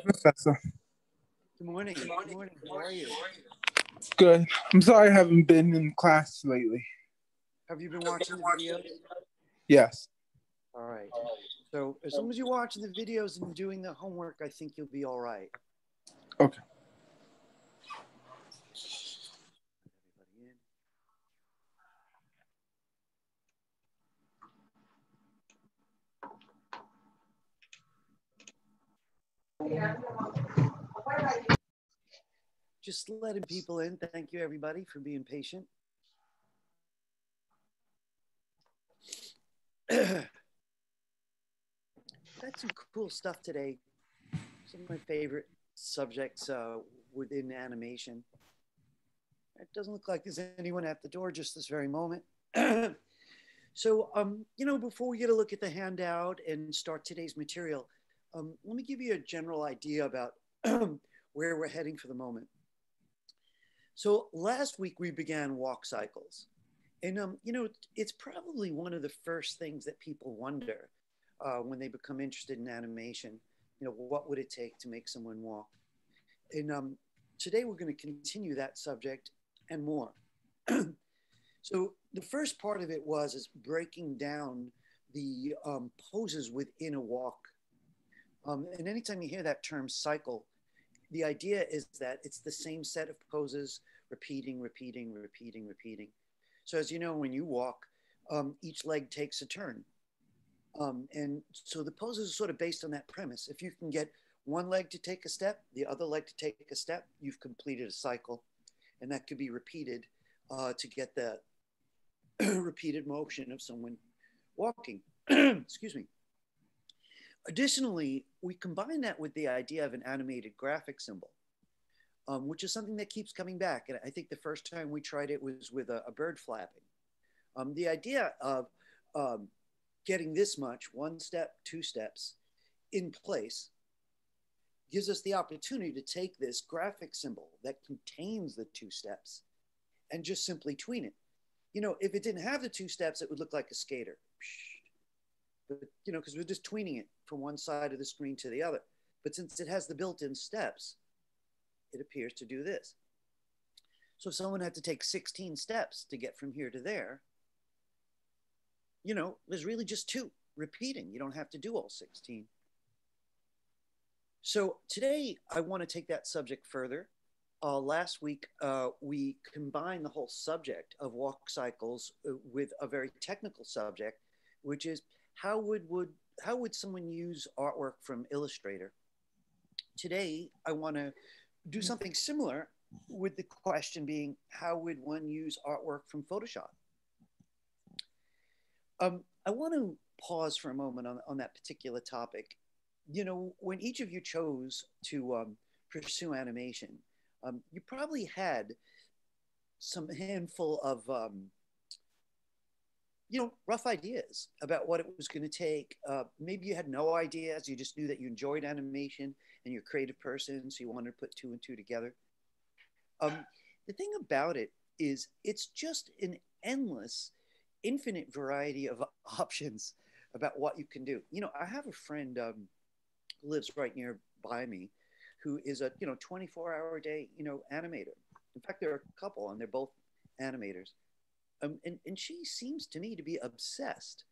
Professor. Good morning. Good morning. How are you? Good. I'm sorry I haven't been in class lately. Have you been watching the videos? Yes. All right. So as long as you're watching the videos and doing the homework, I think you'll be all right. Okay. Just letting people in. Thank you, everybody, for being patient. Got some cool stuff today. Some of my favorite subjects within animation. It doesn't look like there's anyone at the door just this very moment. So, before we get a look at the handout and start today's material, let me give you a general idea about where we're heading for the moment. So last week we began walk cycles. And, it's probably one of the first things that people wonder when they become interested in animation. What would it take to make someone walk? And today we're going to continue that subject and more. So the first part of it is breaking down the poses within a walk. And anytime you hear that term cycle, the idea is that it's the same set of poses repeating. So as you know, when you walk, each leg takes a turn. And so the poses are sort of based on that premise. If you can get one leg to take a step, the other leg to take a step, you've completed a cycle. And that could be repeated to get the repeated motion of someone walking. Excuse me. Additionally, we combine that with the idea of an animated graphic symbol, which is something that keeps coming back. And I think the first time we tried it was with a bird flapping. The idea of getting this much, one step, two steps, in place, gives us the opportunity to take this graphic symbol that contains the two steps and just simply tween it. If it didn't have the two steps, it would look like a skater. But, because we're just tweening it from one side of the screen to the other. But since it has the built-in steps, it appears to do this. So if someone had to take 16 steps to get from here to there, there's really just two repeating. You don't have to do all 16. So today I want to take that subject further. Last week, we combined the whole subject of walk cycles with a very technical subject, which is how would someone use artwork from Illustrator? Today, I want to do something similar with the question being, how would one use artwork from Photoshop? I want to pause for a moment on that particular topic. When each of you chose to pursue animation, you probably had some handful of rough ideas about what it was going to take. Maybe you had no ideas. You just knew that you enjoyed animation and you're a creative person, so you wanted to put two and two together. The thing about it is it's just an endless, infinite variety of options about what you can do. I have a friend who lives right nearby me who is a 24-hour-a-day animator. In fact, there are a couple, and they're both animators. And she seems to me to be obsessed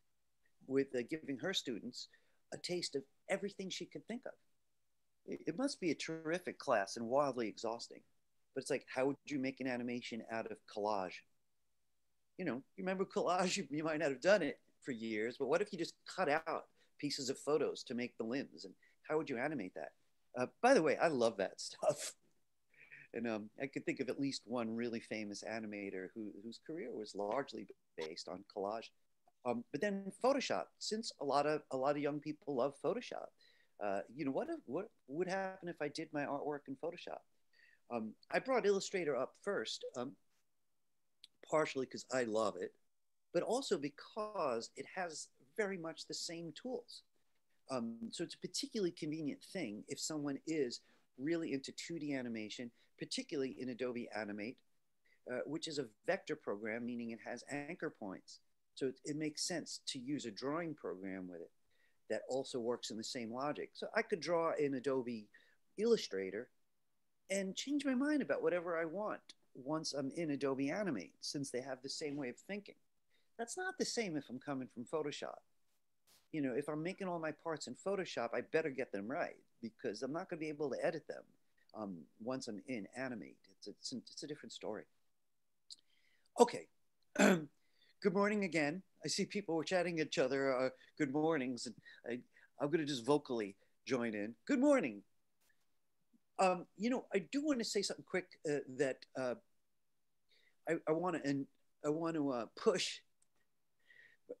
with giving her students a taste of everything she could think of. It must be a terrific class and wildly exhausting. But it's like, how would you make an animation out of collage? You remember collage? You might not have done it for years, but what if you just cut out pieces of photos to make the limbs? And how would you animate that? By the way, I love that stuff. And I could think of at least one really famous animator whose career was largely based on collage. But then Photoshop, since a lot of young people love Photoshop, what would happen if I did my artwork in Photoshop? I brought Illustrator up first, partially because I love it, but also because it has very much the same tools. So it's a particularly convenient thing if someone is really into 2D animation, particularly in Adobe Animate, which is a vector program, meaning it has anchor points. So it makes sense to use a drawing program with it. that also works in the same logic. So I could draw in Adobe Illustrator and change my mind about whatever I want once I'm in Adobe Animate, since they have the same way of thinking. That's not the same if I'm coming from Photoshop. You know, if I'm making all my parts in Photoshop, I better get them right, because I'm not going to be able to edit them once I'm in Animate. It's a different story. Okay. Good morning again. I see people were chatting each other. Good mornings. And I'm going to just vocally join in. Good morning. You know, I do want to say something quick that I want to push.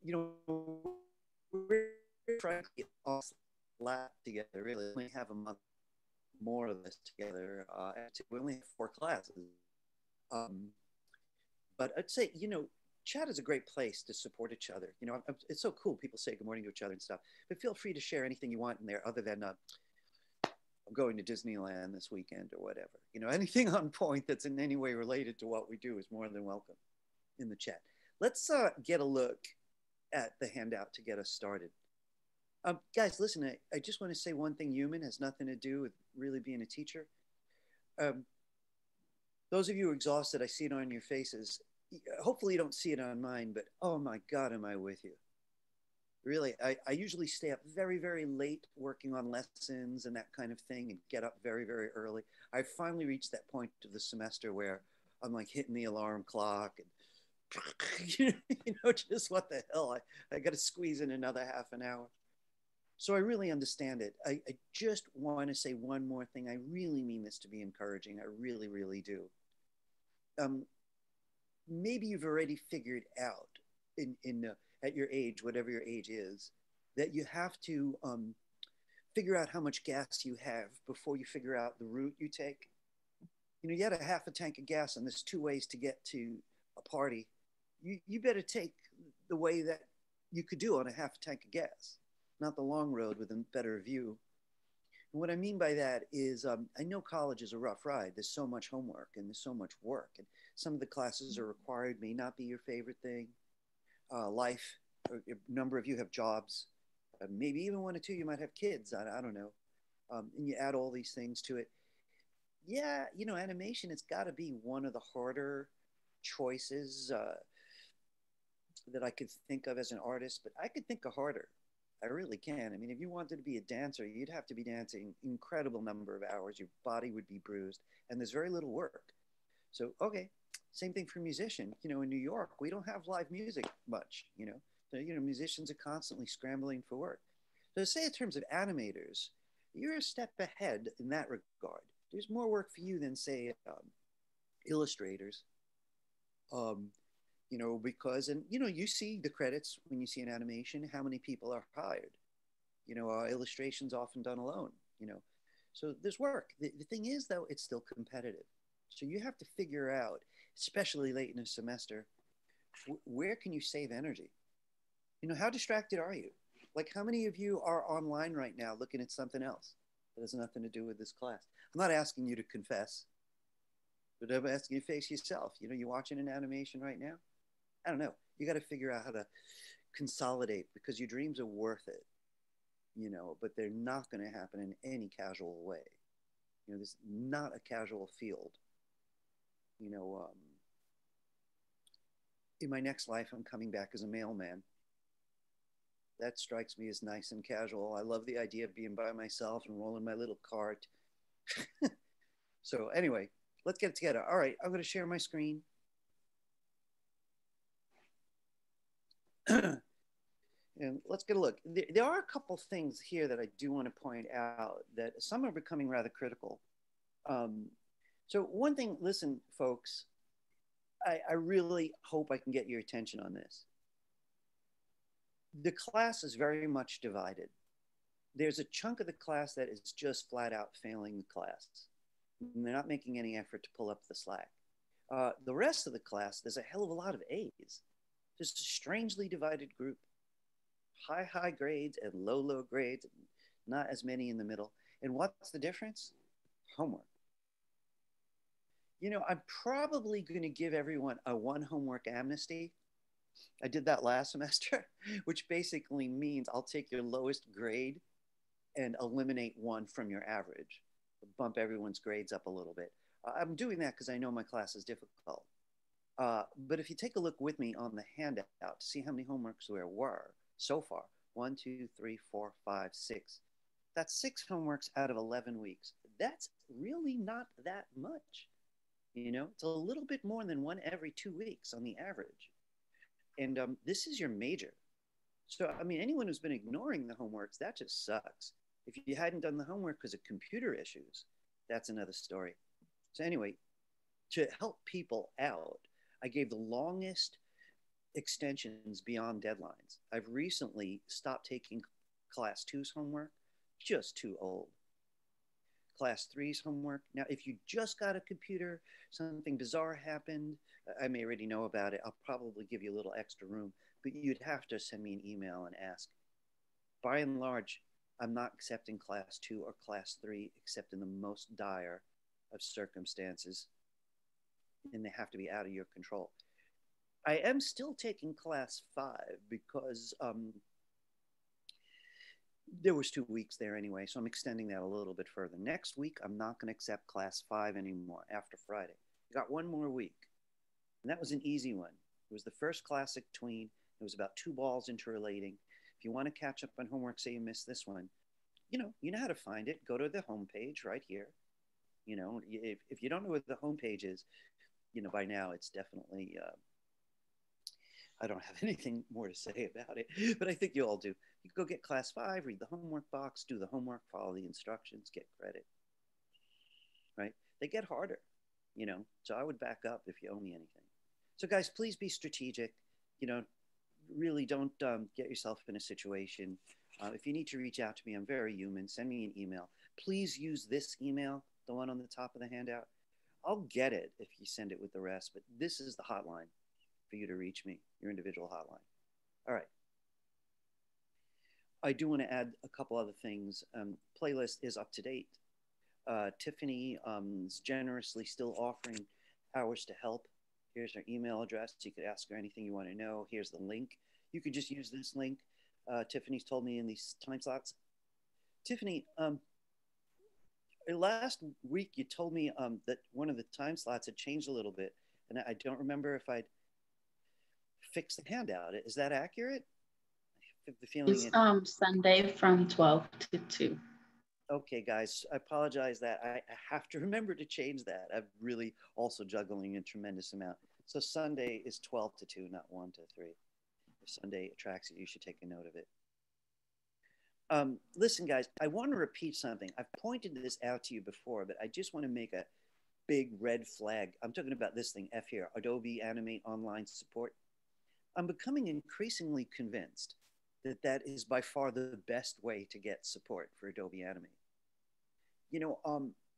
You know, we're frankly all lab together. Really, we only have a month more of this together. We only have 4 classes. But I'd say, you know, chat is a great place to support each other. You know, it's so cool. People say good morning to each other and stuff. But feel free to share anything you want in there, other than I'm going to Disneyland this weekend or whatever. You know, anything on point that's in any way related to what we do is more than welcome in the chat. Let's get a look at the handout to get us started. Guys, listen, I just want to say one thing. Human has nothing to do with really being a teacher. Those of you who are exhausted, I see it on your faces. Hopefully you don't see it on mine, but oh my God, am I with you? Really, I usually stay up very, very late working on lessons and that kind of thing, and get up very, very early. I finally reached that point of the semester where I'm like hitting the alarm clock and you know, just what the hell? I got to squeeze in another half an hour. So I really understand it. I just want to say one more thing. I really mean this to be encouraging. I really, really do. Maybe you've already figured out at your age, whatever your age is, that you have to figure out how much gas you have before you figure out the route you take. You know, you had a half a tank of gas and there's 2 ways to get to a party. You better take the way that you could do on a half a tank of gas, not the long road with a better view. And what I mean by that is I know college is a rough ride. There's so much homework and there's so much work. And some of the classes are required, may not be your favorite thing. Life, a number of you have jobs. Maybe even 1 or 2, you might have kids. I don't know. And you add all these things to it. Yeah, you know, animation, it's got to be one of the harder choices that I could think of as an artist, but I could think of harder. I really can. I mean, if you wanted to be a dancer, you'd have to be dancing incredible number of hours. Your body would be bruised, and there's very little work. So, okay, same thing for musician. You know, in New York, we don't have live music much, you know. So, you know, musicians are constantly scrambling for work. So say in terms of animators, you're a step ahead in that regard. There's more work for you than, say, illustrators. You know, because, and, you know, you see the credits when you see an animation, how many people are hired. You know, illustrations often done alone, you know. So there's work. The thing is, though, it's still competitive. So you have to figure out, especially late in a semester, where can you save energy? You know, how distracted are you? Like, how many of you are online right now looking at something else that has nothing to do with this class? I'm not asking you to confess, but I'm asking you to face yourself. You know, you watching an animation right now? I don't know. You got to figure out how to consolidate, because your dreams are worth it, you know, but they're not going to happen in any casual way. You know, this is not a casual field. You know, in my next life, I'm coming back as a mailman. That strikes me as nice and casual. I love the idea of being by myself and rolling my little cart. So anyway, let's get it together. All right, I'm going to share my screen. And let's get a look. There are a couple things here that I do want to point out, that some are becoming rather critical. So one thing, listen, folks, I really hope I can get your attention on this. The class is very much divided. There's a chunk of the class that is just flat out failing the class. And they're not making any effort to pull up the slack. The rest of the class, there's a hell of a lot of A's. Just a strangely divided group. High grades and low grades, not as many in the middle. And what's the difference? Homework. You know, I'm probably going to give everyone a 1 homework amnesty. I did that last semester, which basically means I'll take your lowest grade and eliminate one from your average, bump everyone's grades up a little bit. I'm doing that because I know my class is difficult. But if you take a look with me on the handout to see how many homeworks there were so far, 1, 2, 3, 4, 5, 6. That's 6 homeworks out of 11 weeks. That's really not that much. You know, it's a little bit more than one every 2 weeks on the average. And this is your major. So, I mean, anyone who's been ignoring the homeworks, that just sucks. If you hadn't done the homework because of computer issues, that's another story. So anyway, to help people out, I gave the longest extensions beyond deadlines. I've recently stopped taking class 2's homework, just too old. Class 3's homework. Now, if you just got a computer, something bizarre happened, I may already know about it. I'll probably give you a little extra room, but you'd have to send me an email and ask. By and large, I'm not accepting class 2 or class 3 except in the most dire of circumstances, and they have to be out of your control. I am still taking class 5 because there was 2 weeks there anyway, so I'm extending that a little bit further. Next week, I'm not going to accept class 5 anymore after Friday. I got 1 more week, and that was an easy one. It was the first classic tween. It was about 2 balls interrelating. If you want to catch up on homework, say you missed this one, you know how to find it. Go to the homepage right here. You know, if you don't know what the homepage is, you know, by now it's definitely, I don't have anything more to say about it, but I think you all do. You go get class 5, read the homework box, do the homework, follow the instructions, get credit, right? They get harder, you know, so I would back up if you owe me anything. So guys, please be strategic, you know, really don't get yourself in a situation. If you need to reach out to me, I'm very human. Send me an email. Please use this email, the one on the top of the handout. I'll get it if you send it with the rest, but this is the hotline for you to reach me, your individual hotline. All right. I do want to add a couple other things. Playlist is up to date. Tiffany is generously still offering hours to help. Here's her email address. You could ask her anything you want to know. Here's the link. You could just use this link. Tiffany's told me in these time slots. Tiffany, last week you told me that one of the time slots had changed a little bit, and I don't remember if I'd fixed the handout. Is that accurate? I have the feeling it's Sunday from 12 to 2. Okay, guys, I apologize that I have to remember to change that. I'm really also juggling a tremendous amount. So Sunday is 12 to 2, not 1 to 3. If Sunday attracts you, you should take a note of it. Listen, guys, I want to repeat something. I've pointed this out to you before, but I just want to make a big red flag. I'm talking about this thing, F here, Adobe Animate Online Support. I'm becoming increasingly convinced that that is by far the best way to get support for Adobe Animate. You know,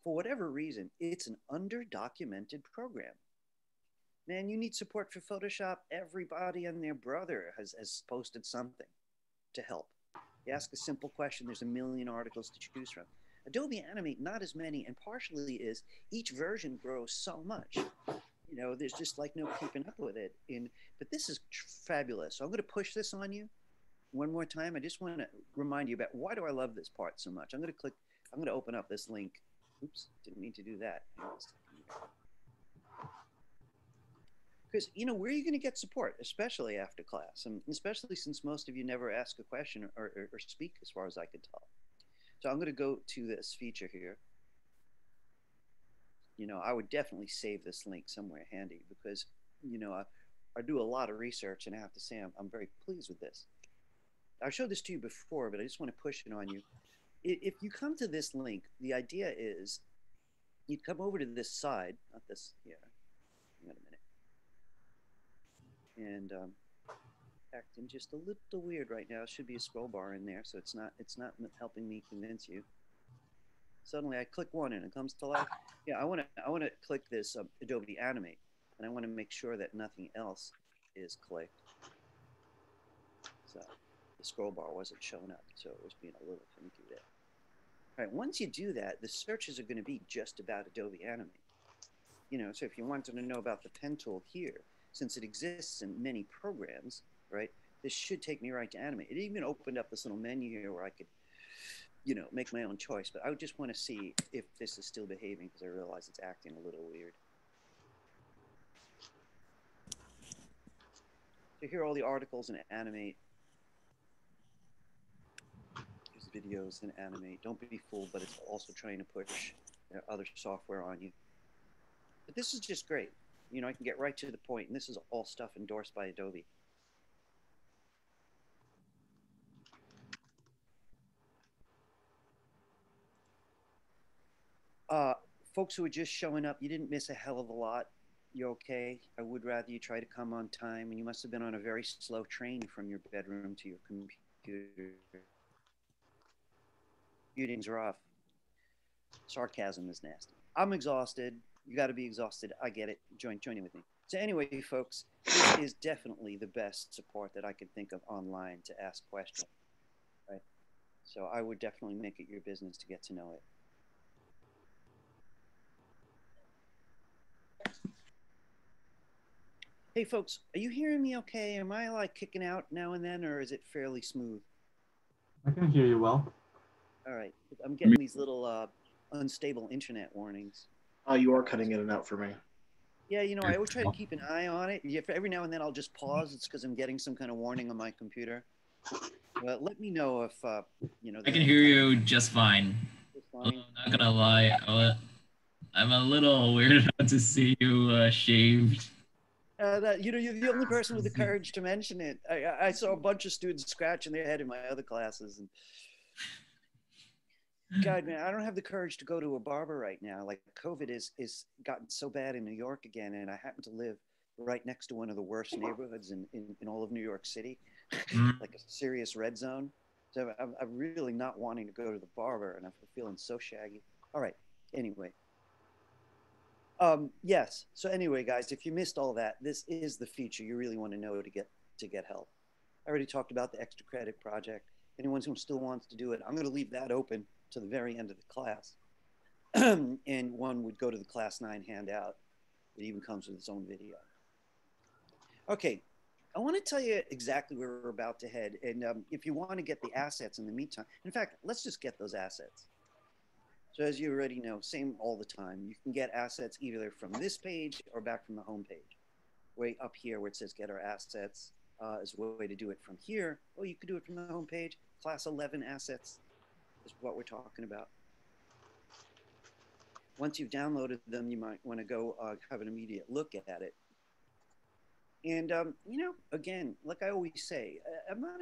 for whatever reason, it's an under-documented program. Man, you need support for Photoshop. Everybody and their brother has posted something to help. You ask a simple question, there's a million articles to choose from. Adobe Animate, not as many, and partially is each version grows so much. You know, there's just like no keeping up with it. But this is fabulous. So I'm going to push this on you one more time. I just want to remind you about why do I love this part so much. I'm going to open up this link. Oops, didn't mean to do that. Because, you know, where are you going to get support, especially after class? And especially since most of you never ask a question or speak, as far as I could tell. So I'm going to go to this feature here. You know, I would definitely save this link somewhere handy because, you know, I do a lot of research, and I have to say I'm very pleased with this. I showed this to you before, but I just want to push it on you. If you come to this link, the idea is you'd come over to this side, not this here. Hang on a minute. And acting just a little weird right now. Should be a scroll bar in there, so it's not helping me convince you. Suddenly I click one and it comes to life. Yeah, I want to click this Adobe Animate, and I want to make sure that nothing else is clicked. So the scroll bar wasn't showing up, so it was being a little finicky there. All right, once you do that, the searches are going to be just about Adobe Animate. You know, so if you wanted to know about the pen tool here, since it exists in many programs, right, this should take me right to animate. It even opened up this little menu here where I could, you know, make my own choice. But I would just want to see if this is still behaving because I realize it's acting a little weird. So here are all the articles and animate. Here's the videos and animate. Don't be fooled, but it's also trying to push other software on you. But this is just great. You know, I can get right to the point, and this is all stuff endorsed by Adobe. Folks who are just showing up, you didn't miss a hell of a lot. You're okay. I would rather you try to come on time, and you must have been on a very slow train from your bedroom to your computer. Commuting's rough. Sarcasm is nasty. I'm exhausted. You got to be exhausted. I get it. Join in with me. So anyway, folks, this is definitely the best support that I could think of online to ask questions, right? So I would definitely make it your business to get to know it. Hey, folks, are you hearing me okay? Am I like kicking out now and then, or is it fairly smooth? I can hear you well. All right. I'm getting these little unstable internet warnings. Oh, you are cutting in and out for me. Yeah, you know, I always try to keep an eye on it. Every now and then I'll just pause. It's because I'm getting some kind of warning on my computer. But let me know if, you know. I can hear you just fine. I'm not gonna lie. I'm a little weirded out to see you shaved. You know, you're the only person with the courage to mention it. I saw a bunch of students scratching their head in my other classes, and God, man, I don't have the courage to go to a barber right now. Like COVID is gotten so bad in New York again, and I happen to live right next to one of the worst neighborhoods in all of New York City, like a serious red zone. So I'm really not wanting to go to the barber, and I'm feeling so shaggy. All right. Anyway. Yes. So anyway, guys, if you missed all that, this is the feature you really want to know to get help. I already talked about the extra credit project. Anyone who still wants to do it, I'm going to leave that open to the very end of the class. And one would go to the class 9 handout. It even comes with its own video. Okay. I want to tell you exactly where we're about to head. And if you want to get the assets in the meantime, in fact, let's just get those assets. So as you already know, same all the time, you can get assets either from this page or back from the home page. Way up here where it says get our assets is a way to do it from here. Or you could do it from the home page. Class 11 assets is what we're talking about. Once you've downloaded them, you might want to go have an immediate look at it. And you know, again, like I always say, I'm not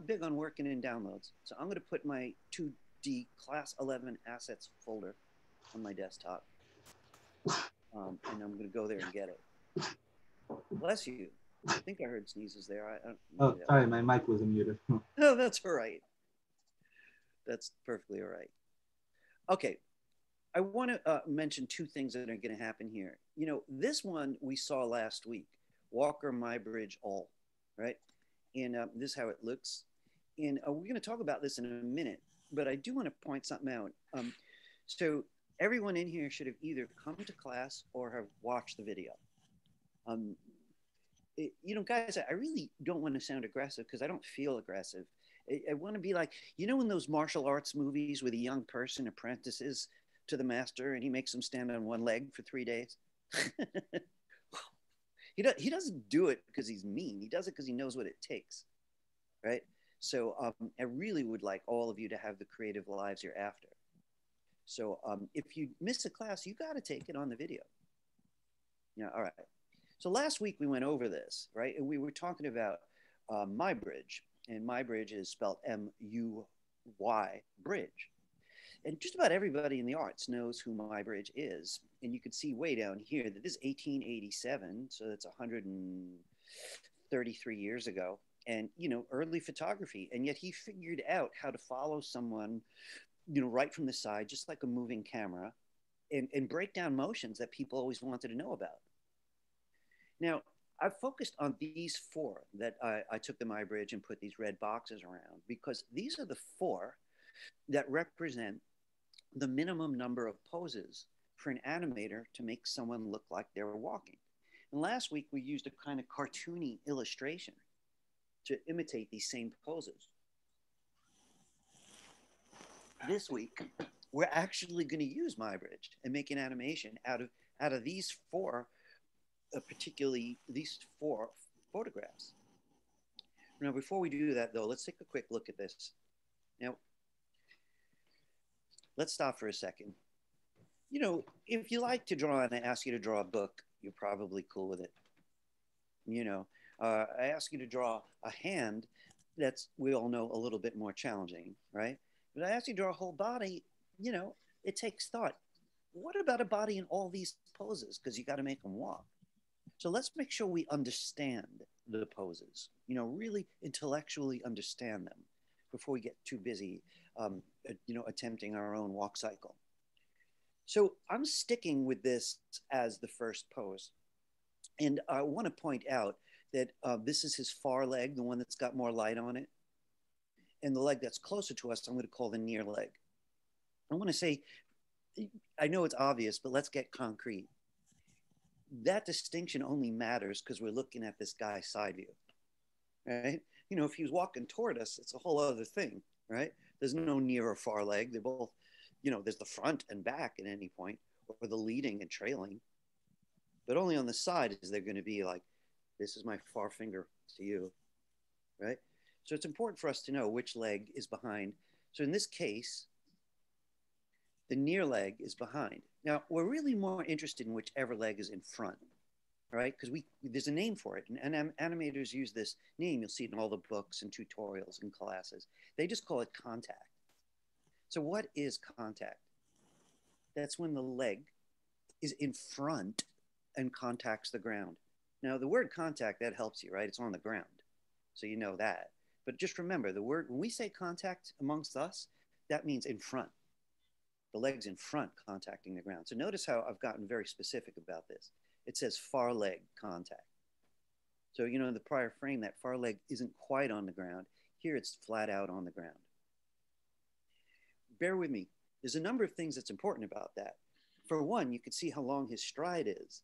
big on working in downloads. So I'm going to put my 2D Class 11 assets folder on my desktop, and I'm going to go there and get it. Bless you. I think I heard sneezes there. Oh, sorry, my mic was muted. No, that's all right. That's perfectly all right. Okay. I want to mention two things that are going to happen here. You know, this one we saw last week, Walker, Muybridge, all, right? And this is how it looks. And we're going to talk about this in a minute, but I do want to point something out. So everyone in here should have either come to class or have watched the video. You know, guys, I really don't want to sound aggressive because I don't feel aggressive. I want to be like, you know, in those martial arts movies where the young person apprentices to the master and he makes them stand on one leg for 3 days. He doesn't do it because he's mean. He does it because he knows what it takes, right? So I really would like all of you to have the creative lives you're after. So if you miss a class, you got to take it on the video. Yeah, all right. So last week we went over this, right? And we were talking about Muybridge, and Muybridge is spelled M-U-Y, bridge. And just about everybody in the arts knows who Muybridge is. And you can see way down here that this is 1887, so that's 133 years ago. And, you know, early photography. And yet he figured out how to follow someone, you know, right from the side, just like a moving camera, and break down motions that people always wanted to know about. Now, I've focused on these four that I took the Muybridge and put these red boxes around because these are the four that represent the minimum number of poses for an animator to make someone look like they were walking. And last week, we used a kind of cartoony illustration to imitate these same poses. This week, we're actually going to use Muybridge and make an animation out of these four, particularly these four photographs. Now, before we do that, though, let's take a quick look at this. Now, let's stop for a second. You know, if you like to draw and I ask you to draw a book, you're probably cool with it. You know, I ask you to draw a hand, that's, we all know, a little bit more challenging, right? But I ask you to draw a whole body, you know, it takes thought. What about a body in all these poses? Because you got to make them walk. So let's make sure we understand the poses, you know, really intellectually understand them before we get too busy, you know, attempting our own walk cycle. So I'm sticking with this as the first pose. And I want to point out that this is his far leg, the one that's got more light on it. And the leg that's closer to us, I'm going to call the near leg. I want to say, I know it's obvious, but let's get concrete. That distinction only matters because we're looking at this guy's side view, right? You know, if he was walking toward us, it's a whole other thing, right? There's no near or far leg. They're both, you know, there's the front and back at any point, or the leading and trailing. But only on the side is there going to be like, this is my far finger to you, right? So it's important for us to know which leg is behind. So in this case, the near leg is behind. Now, we're really more interested in whichever leg is in front, right? Because there's a name for it. And animators use this name. You'll see it in all the books and tutorials and classes. They just call it contact. So what is contact? That's when the leg is in front and contacts the ground. Now, the word contact, that helps you, right? It's on the ground. So you know that. But just remember, the word, when we say contact amongst us, that means in front. The leg's in front contacting the ground. So notice how I've gotten very specific about this. It says far leg contact. So, you know, in the prior frame, that far leg isn't quite on the ground. Here, it's flat out on the ground. Bear with me. There's a number of things that's important about that. For one, you can see how long his stride is,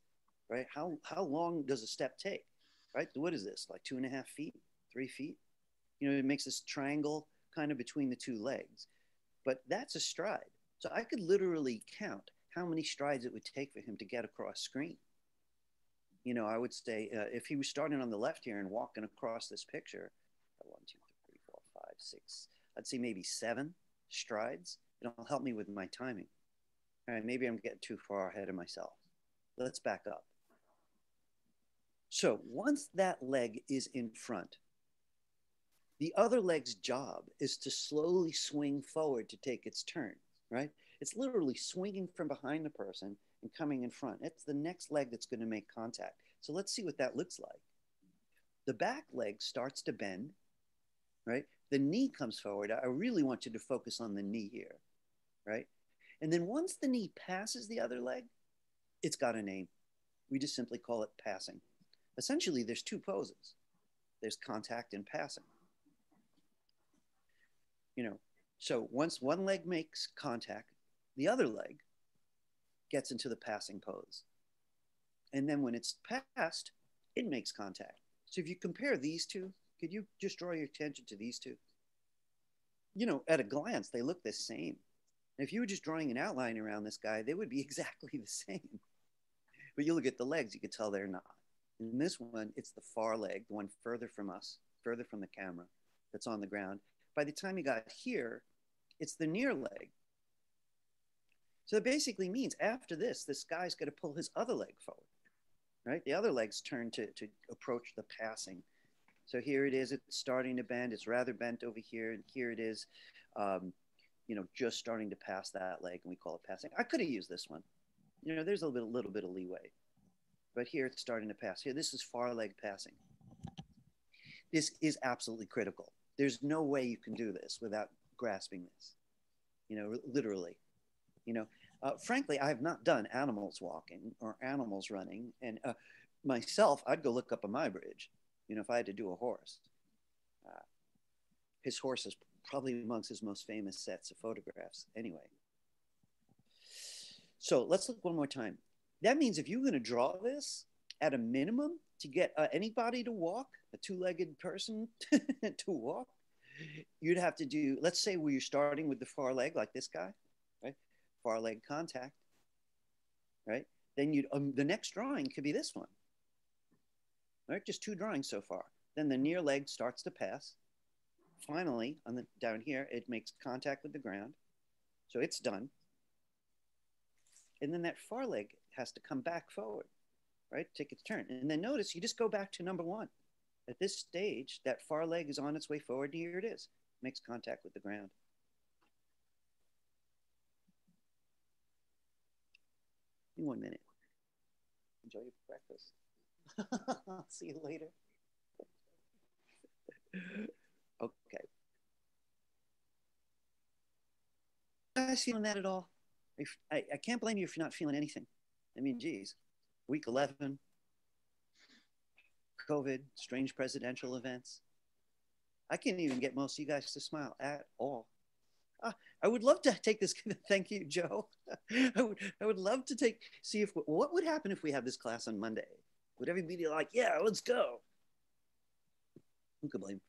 right? How long does a step take, right? What is this, like 2.5 feet, 3 feet? You know, it makes this triangle kind of between the two legs, but that's a stride. So I could literally count how many strides it would take for him to get across screen. You know, I would say if he was starting on the left here and walking across this picture, 1, 2, 3, 4, 5, 6, I'd say maybe 7 strides. It'll help me with my timing. All right, maybe I'm getting too far ahead of myself. Let's back up. So once that leg is in front, the other leg's job is to slowly swing forward to take its turn, right? It's literally swinging from behind the person and coming in front. It's the next leg that's going to make contact. So let's see what that looks like. The back leg starts to bend, right? The knee comes forward. I really want you to focus on the knee here, right? And then once the knee passes the other leg, it's got a name. We just simply call it passing. Essentially, there's 2 poses. There's contact and passing. You know, so once one leg makes contact, the other leg gets into the passing pose. And then when it's passed, it makes contact. So if you compare these two, could you just draw your attention to these two? You know, at a glance, they look the same. And if you were just drawing an outline around this guy, they would be exactly the same. But you look at the legs, you can tell they're not. In this one, it's the far leg, the one further from us, further from the camera, that's on the ground. By the time you got here, it's the near leg. So it basically means after this guy's got to pull his other leg forward, right? The other leg's turned to approach the passing. So here it is, it's starting to bend. It's rather bent over here. And here it is, you know, just starting to pass that leg, and we call it passing. I could have used this one. You know, there's a little bit of leeway. But here it's starting to pass. Here, this is far leg passing. This is absolutely critical. There's no way you can do this without grasping this, you know, literally. You know, frankly, I have not done animals walking or animals running. And myself, I'd go look up a Muybridge, you know, if I had to do a horse. His horse is probably amongst his most famous sets of photographs anyway. So let's look one more time. That means if you're going to draw this at a minimum, to get anybody to walk, a two-legged person to walk, you'd have to do, let's say you're starting with the far leg like this guy, right? Far leg contact, right? Then the next drawing could be this one, right? Just two drawings so far. Then the near leg starts to pass. Finally, down here, it makes contact with the ground. So it's done. And then that far leg has to come back forward, right? Take its turn. And then notice you just go back to number one. At this stage, that far leg is on its way forward, and here it is. Makes contact with the ground. In 1 minute. Enjoy your breakfast. I'll see you later. Okay. Are you guys feeling that at all? I can't blame you if you're not feeling anything. I mean, geez, week 11, COVID, strange presidential events. I can't even get most of you guys to smile at all. I would love to take this. Thank you, Joe. I would love to see what would happen if we have this class on Monday. Would everybody be like, yeah, let's go? Who could blame?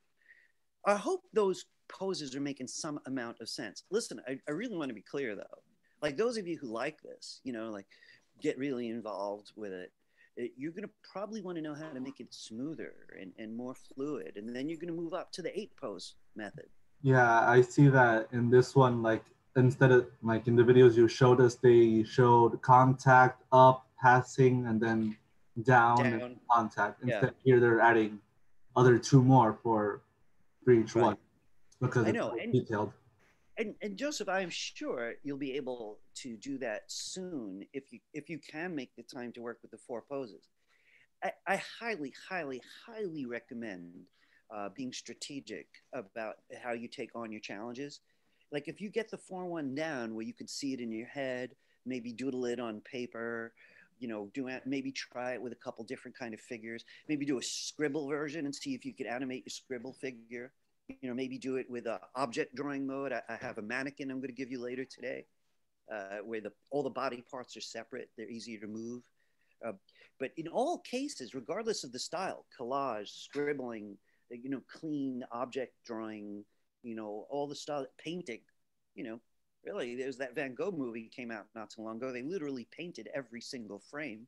I hope those poses are making some amount of sense. Listen, I really want to be clear though. Like those of you who like this, like get really involved with it, you're going to probably want to know how to make it smoother and more fluid. And then you're going to move up to the 8 pose method. Yeah, I see that in this one, like instead of like in the videos you showed us, they showed contact, up, passing, and then down. And contact. Instead here they're adding other 2 more for each one because it's so detailed. And Joseph, I am sure you'll be able to do that soon if you can make the time to work with the 4 poses. I highly, highly, highly recommend being strategic about how you take on your challenges. Like if you get the 4-1 down where you could see it in your head, maybe doodle it on paper, maybe try it with a couple different kind of figures, maybe do a scribble version and see if you could animate your scribble figure. Maybe do it with object drawing mode. I have a mannequin I'm going to give you later today where all the body parts are separate. They're easier to move. But in all cases, regardless of the style, collage, scribbling, clean object drawing, all the style, painting, really, there's that Van Gogh movie came out not too long ago. They literally painted every single frame.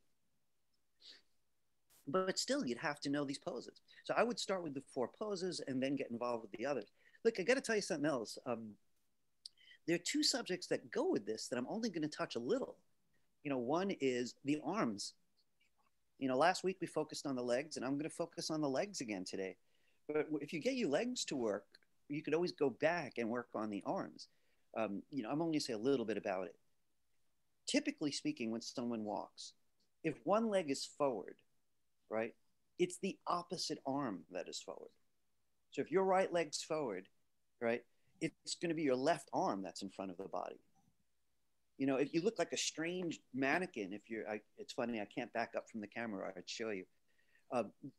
But still, you'd have to know these poses. So I would start with the 4 poses and then get involved with the others. Look, I got to tell you something else. There are 2 subjects that go with this that I'm only going to touch a little. One is the arms. Last week we focused on the legs, and I'm going to focus on the legs again today. But if you get your legs to work, you could always go back and work on the arms. I'm only going to say a little bit about it. Typically speaking, when someone walks, if one leg is forward, right, it's the opposite arm that is forward. So if your right leg's forward, right, it's going to be your left arm that's in front of the body. If you look like a strange mannequin, it's funny, I can't back up from the camera, I'd show you.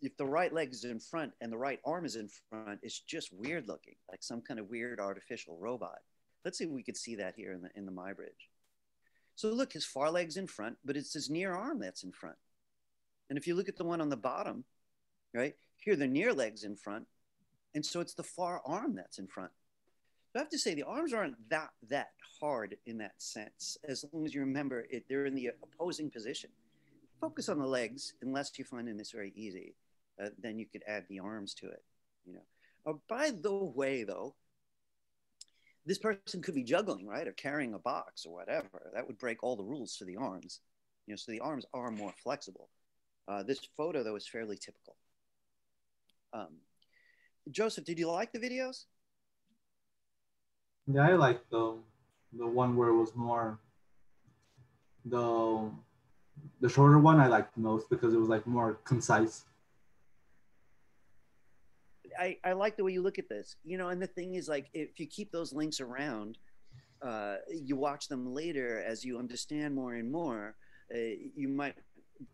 If the right leg is in front and the right arm is in front, it's just weird looking, like some kind of weird artificial robot. Let's see if we could see that here in the Muybridge. So look, his far leg's in front, but it's his near arm that's in front. And if you look at the one on the bottom, right, here the near leg's in front, and so it's the far arm that's in front. So I have to say the arms aren't that hard in that sense, as long as you remember they're in the opposing position. Focus on the legs, unless you're finding this very easy. Then you could add the arms to it. By the way, though, this person could be juggling, right, or carrying a box or whatever. That would break all the rules for the arms. So the arms are more flexible. This photo, though, is fairly typical. Joseph, did you like the videos? Yeah, I like the one where it was more the shorter one. I liked the most because it was like more concise. I like the way you look at this, and the thing is, like, if you keep those links around, you watch them later as you understand more and more, you might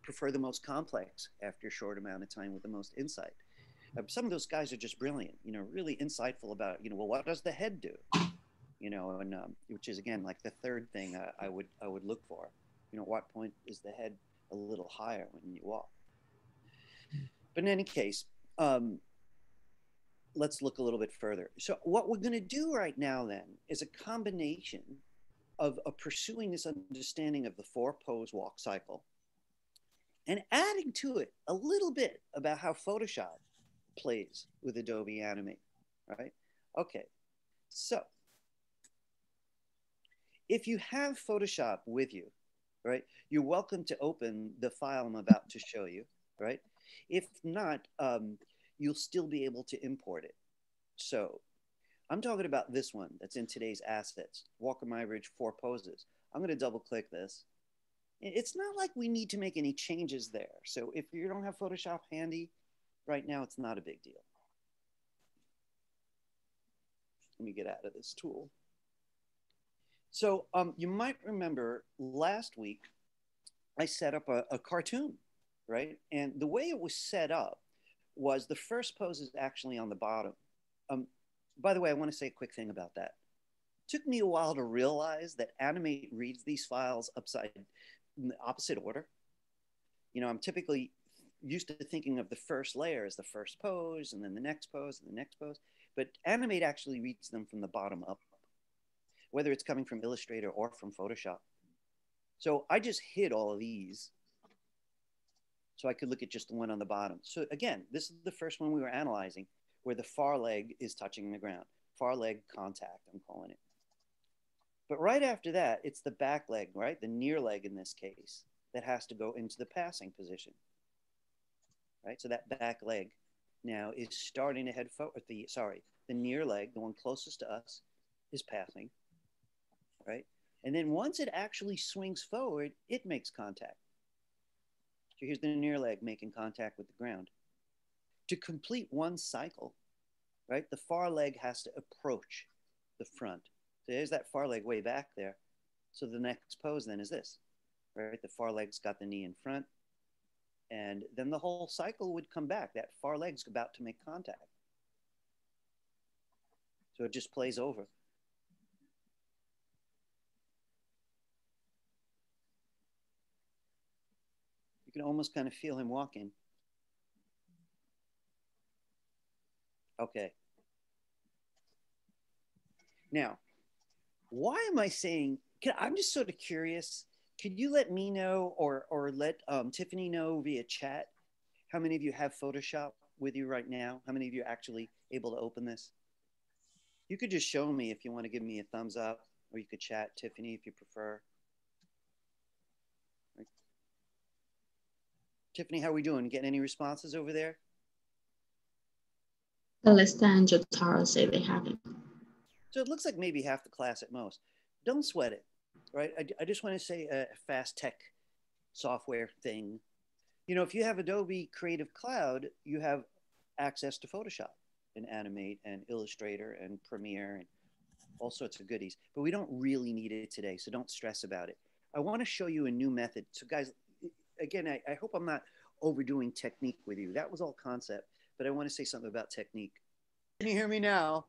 prefer the most complex after a short amount of time with the most insight. Some of those guys are just brilliant, really insightful about, well, what does the head do? And which is, again, like the third thing I would look for. At what point is the head a little higher when you walk? But in any case, let's look a little bit further. So what we're going to do right now then is a combination of pursuing this understanding of the 4-pose walk cycle and adding to it a little bit about how Photoshop plays with Adobe Animate, right? Okay, so if you have Photoshop with you, right, you're welcome to open the file I'm about to show you, right? If not, you'll still be able to import it. So I'm talking about this one that's in today's assets, Walker Muybridge 4 poses. I'm going to double click this. It's not like we need to make any changes there. So if you don't have Photoshop handy right now, it's not a big deal. Let me get out of this tool. So you might remember last week, I set up a cartoon, right? And the way it was set up was the first pose is actually on the bottom. By the way, I want to say a quick thing about that. It took me a while to realize that Animate reads these files in the opposite order. You know, I'm typically used to thinking of the first layer as the first pose, and then the next pose, and the next pose. But Animate actually reads them from the bottom up, whether it's coming from Illustrator or from Photoshop. So I just hid all of these so I could look at just the one on the bottom. So again, this is the first one we were analyzing, where the far leg is touching the ground. Far leg contact, I'm calling it. But right after that, it's the back leg, right? The near leg in this case, that has to go into the passing position, right? So that back leg now is starting to head forward. The near leg, the one closest to us, is passing, right? And then once it actually swings forward, it makes contact. So here's the near leg making contact with the ground. To complete one cycle, right, the far leg has to approach the front. So there's that far leg way back there. So the next pose then is this, right? The far leg's got the knee in front, and then the whole cycle would come back. That far leg's about to make contact. So it just plays over. You can almost kind of feel him walking. Okay. Now, why am I saying, I'm just sort of curious. Could you let me know or let Tiffany know via chat how many of you have Photoshop with you right now? How many of you are actually able to open this? You could just show me if you want to give me a thumbs up, or you could chat, Tiffany, if you prefer. Right. Tiffany, how are we doing? Getting any responses over there? Celesta and Jotaro say they haven't. So it looks like maybe half the class at most. Don't sweat it, right? I just want to say a fast tech software thing. You know, if you have Adobe Creative Cloud, you have access to Photoshop and Animate and Illustrator and Premiere and all sorts of goodies. But we don't really need it today, so don't stress about it. I want to show you a new method. So guys, again, I hope I'm not overdoing technique with you. That was all concept, but I want to say something about technique. Can you hear me now?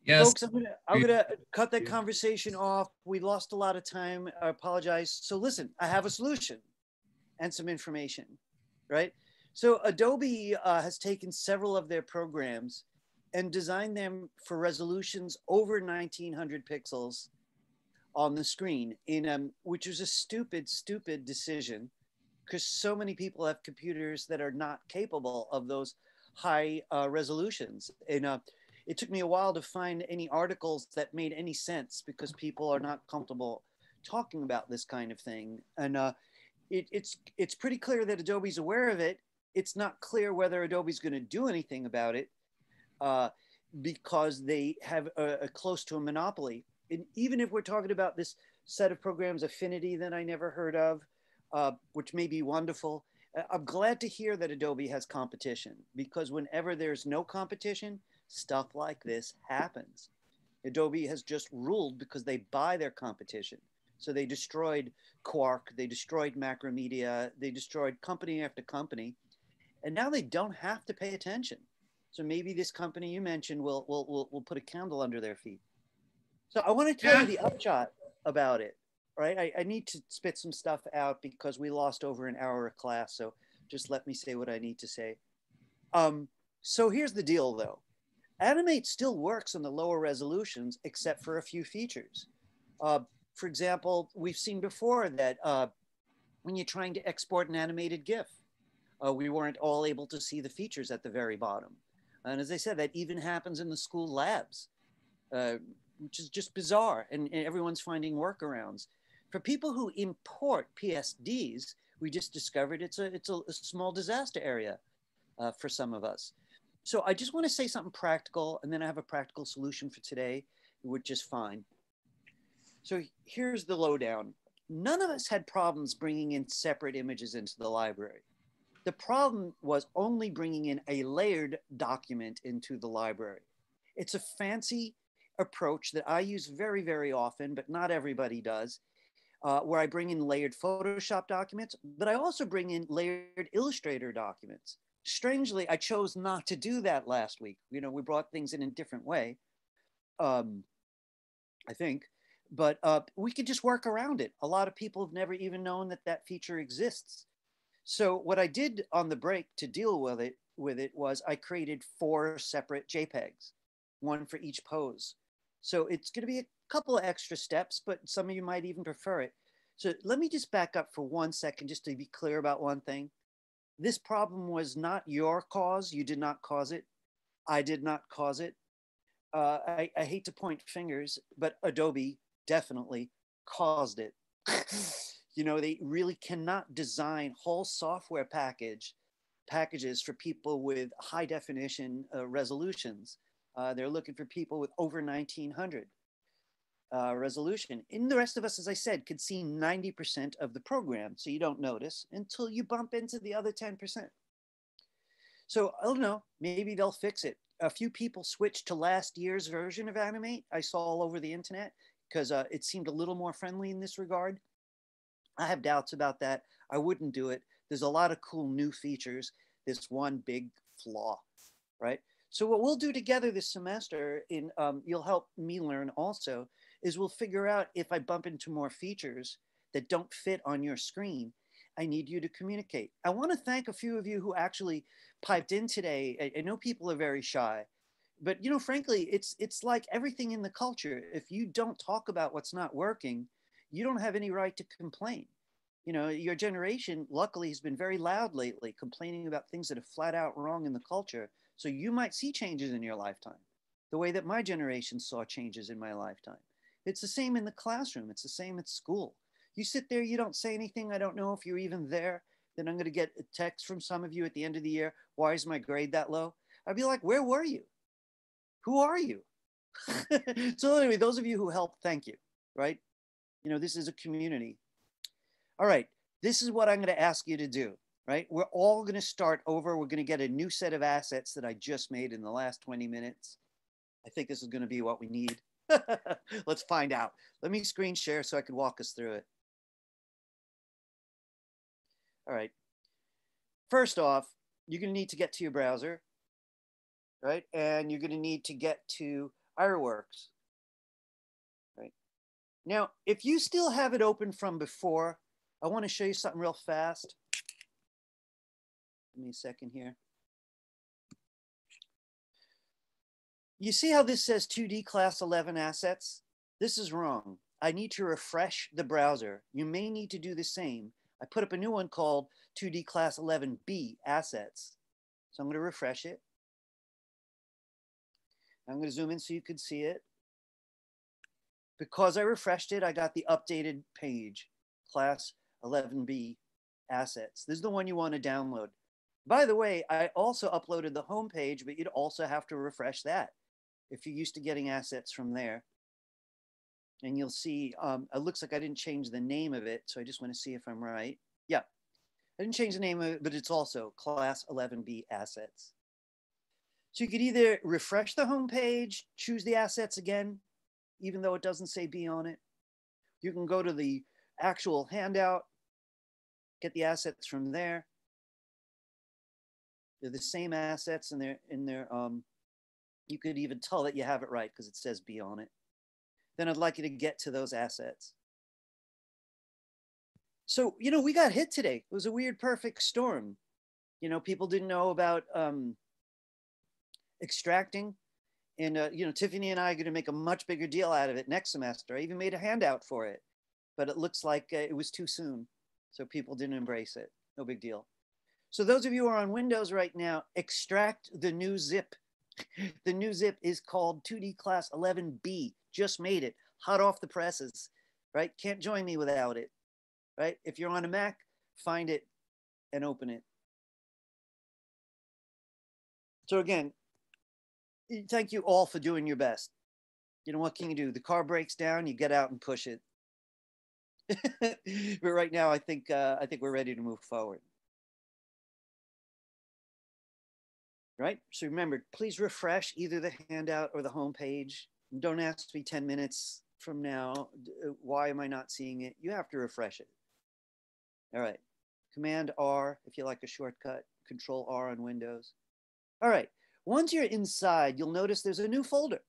Yes. Folks, I'm gonna cut that conversation off. We lost a lot of time. I apologize. So listen, I have a solution and some information, right? So Adobe has taken several of their programs and designed them for resolutions over 1900 pixels on the screen, which was a stupid decision, because so many people have computers that are not capable of those high resolutions. And it took me a while to find any articles that made any sense, because people are not comfortable talking about this kind of thing. And it's pretty clear that Adobe's aware of it. It's not clear whether Adobe's going to do anything about it, because they have a close to a monopoly. And even if we're talking about this set of programs, Affinity, that I never heard of, which may be wonderful, I'm glad to hear that Adobe has competition, because whenever there's no competition, stuff like this happens. Adobe has just ruled because they buy their competition. So they destroyed Quark, they destroyed Macromedia, they destroyed company after company, and now they don't have to pay attention. So maybe this company you mentioned will put a candle under their feet. So I want to tell you the upshot about it, right? I need to spit some stuff out because we lost over an hour of class. So Just let me say what I need to say. So here's the deal though. Animate still works on the lower resolutions, except for a few features. For example, we've seen before that when you're trying to export an animated GIF, we weren't all able to see the features at the very bottom. And as I said, that even happens in the school labs, which is just bizarre. And everyone's finding workarounds. For people who import PSDs, we just discovered it's a small disaster area for some of us. So I just want to say something practical, and then I have a practical solution for today, which is fine. So here's the lowdown. None of us had problems bringing in separate images into the library. The problem was only bringing in a layered document into the library. It's a fancy approach that I use very, very often, but not everybody does, where I bring in layered Photoshop documents, but I also bring in layered Illustrator documents. Strangely, I chose not to do that last week. You know, we brought things in a different way, I think, but we could just work around it. A lot of people have never even known that that feature exists. So what I did on the break to deal with it was I created 4 separate JPEGs, one for each pose. So it's going to be a couple of extra steps, but some of you might even prefer it. So let me just back up for 1 second, just to be clear about one thing. This problem was not your cause. You did not cause it. I did not cause it. I hate to point fingers, but Adobe definitely caused it. You know, they really cannot design whole software packages for people with high definition resolutions. They're looking for people with over 1900 resolution. And the rest of us, as I said, could see 90% of the program. So you don't notice until you bump into the other 10%. So I don't know, maybe they'll fix it. A few people switched to last year's version of Animate. I saw all over the internet because it seemed a little more friendly in this regard. I have doubts about that. I wouldn't do it. There's a lot of cool new features. This one big flaw, right? So what we'll do together this semester, you'll help me learn also, is we'll figure out if I bump into more features that don't fit on your screen, I need you to communicate. I want to thank a few of you who actually piped in today. I know people are very shy, but you know, frankly, it's like everything in the culture. If you don't talk about what's not working, you don't have any right to complain. You know, your generation, luckily, has been very loud lately, complaining about things that are flat out wrong in the culture. So you might see changes in your lifetime, the way that my generation saw changes in my lifetime. It's the same in the classroom. It's the same at school. You sit there, you don't say anything. I don't know if you're even there. Then I'm going to get a text from some of you at the end of the year. Why is my grade that low? I'd be like, where were you? Who are you? So anyway, those of you who helped, thank you, right? You know, this is a community. All right, this is what I'm going to ask you to do, right? We're all going to start over. We're going to get a new set of assets that I just made in the last 20 minutes. I think this is going to be what we need. Let's find out. Let me screen share so I can walk us through it. All right. First off, you're going to need to get to your browser, right? And you're going to need to get to Ironworks, right? Now, if you still have it open from before, I want to show you something real fast. Give me a second here. You see how this says 2D class 11 assets? This is wrong. I need to refresh the browser. You may need to do the same. I put up a new one called 2D class 11B assets. So I'm going to refresh it. I'm going to zoom in so you can see it. Because I refreshed it, I got the updated page, class 11B assets. This is the one you want to download. By the way, I also uploaded the home page, but you'd also have to refresh that if you're used to getting assets from there. And you'll see, it looks like I didn't change the name of it, so I just want to see if I'm right. Yeah, I didn't change the name of it, but it's also class 11B assets. So you could either refresh the home page, choose the assets again, even though it doesn't say B on it. You can go to the actual handout, get the assets from there. They're the same assets, and you could even tell that you have it right because it says B on it. Then I'd like you to get to those assets. So, you know, we got hit today. It was a weird perfect storm. You know, people didn't know about extracting. And, you know, Tiffany and I are going to make a much bigger deal out of it next semester. I even made a handout for it, but it looks like it was too soon. So people didn't embrace it. No big deal. So those of you who are on Windows right now, extract the new zip. The new zip is called 2D Class 11B. Just made it, hot off the presses, right? Can't join me without it, right? If you're on a Mac, find it and open it. So again, thank you all for doing your best. You know, what can you do? The car breaks down, you get out and push it. But right now, I think we're ready to move forward. Right? So remember, please refresh either the handout or the home page. Don't ask me 10 minutes from now, why am I not seeing it? You have to refresh it. All right. Command R if you like a shortcut, Control R on Windows. All right. Once you're inside, you'll notice there's a new folder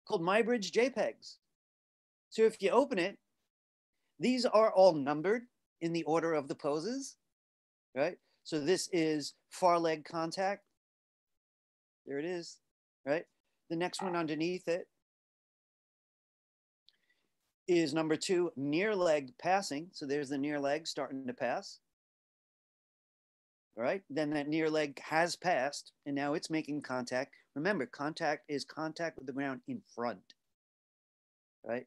called Muybridge JPEGs. So if you open it, these are all numbered in the order of the poses, right? So this is far leg contact. There it is, right? The next one underneath it is number 2, near leg passing. So there's the near leg starting to pass. All right, then that near leg has passed and now it's making contact. Remember, contact is contact with the ground in front, right?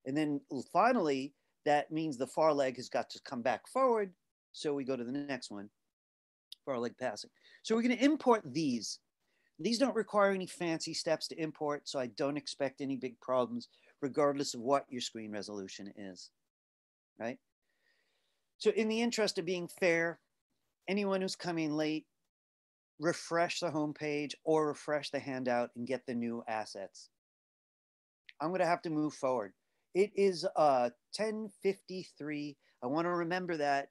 And then finally, that means the far leg has got to come back forward. So we go to the next one, far leg passing. So we're going to import these. These don't require any fancy steps to import, so I don't expect any big problems, regardless of what your screen resolution is, right? So in the interest of being fair, anyone who's coming late, refresh the homepage or refresh the handout and get the new assets. I'm going to have to move forward. It is 10:53. I want to remember that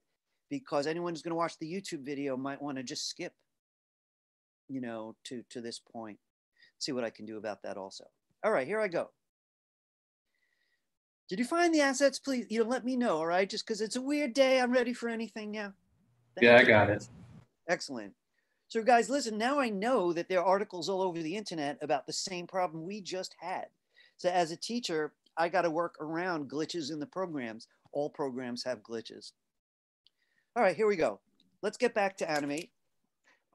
because anyone who's going to watch the YouTube video might want to just skip, you know, to this point. See what I can do about that also. All right, here I go. Did you find the assets? Please, you know, let me know, all right? Just because it's a weird day, I'm ready for anything now. Yeah, I got it. Excellent. So guys, listen, now I know that there are articles all over the internet about the same problem we just had. So as a teacher, I got to work around glitches in the programs. All programs have glitches. All right, here we go. Let's get back to animate.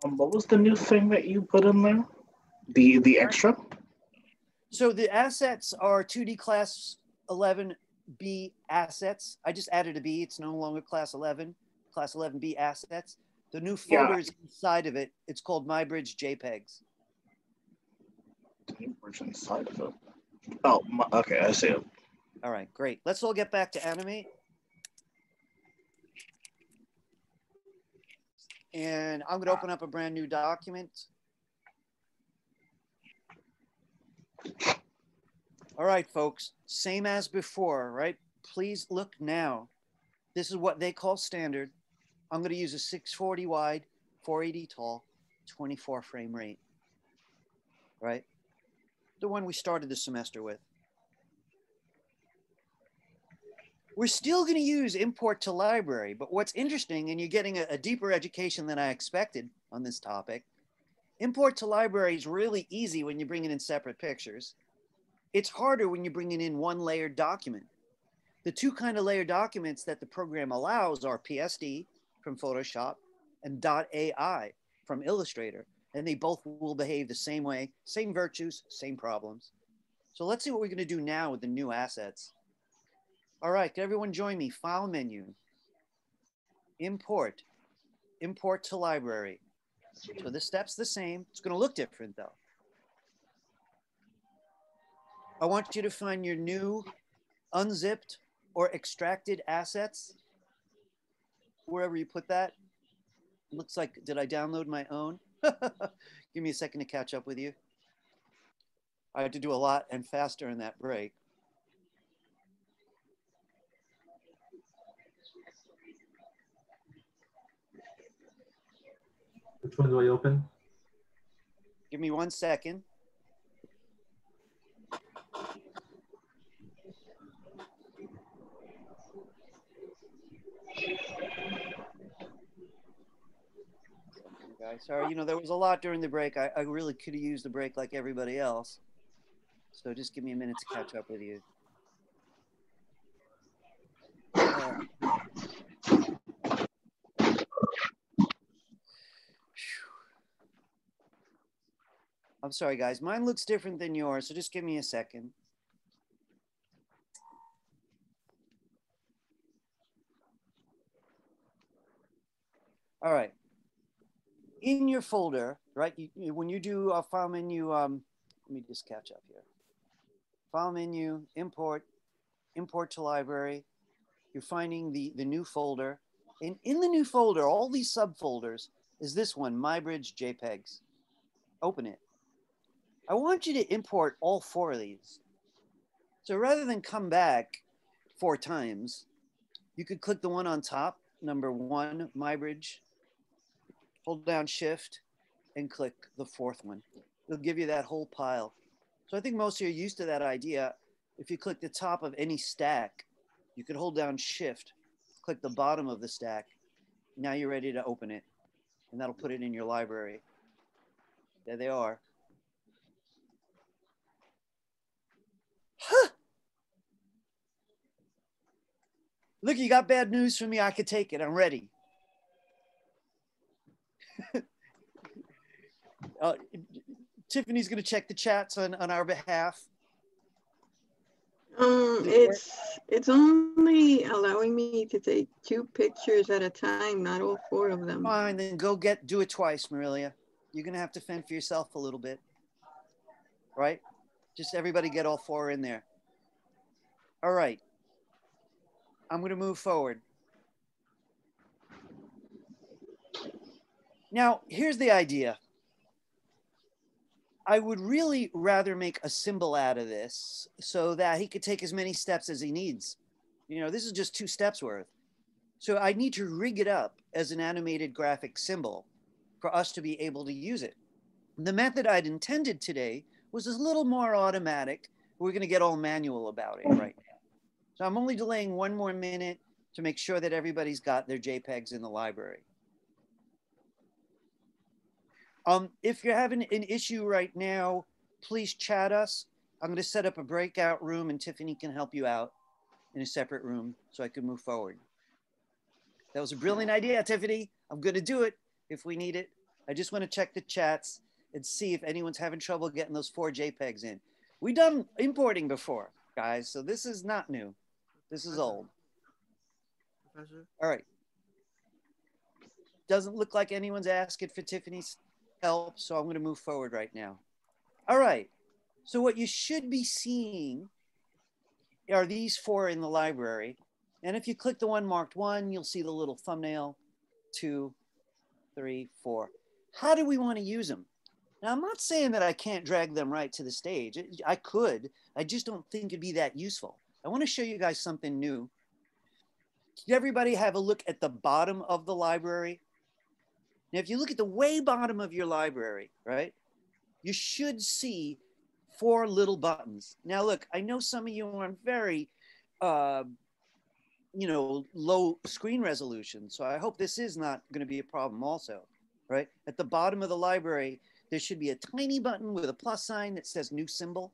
What was the new thing that you put in there? The extra? So the assets are 2D Class 11B assets. I just added a B. It's no longer Class 11. Class 11B assets. The new folder is inside of it. It's called Muybridge JPEGs. Muybridge inside of it. Oh, okay, I see it. All right, great. Let's all get back to animate. And I'm going to open up a brand new document. All right, folks, same as before, right? Please look now. This is what they call standard. I'm going to use a 640 wide, 480 tall, 24 frame rate, right? The one we started the semester with. We're still going to use import to library, but what's interesting, and you're getting a deeper education than I expected on this topic, import to library is really easy when you're bringing in separate pictures. It's harder when you're bringing in one layered document. The two kind of layered documents that the program allows are PSD from Photoshop and .ai from Illustrator, and they both will behave the same way, same virtues, same problems. So let's see what we're going to do now with the new assets. All right, can everyone join me? File menu, import, import to library. So the step's the same. It's going to look different though. I want you to find your new unzipped or extracted assets, wherever you put that. Looks like, did I download my own? Give me a second to catch up with you. I had to do a lot and faster in that break. Which one do I open? Give me 1 second. Sorry, you know, there was a lot during the break. I really could have used the break like everybody else. So just give me a minute to catch up with you. I'm sorry, guys. Mine looks different than yours, so just give me a second. All right. In your folder, right, when you do a file menu, let me just catch up here. File menu, import to library. You're finding the new folder. And in the new folder, all these subfolders is this one, Muybridge JPEGs. Open it. I want you to import all 4 of these. So rather than come back 4 times, you could click the one on top, number 1, Muybridge, hold down Shift, and click the 4th one. It'll give you that whole pile. So I think most of you are used to that idea. If you click the top of any stack, you could hold down Shift, click the bottom of the stack. Now you're ready to open it, and that'll put it in your library. There they are. Huh. Look, you got bad news for me. I could take it. I'm ready. Tiffany's going to check the chats on our behalf. It's only allowing me to take 2 pictures at a time, not all 4 of them. Fine, then go do it twice, Marilia. You're going to have to fend for yourself a little bit, right? Just everybody get all 4 in there. All right. I'm going to move forward. Now, here's the idea. I would really rather make a symbol out of this so that he could take as many steps as he needs. You know, this is just 2 steps worth. So I need to rig it up as an animated graphic symbol for us to be able to use it. The method I'd intended today was a little more automatic. We're going to get all manual about it right now. So I'm only delaying 1 more minute to make sure that everybody's got their JPEGs in the library. If you're having an issue right now, please chat us. I'm going to set up a breakout room and Tiffany can help you out in a separate room so I can move forward. That was a brilliant idea, Tiffany. I'm going to do it if we need it. I just want to check the chats and see if anyone's having trouble getting those 4 JPEGs in. We've done importing before, guys, so this is not new. This is old. All right. Doesn't look like anyone's asking for Tiffany's help, so I'm going to move forward right now. All right. So what you should be seeing are these 4 in the library. And if you click the one marked 1, you'll see the little thumbnail, 2, 3, 4. How do we want to use them? Now, I'm not saying that I can't drag them right to the stage. I could. I just don't think it'd be that useful. I want to show you guys something new. Did everybody have a look at the bottom of the library? Now, if you look at the way bottom of your library, right, you should see 4 little buttons. Now, look, I know some of you are on very, you know, low screen resolution. So I hope this is not going to be a problem also, right? At the bottom of the library, there should be a tiny button with a plus sign that says new symbol,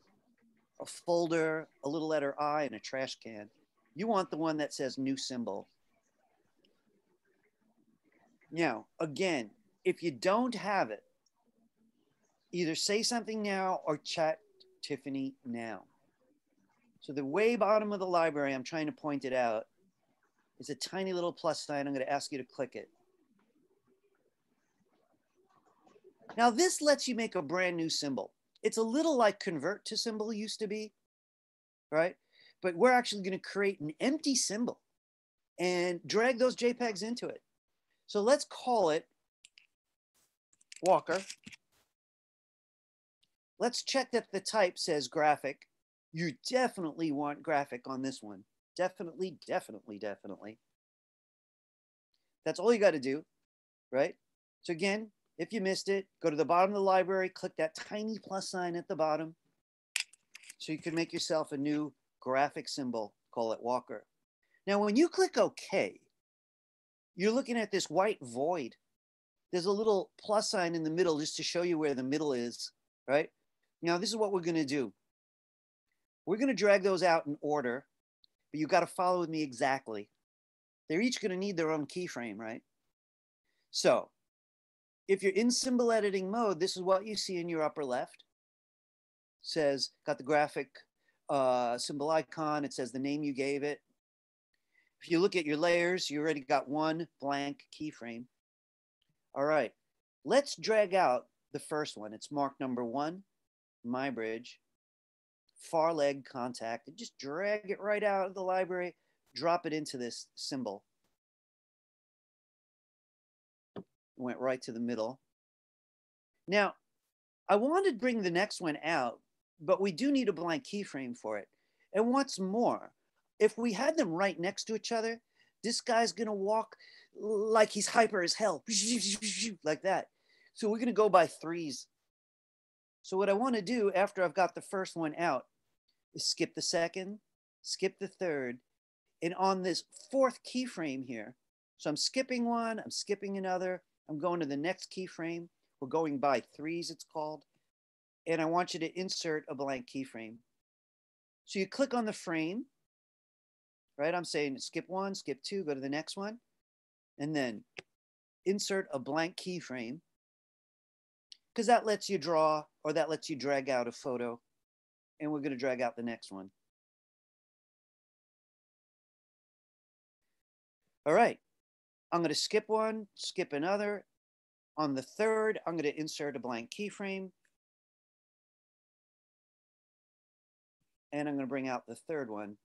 a folder, a little letter I, and a trash can. You want the one that says new symbol. Now, again, if you don't have it, either say something now or chat Tiffany now. So the way bottom of the library, I'm trying to point it out, is a tiny little plus sign. I'm going to ask you to click it. Now, this lets you make a brand new symbol. It's a little like convert to symbol used to be, right? But we're actually going to create an empty symbol and drag those JPEGs into it. So let's call it Walker. Let's check that the type says graphic. You definitely want graphic on this one. Definitely, definitely, definitely. That's all you got to do, right? So again, if you missed it, go to the bottom of the library, click that tiny plus sign at the bottom so you can make yourself a new graphic symbol, call it Walker. Now, when you click OK, you're looking at this white void. there's a little plus sign in the middle just to show you where the middle is, right? Now, this is what we're gonna do. We're gonna drag those out in order, but you gotta follow with me exactly. They're each gonna need their own keyframe, right? So if you're in symbol editing mode, this is what you see in your upper left. Says, got the graphic symbol icon. It says the name you gave it. If you look at your layers, you already got one blank keyframe. All right, let's drag out the first one. It's marked number 1, Muybridge, far leg contact, and just drag it right out of the library, drop it into this symbol. Went right to the middle. Now, I wanted to bring the next one out, but we do need a blank keyframe for it. And what's more, if we had them right next to each other, this guy's gonna walk like he's hyper as hell, like that. So we're gonna go by 3s. So what I wanna do after I've got the first one out is skip the second, skip the third, and on this 4th keyframe here, so I'm skipping one, I'm skipping another, I'm going to the next keyframe. We're going by 3s, it's called. And I want you to insert a blank keyframe. So you click on the frame, right? I'm saying skip 1, skip 2, go to the next one, and then insert a blank keyframe, because that lets you draw, or that lets you drag out a photo. And we're going to drag out the next one. All right. I'm going to skip one, skip another. On the third, I'm going to insert a blank keyframe. And I'm going to bring out the third one.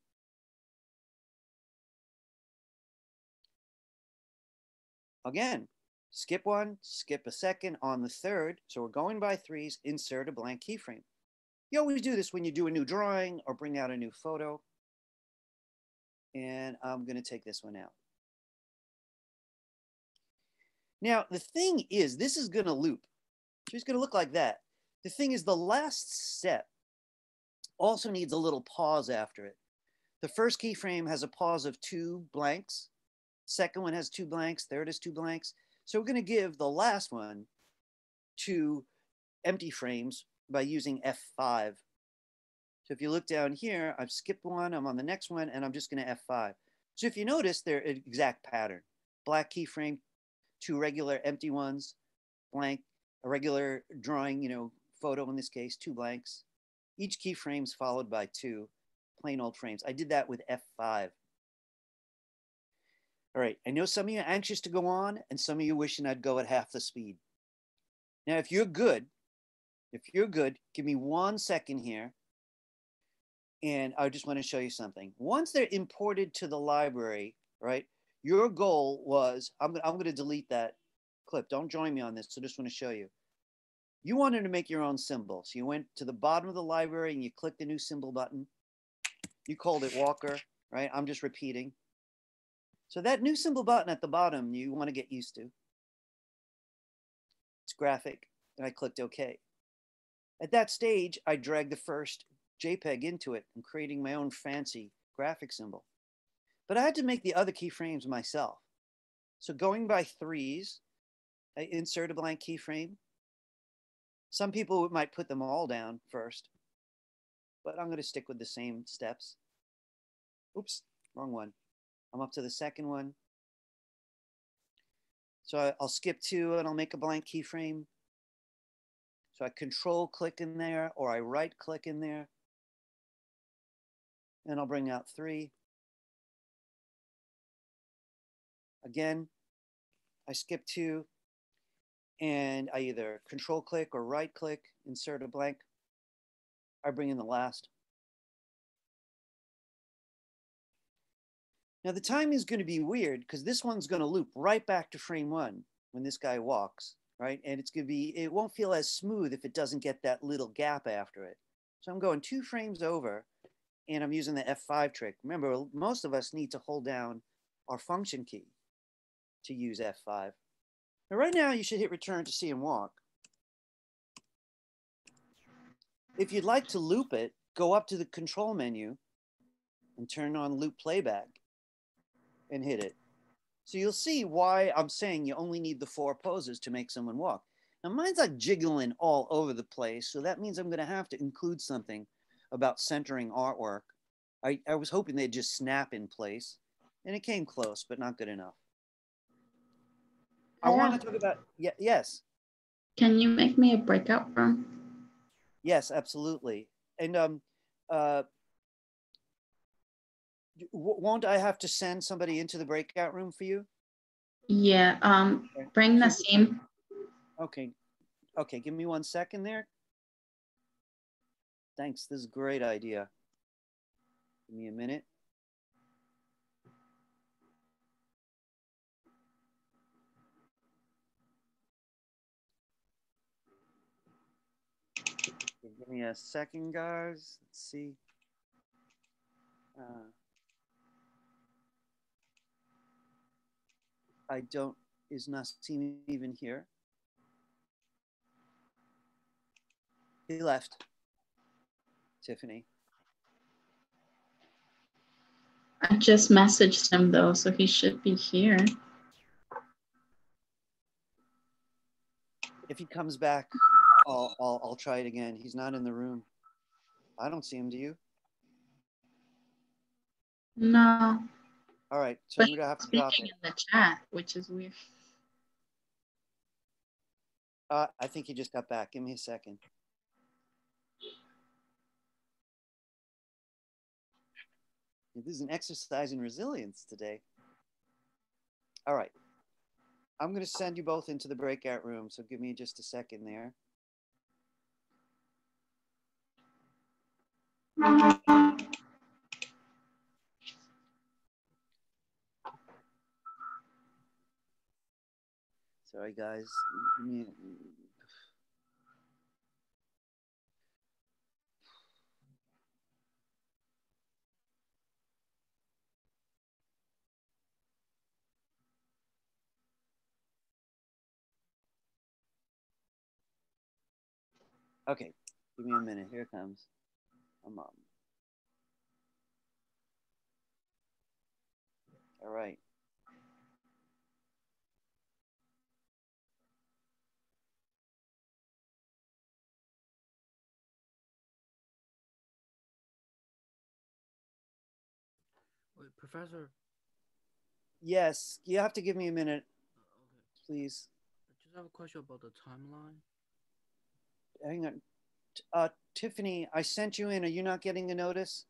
Again, skip one, skip a second on the third. So we're going by 3s, insert a blank keyframe. You always do this when you do a new drawing or bring out a new photo. And I'm going to take this one out. Now, the thing is, this is going to loop. So it's going to look like that. The thing is, the last step also needs a little pause after it. The first keyframe has a pause of 2 blanks. Second one has 2 blanks. Third is 2 blanks. So we're going to give the last one 2 empty frames by using F5. So if you look down here, I've skipped one, I'm on the next one, and I'm just going to F5. So if you notice, they're an exact pattern. Black keyframe, 2 regular empty ones, blank, a regular drawing, photo in this case, 2 blanks. Each keyframe is followed by 2 plain old frames. I did that with F5. All right, I know some of you are anxious to go on, and some of you wishing I'd go at half the speed. Now, if you're good, give me 1 second here, and I just want to show you something. Once they're imported to the library, right, your goal was, I'm going to delete that clip. Don't join me on this, so just want to show you. You wanted to make your own symbol. So you went to the bottom of the library and you clicked the new symbol button. You called it Walker, right? I'm just repeating. So that new symbol button at the bottom, you want to get used to. It's graphic, and I clicked OK. At that stage, I dragged the first JPEG into it and creating my own fancy graphic symbol. But I had to make the other keyframes myself. So going by 3s, I insert a blank keyframe. Some people might put them all down first, but I'm going to stick with the same steps. Oops, wrong one. I'm up to the second one. So I'll skip 2 and I'll make a blank keyframe. So I control click in there, or I right click in there. And I'll bring out 3. Again, I skip 2 and I either control click or right click, insert a blank. I bring in the last. Now the timing is going to be weird because this one's going to loop right back to frame 1 when this guy walks, right? And it's going to be, it won't feel as smooth if it doesn't get that little gap after it. So I'm going 2 frames over and I'm using the F5 trick. Remember, most of us need to hold down our function key to use F5. Now right now you should hit return to see him walk. If you'd like to loop it, go up to the control menu and turn on loop playback and hit it. So you'll see why I'm saying you only need the 4 poses to make someone walk. Now mine's like jiggling all over the place. So that means I'm gonna have to include something about centering artwork. I was hoping they'd just snap in place, and it came close, but not good enough. I want to talk about, yes. Can you make me a breakout room? Yes, absolutely. And won't I have to send somebody into the breakout room for you? Yeah, bring Nassim. Okay, okay, give me 1 second there. Thanks, this is a great idea. Give me a minute. Give me a second, guys. Let's see. Is Nassim even here? He left. Tiffany. I just messaged him though, so he should be here. If he comes back, I'll try it again. He's not in the room. I don't see him, do you? No. All right, so I'm gonna have to drop it. In the chat, which is weird. I think he just got back. Give me a second. This is an exercise in resilience today. All right. I'm going to send you both into the breakout room, so give me just a second there. Sorry, guys. Okay, give me a minute. Here it comes. I'm on. All right. Wait, Professor. Yes, you have to give me a minute, please. I just have a question about the timeline. Hang on. Tiffany, I sent you in. Are you not getting a notice?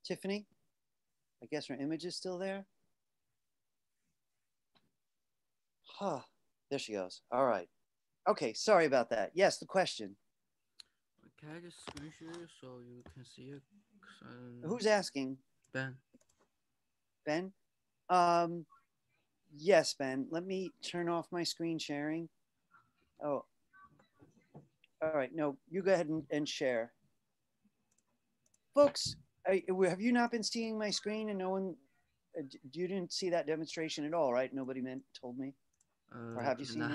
Tiffany? I guess her image is still there. Huh. There she goes. All right. Okay, sorry about that. Yes, the question. Can I just screen share so you can see it? Who's asking? Ben. Ben? Yes, Ben. Let me turn off my screen sharing. Oh. All right. No, you go ahead and share. Folks, have you not been seeing my screen and no one, you didn't see that demonstration at all, right? Nobody told me? Or have you seen it?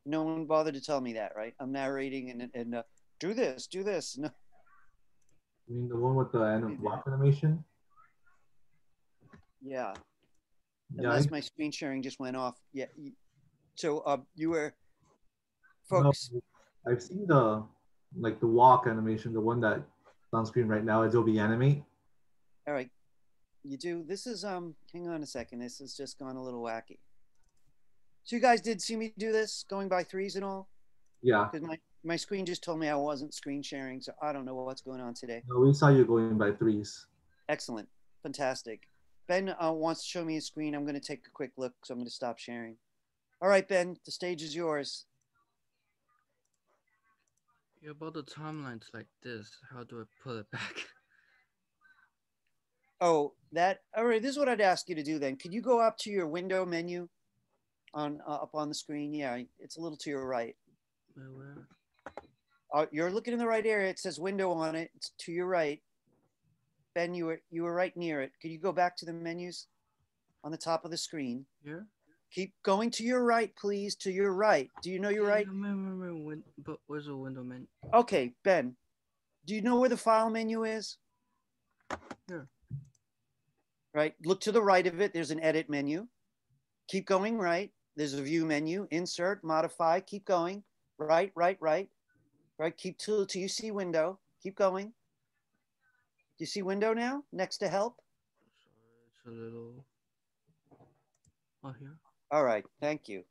No one bothered to tell me that, right? I'm narrating and do this. No. You mean the one with the block animation? Yeah. Unless my screen sharing just went off. Yeah. So you were, folks. No, I've seen the walk animation, the one that's on screen right now, Adobe Animate. All right. You do. This is hang on a second. This has just gone a little wacky. So you guys did see me do this, going by threes and all? Yeah. Because my screen just told me I wasn't screen sharing, so I don't know what's going on today. No, we saw you going by threes. Excellent. Fantastic. Ben wants to show me his screen. I'm going to take a quick look, so I'm going to stop sharing. All right, Ben, the stage is yours. Yeah, about the timelines like this, how do I put it back? Oh, all right, this is what I'd ask you to do then. Could you go up to your window menu up on the screen? Yeah, it's a little to your right. Where? You're looking in the right area. It says window on it. It's to your right. Ben, you were right near it. Could you go back to the menus on the top of the screen? Here? Keep going to your right, please. To your right. Do you know your right? But where's the window menu? Okay, Ben. Do you know where the file menu is? Here. right? Look to the right of it. There's an edit menu. Keep going right. There's a view menu, insert, modify, keep going. Right, right, right. Right, keep till you see window. Keep going. Do you see window now next to help? It's a little. Oh, here. All right, thank you.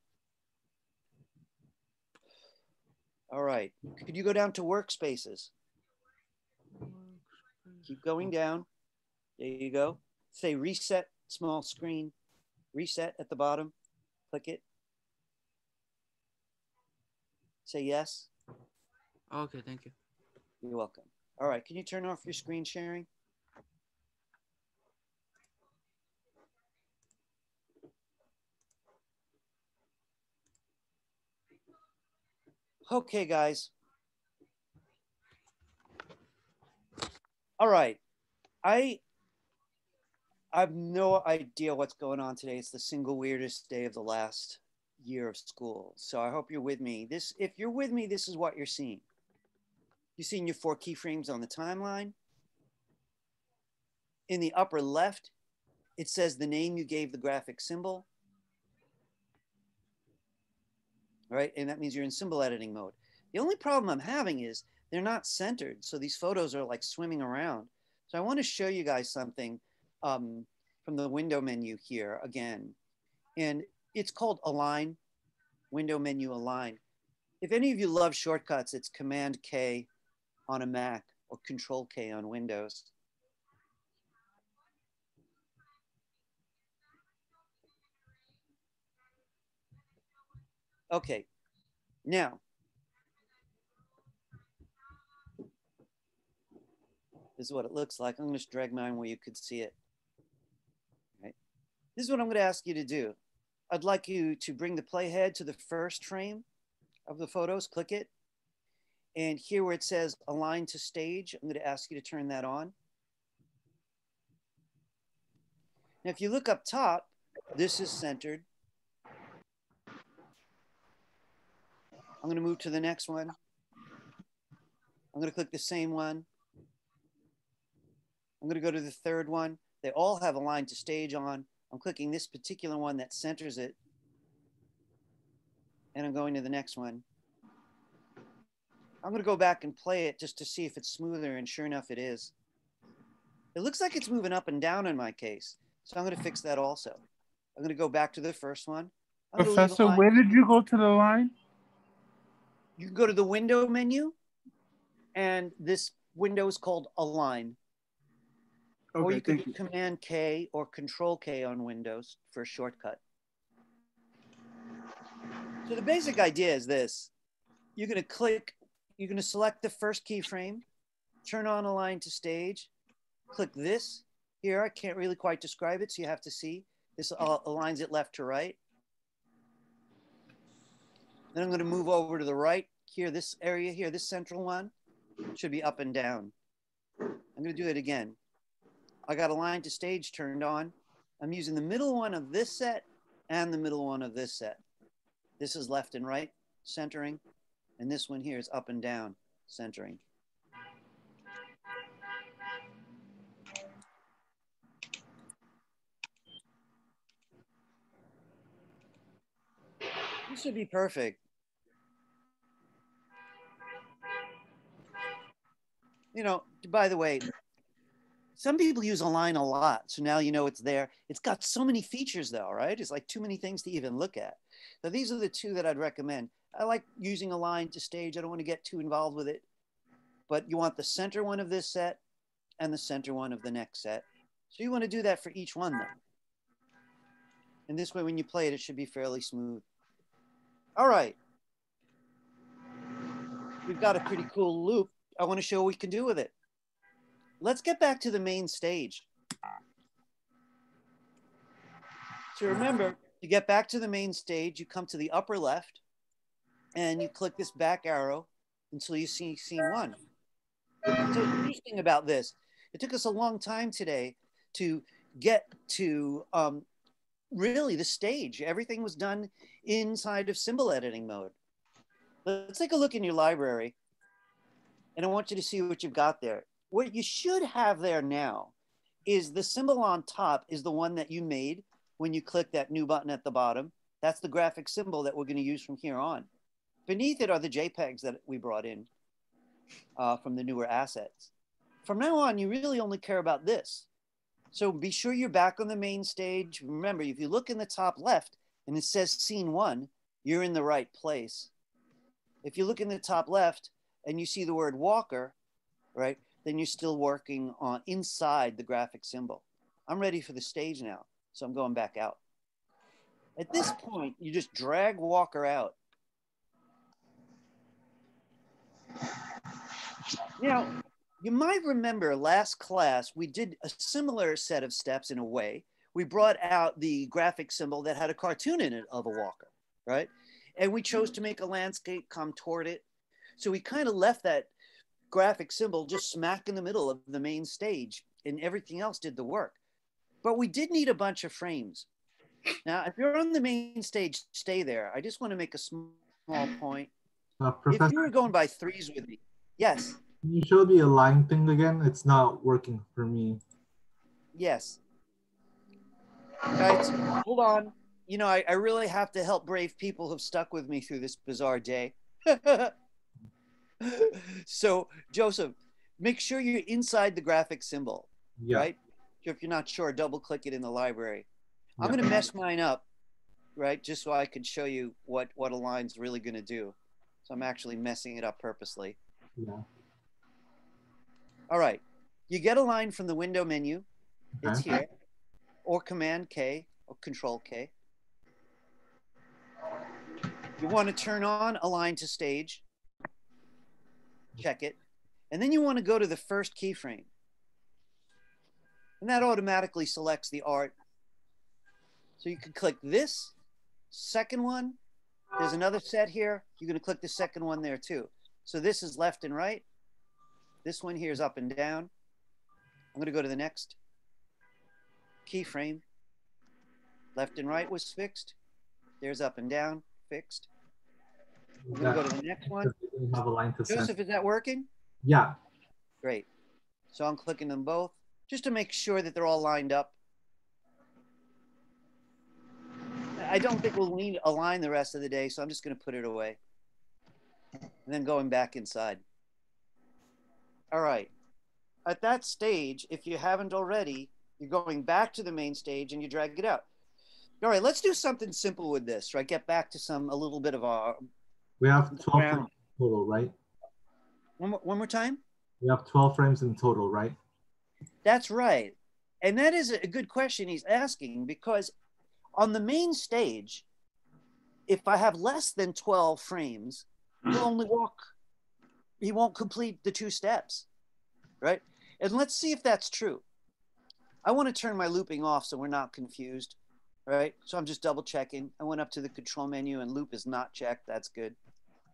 All right, could you go down to workspaces? Keep going down. There you go. Say reset small screen. Reset at the bottom. Click it. Say yes. Okay, thank you. You're welcome. All right, can you turn off your screen sharing? Okay, guys. All right. I have no idea what's going on today. It's the single weirdest day of the last year of school. So I hope you're with me. If you're with me, this is what you're seeing. You're seeing your 4 keyframes on the timeline. In the upper left, it says the name you gave the graphic symbol. All right, and that means you're in symbol editing mode. The only problem I'm having is they're not centered. So these photos are like swimming around. So I want to show you guys something from the window menu here again. And it's called Align, window menu Align. If any of you love shortcuts, it's Command K on a Mac or Control K on Windows. Okay, now, this is what it looks like. I'm going to drag mine where you could see it. Right. This is what I'm going to ask you to do. I'd like you to bring the playhead to the first frame of the photos, click it. And here where it says align to stage, I'm going to ask you to turn that on. Now, if you look up top, this is centered. I'm going to move to the next one. I'm going to click the same one. I'm going to go to the third one. They all have align to stage on. I'm clicking this particular one that centers it. And I'm going to the next one. I'm going to go back and play it just to see if it's smoother, and sure enough, it is. It looks like it's moving up and down in my case, so I'm going to fix that also. I'm going to go back to the first one. Professor, where did you go to the line? You can go to the window menu, and this window is called Align. Okay, or you could thank do you. Command K or Control K on Windows for a shortcut. So the basic idea is this. You're going to select the first keyframe, turn on Align to Stage, click this. Here, I can't really quite describe it, so you have to see. This aligns it left to right. Then I'm going to move over to the right. Here, this area here, this central one should be up and down. I'm going to do it again. I got Align to Stage turned on. I'm using the middle one of this set and the middle one of this set. This is left and right, centering. And this one here is up and down, centering. This should be perfect. You know, by the way, some people use Align a lot, so now you know it's there. It's got so many features though, right? It's like too many things to even look at. So these are the two that I'd recommend. I like using Align to Stage. I don't want to get too involved with it, but you want the center one of this set and the center one of the next set. So you want to do that for each one then. And this way, when you play it, it should be fairly smooth. All right. We've got a pretty cool loop. I want to show what we can do with it. Let's get back to the main stage. So remember, to get back to the main stage, you come to the upper left and you click this back arrow until you see scene one. So interesting about this, it took us a long time today to get to really the stage. Everything was done inside of symbol editing mode. Let's take a look in your library, and I want you to see what you've got there. What you should have there now is the symbol on top is the one that you made when you click that new button at the bottom. That's the graphic symbol that we're going to use from here on. Beneath it are the JPEGs that we brought in from the newer assets. From now on, you really only care about this. So be sure you're back on the main stage. Remember, if you look in the top left and it says scene 1, you're in the right place. If you look in the top left and you see the word Walker, right, then you're still working on inside the graphic symbol. I'm ready for the stage now, so I'm going back out. At this point, you just drag Walker out. Now, you might remember last class, we did a similar set of steps in a way. We brought out the graphic symbol that had a cartoon in it of a walker, right? And we chose to make a landscape come toward it. So we kind of left that graphic symbol just smack in the middle of the main stage, and everything else did the work. But we did need a bunch of frames. Now, if you're on the main stage, stay there. I just want to make a small point. If you were going by threes with me, yes. Can you show the align thing again? It's not working for me. Yes. Guys, hold on. You know, I really have to help brave people who've stuck with me through this bizarre day. So, Joseph, make sure you're inside the graphic symbol, right? If you're not sure, double click it in the library. I'm going to mess mine up, right? Just so I can show you what align's really going to do. So I'm actually messing it up purposely. Yeah. All right. You get a line from the window menu. It's here. Or Command K or Control K. You want to turn on Align to Stage. Check it. And then you want to go to the first keyframe. And that automatically selects the art. So you can click this second one. There's another set here. You're going to click the second one there too. So this is left and right. This one here is up and down. I'm going to go to the next keyframe. Left and right was fixed. There's up and down, fixed. I'm going to go to the next one. Joseph, is that working? Yeah. Great. So I'm clicking them both just to make sure that they're all lined up. I don't think we'll need a line the rest of the day, so I'm just going to put it away. And then going back inside. All right. At that stage, if you haven't already, you're going back to the main stage and you drag it out. All right, let's do something simple with this, right? Get back to a little bit of our... We have 12 frames total, right? One more time? We have 12 frames in total, right? That's right. And that is a good question he's asking, because on the main stage, if I have less than 12 frames, he'll only walk. He won't complete the 2 steps, right? And let's see if that's true. I want to turn my looping off so we're not confused, right? So I'm just double checking. I went up to the control menu and loop is not checked. That's good,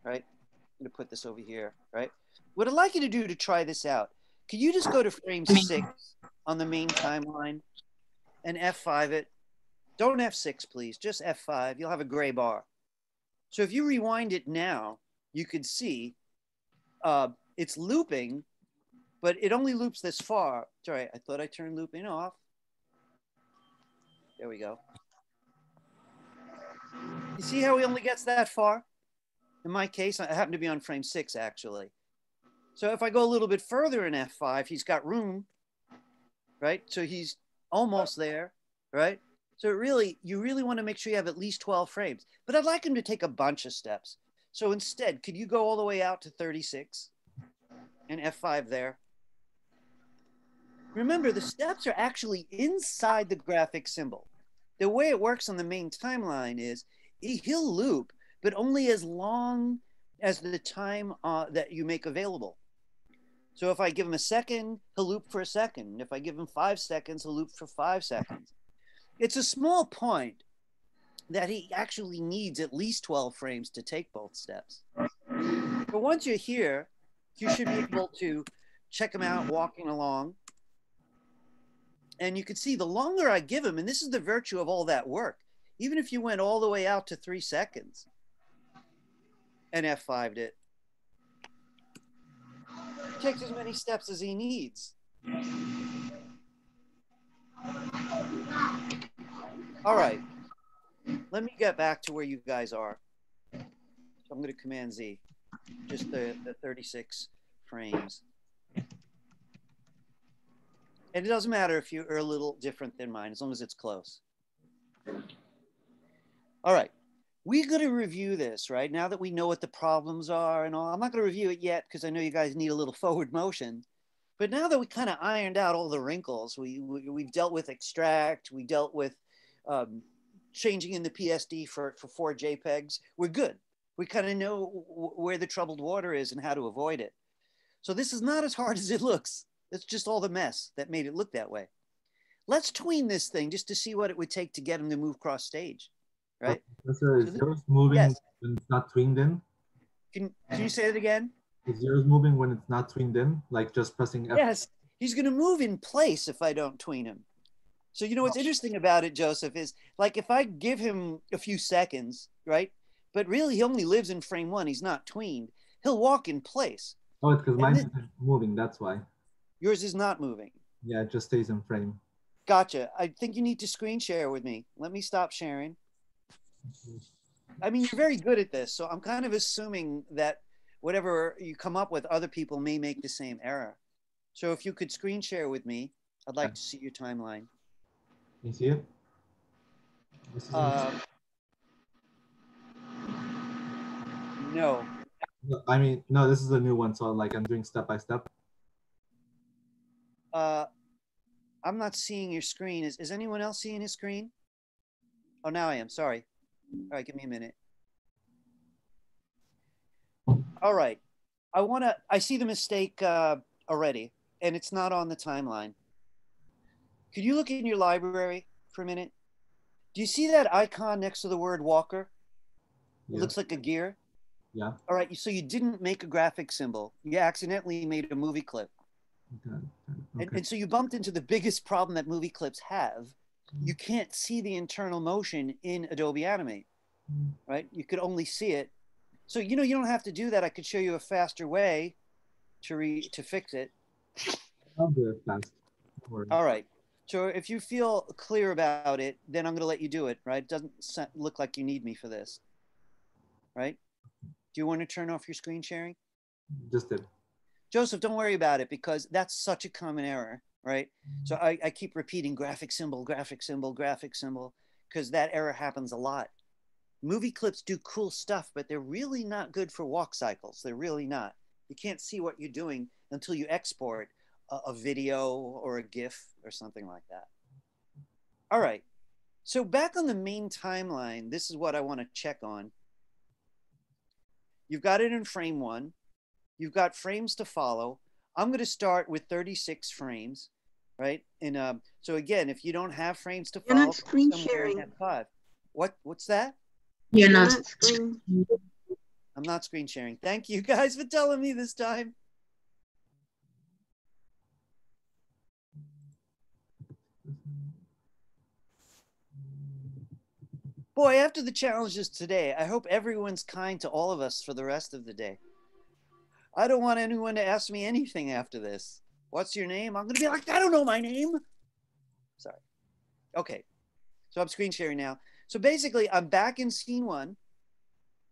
right? I'm going to put this over here, right? What I'd like you to do to try this out, could you just go to frame 6 on the main timeline and F5 it? Don't F6, please, just F5. You'll have a gray bar. So if you rewind it now, you could see it's looping, but it only loops this far. Sorry, I thought I turned looping off. There we go. You see how he only gets that far? In my case, I happen to be on frame 6, actually. So if I go a little bit further in F5, he's got room, right? So he's almost there, right? So you really want to make sure you have at least 12 frames. But I'd like him to take a bunch of steps. So instead, could you go all the way out to 36 and F5 there? Remember, the steps are actually inside the graphic symbol. The way it works on the main timeline is he'll loop, but only as long as the time that you make available. So if I give him a second, he'll loop for a second. If I give him 5 seconds, he'll loop for 5 seconds. It's a small point that he actually needs at least 12 frames to take both steps. But once you're here, you should be able to check him out walking along. And you can see the longer I give him, and this is the virtue of all that work, even if you went all the way out to 3 seconds and F5'd it, he takes as many steps as he needs. All right. Let me get back to where you guys are. So I'm going to Command Z, just the 36 frames. And it doesn't matter if you are a little different than mine, as long as it's close. All right. We're going to review this, right? Now that we know what the problems are and all, I'm not going to review it yet because I know you guys need a little forward motion. But now that we kind of ironed out all the wrinkles, we've dealt with extract, we dealt with changing in the PSD for 4 JPEGs, we're good. We kind of know where the troubled water is and how to avoid it. So this is not as hard as it looks. It's just all the mess that made it look that way. Let's tween this thing just to see what it would take to get him to move cross stage, right? Professor, is yours moving yes. when it's not tweened in? Can you say that again? Is yours moving when it's not tweened in? Like just pressing F? Yes, he's going to move in place if I don't tween him. So you know what's interesting about it, Joseph, is like if I give him a few seconds, right? But really he only lives in frame 1. He's not tweened. He'll walk in place. Oh, it's because mine isn't moving. That's why. Yours is not moving. Yeah, it just stays in frame. Gotcha. I think you need to screen share with me. Let me stop sharing. I mean, you're very good at this, so I'm kind of assuming that whatever you come up with, other people may make the same error. So if you could screen share with me, I'd like to see your timeline. Can you see it? No. I mean, no, this is a new one, so like I'm doing step by step. I'm not seeing your screen. Is anyone else seeing his screen? Oh, now I am. Sorry. All right, give me a minute. All right. I see the mistake already, and it's not on the timeline. Could you look in your library for a minute? Do you see that icon next to the word Walker? It looks like a gear. Yeah. All right, so you didn't make a graphic symbol. You accidentally made a movie clip. Okay. And so you bumped into the biggest problem that movie clips have. You can't see the internal motion in Adobe Animate, right? You could only see it. So, you know, you don't have to do that. I could show you a faster way to fix it. I'll do it fast. All right. So if you feel clear about it, then I'm going to let you do it, right? It doesn't look like you need me for this, right? Do you want to turn off your screen sharing? Just did. Joseph, don't worry about it because that's such a common error, right? So I keep repeating graphic symbol, because that error happens a lot. Movie clips do cool stuff, but they're really not good for walk cycles. They're really not. You can't see what you're doing until you export a video or a GIF or something like that. All right. So back on the main timeline, this is what I want to check on. You've got it in frame 1. You've got frames to follow. I'm going to start with 36 frames, right? And so again, if you don't have frames to follow, you're not screen sharing. F5. What's that? You're not screen. I'm not screen sharing. Thank you guys for telling me this time. Boy, after the challenges today, I hope everyone's kind to all of us for the rest of the day. I don't want anyone to ask me anything after this. What's your name? I'm going to be like, I don't know my name. Sorry. Okay. So I'm screen sharing now. So basically, I'm back in scene 1.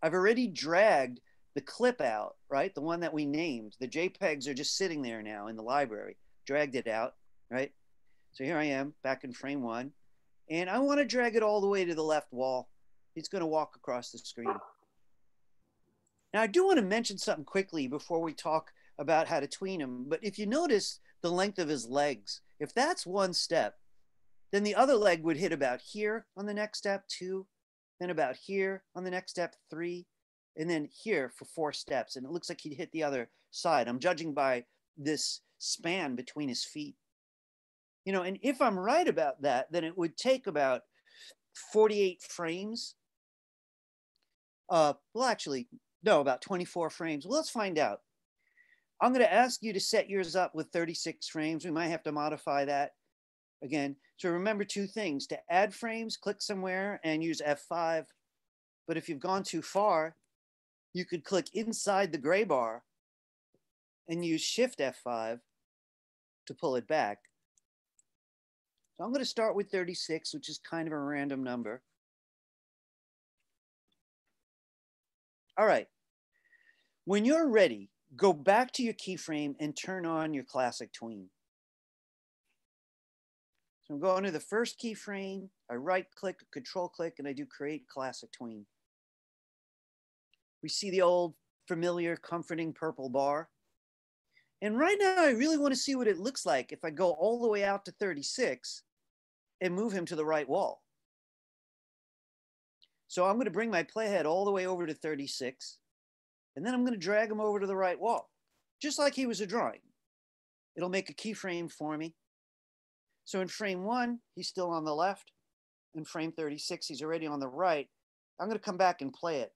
I've already dragged the clip out, right? The one that we named. The JPEGs are just sitting there now in the library. Dragged it out, right? So here I am back in frame 1. And I want to drag it all the way to the left wall. It's going to walk across the screen. Now, I do want to mention something quickly before we talk about how to tween him. But if you notice the length of his legs, if that's one step, then the other leg would hit about here on the next step, 2, then about here on the next step, 3, and then here for 4 steps. And it looks like he'd hit the other side. I'm judging by this span between his feet. You know, and if I'm right about that, then it would take about 48 frames. Well, actually, no, about 24 frames. Well, let's find out. I'm going to ask you to set yours up with 36 frames. We might have to modify that again. So remember 2 things. To add frames, click somewhere and use F5. But if you've gone too far, you could click inside the gray bar and use Shift F5 to pull it back. So I'm going to start with 36, which is kind of a random number. All right. When you're ready, go back to your keyframe and turn on your classic tween. So I'm going to the first keyframe, I right click, control click, and I do create classic tween. We see the old familiar comforting purple bar. And right now I really want to see what it looks like if I go all the way out to 36 and move him to the right wall. So I'm going to bring my playhead all the way over to 36, and then I'm going to drag him over to the right wall, just like he was a drawing. It'll make a keyframe for me. So in frame 1, he's still on the left. In frame 36, he's already on the right. I'm going to come back and play it.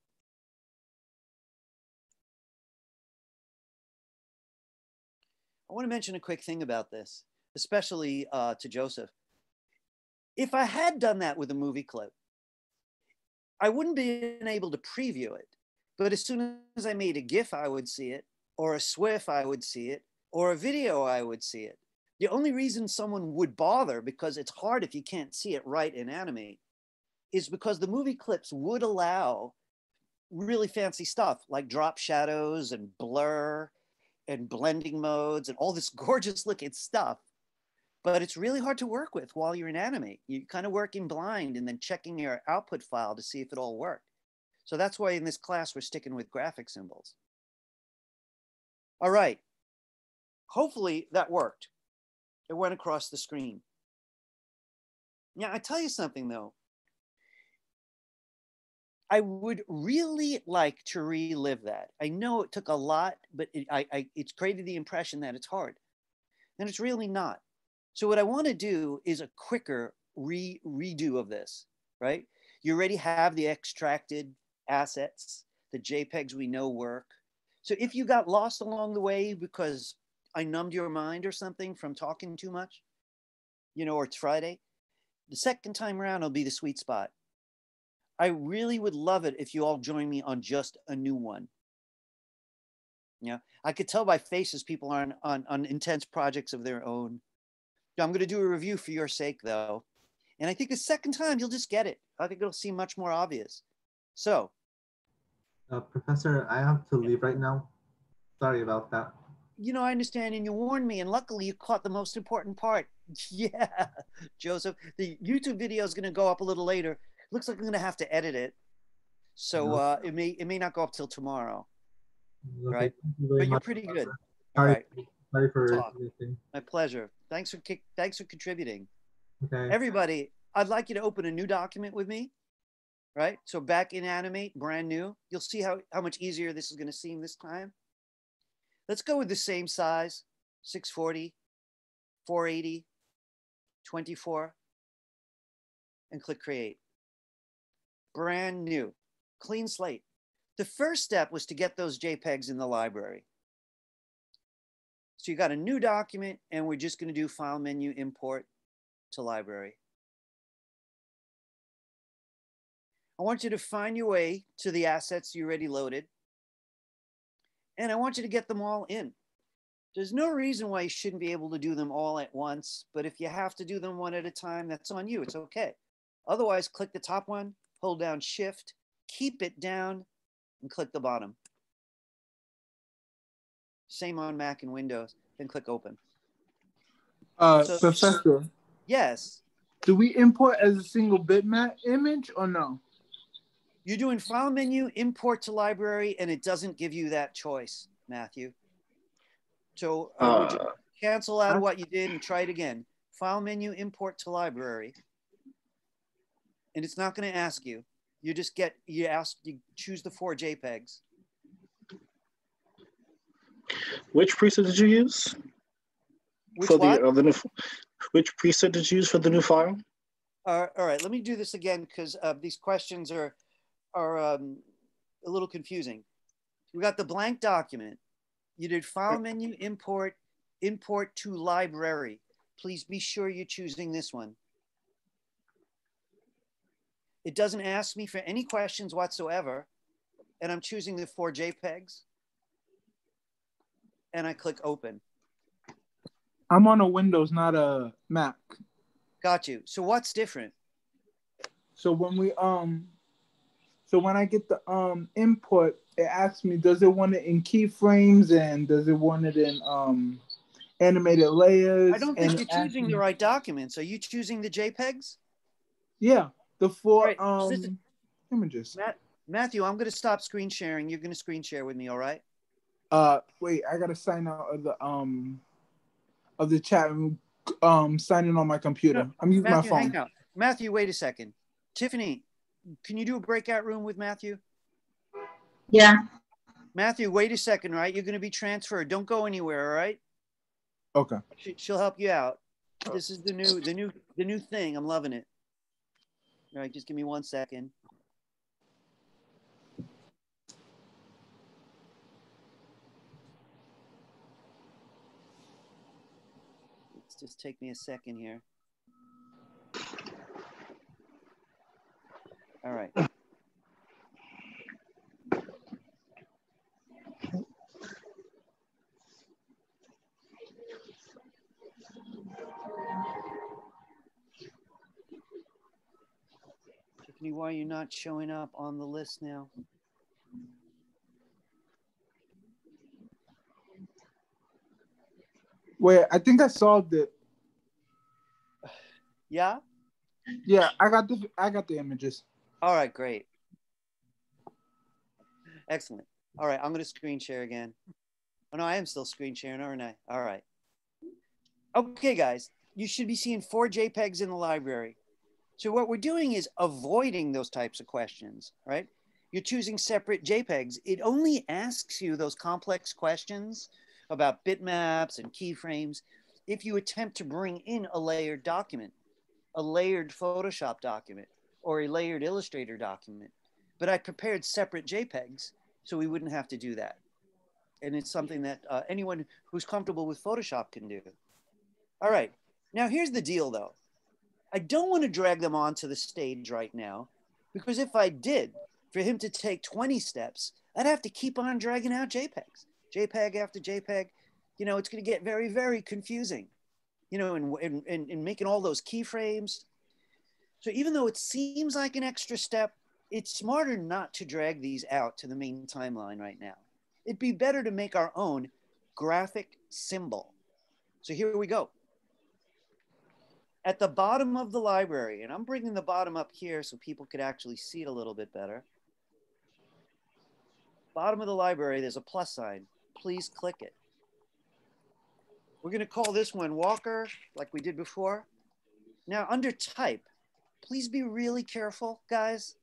I want to mention a quick thing about this, especially to Joseph. If I had done that with a movie clip, I wouldn't be able to preview it. But as soon as I made a GIF, I would see it, or a SWIF, I would see it, or a video, I would see it. The only reason someone would bother, because it's hard if you can't see it right in Animate, is because the movie clips would allow really fancy stuff like drop shadows and blur and blending modes and all this gorgeous looking stuff. But it's really hard to work with while you're in Animate. You're kind of working blind and then checking your output file to see if it all worked. So that's why in this class, we're sticking with graphic symbols. All right. Hopefully that worked. It went across the screen. Now, I tell you something though. I would really like to relive that. I know it took a lot, but it's created the impression that it's hard. And it's really not. So what I want to do is a quicker redo of this, right? You already have the extracted assets, the JPEGs we know work. So if you got lost along the way because I numbed your mind or something from talking too much, you know, or it's Friday, the second time around will be the sweet spot. I really would love it if you all join me on just a new one. Yeah, I could tell by faces people are on intense projects of their own. I'm going to do a review for your sake, though. And I think the second time, you'll just get it. I think it'll seem much more obvious. So. Professor, I have to leave right now. Sorry about that. You know, I understand, and you warned me, and luckily you caught the most important part. Yeah, Joseph, the YouTube video is going to go up a little later. Looks like I'm going to have to edit it. So it may not go up till tomorrow. Okay, right? But you're pretty good. All right. Sorry for anything. My pleasure. Thanks for contributing. Okay. Everybody, I'd like you to open a new document with me, right? So back in Animate, brand new. You'll see how much easier this is going to seem this time. Let's go with the same size, 640, 480, 24, and click Create. Brand new, clean slate. The first step was to get those JPEGs in the library. So you got a new document, and we're just going to do File Menu, Import to Library. I want you to find your way to the assets you already loaded, and I want you to get them all in. There's no reason why you shouldn't be able to do them all at once, but if you have to do them one at a time, that's on you. It's okay. Otherwise, click the top one, hold down Shift, keep it down, and click the bottom. Same on Mac and Windows, then click Open. Professor. Yes. Do we import as a single bitmap image or no? You're doing File Menu, Import to Library, and it doesn't give you that choice, Matthew. So would you cancel out of what you did and try it again? File Menu, Import to Library. And it's not going to ask you. You just you choose the 4 JPEGs. Which preset did you use? Which which preset did you use for the new file? All right, let me do this again because these questions are a little confusing. We got the blank document. You did File Menu, Import to Library. Please be sure you're choosing this one. It doesn't ask me for any questions whatsoever, and I'm choosing the 4 JPEGs. And I click Open. I'm on a Windows, not a Mac. Got you. So what's different? So when I get the input, it asks me, does it want it in keyframes and does it want it in animated layers? I don't think you're choosing the right documents. Are you choosing the JPEGs? Yeah, the 4 right. images. Matthew, I'm going to stop screen sharing. You're going to screen share with me, all right? Wait, I got to sign out of the chat and signing on my computer. No, I'm using Matthew, my phone. hang out. Matthew, wait a second. Tiffany, can you do a breakout room with Matthew? Yeah. Matthew, wait a second, right? You're going to be transferred. Don't go anywhere, all right? Okay. She'll help you out. This is the new thing. I'm loving it. All right, just give me 1 second. Let's just take me a second here. All right. Tiffany, why are you not showing up on the list now? Wait, I think I solved it. Yeah? Yeah, I got the images. All right, great. Excellent. All right, I'm going to screen share again. Oh, no, I am still screen sharing, aren't I? All right. Okay, guys, you should be seeing 4 JPEGs in the library. So what we're doing is avoiding those types of questions, right? You're choosing separate JPEGs. It only asks you those complex questions about bitmaps and keyframes if you attempt to bring in a layered document, a layered Photoshop document, or a layered Illustrator document. But I prepared separate JPEGs so we wouldn't have to do that. And it's something that anyone who's comfortable with Photoshop can do. All right, now here's the deal though. I don't want to drag them onto the stage right now, because if I did, for him to take 20 steps, I'd have to keep on dragging out JPEGs, JPEG after JPEG. You know, it's going to get very, very confusing, you know, and making all those keyframes. So even though it seems like an extra step, it's smarter not to drag these out to the main timeline right now. It'd be better to make our own graphic symbol. So here we go. At the bottom of the library, and I'm bringing the bottom up here so people could actually see it a little bit better. Bottom of the library, there's a plus sign. Please click it. We're going to call this one Walker, like we did before. Now, under type, please be really careful, guys.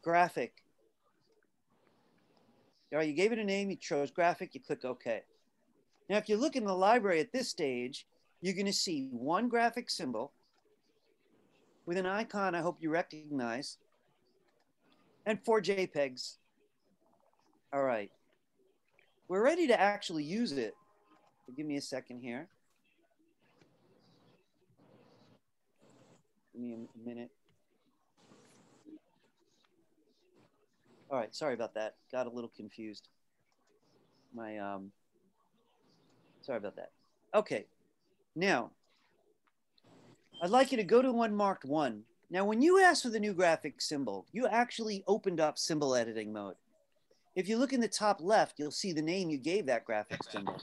Graphic. All right, you gave it a name, you chose graphic, you click OK. Now, if you look in the library at this stage, you're going to see one graphic symbol with an icon I hope you recognize, and 4 JPEGs. All right. We're ready to actually use it. Give me a second here. Give me a minute. All right, sorry about that. Got a little confused. Sorry about that. Okay. Now, I'd like you to go to one marked 1. Now, when you asked for the new graphic symbol, you actually opened up symbol editing mode. If you look in the top left, you'll see the name you gave that graphic symbol.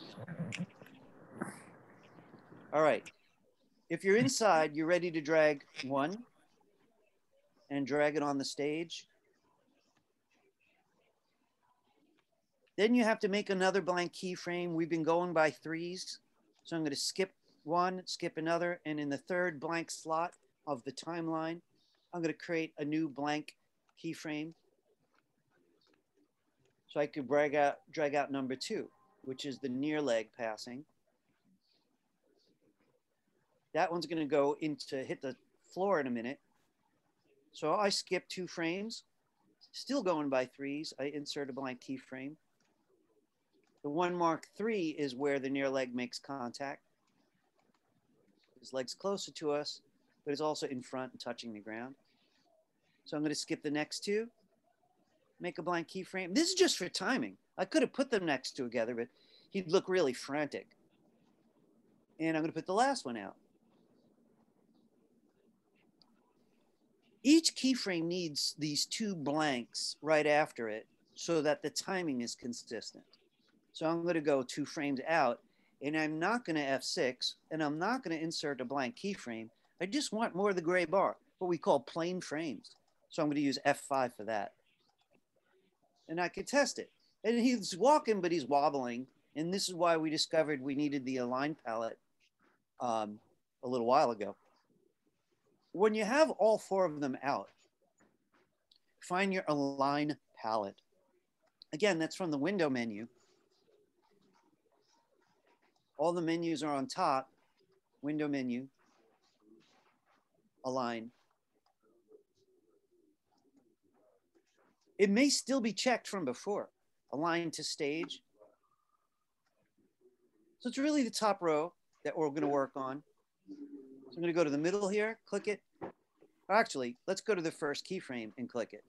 All right. If you're inside, you're ready to drag 1 and drag it on the stage. Then you have to make another blank keyframe. We've been going by 3s. So I'm going to skip 1, skip another, and in the 3rd blank slot of the timeline, I'm going to create a new blank keyframe. So I could drag out number 2, which is the near leg passing. That one's going to go hit the floor in a minute. So I skip 2 frames, still going by 3s. I insert a blank keyframe. The one marked 3 is where the near leg makes contact. His leg's closer to us, but it's also in front and touching the ground. So I'm going to skip the next 2, make a blank keyframe. This is just for timing. I could have put them next to together, but he'd look really frantic. And I'm going to put the last one out. Each keyframe needs these two blanks right after it so that the timing is consistent. So I'm going to go 2 frames out, and I'm not going to F6, and I'm not going to insert a blank keyframe. I just want more of the gray bar, what we call plain frames. So I'm going to use F5 for that. And I can test it. And he's walking, but he's wobbling. And this is why we discovered we needed the align palette a little while ago. When you have all 4 of them out, find your align palette. Again, that's from the window menu. All the menus are on top, window menu, align. It may still be checked from before, align to stage. So it's really the top row that we're going to work on. So I'm going to go to the middle here, click it. Actually, let's go to the first keyframe and click it.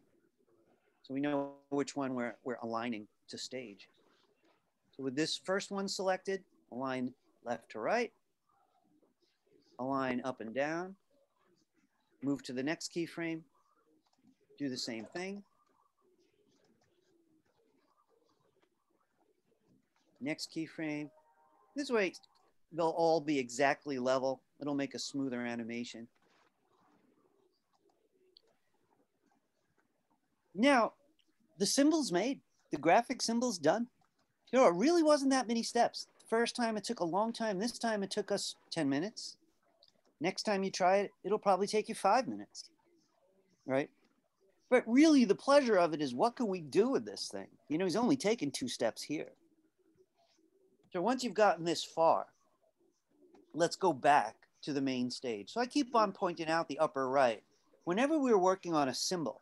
So we know which one we're aligning to stage. So with this first one selected, align left to right, align up and down, move to the next keyframe, do the same thing. Next keyframe. This way, they'll all be exactly level. It'll make a smoother animation. Now, the symbol's made. The graphic symbol's done. You know, it really wasn't that many steps. The first time it took a long time. This time it took us 10 minutes. Next time you try it, it'll probably take you 5 minutes, right? But really the pleasure of it is what can we do with this thing? You know, he's only taken 2 steps here. So once you've gotten this far, let's go back to the main stage. So I keep on pointing out the upper right. Whenever we're working on a symbol,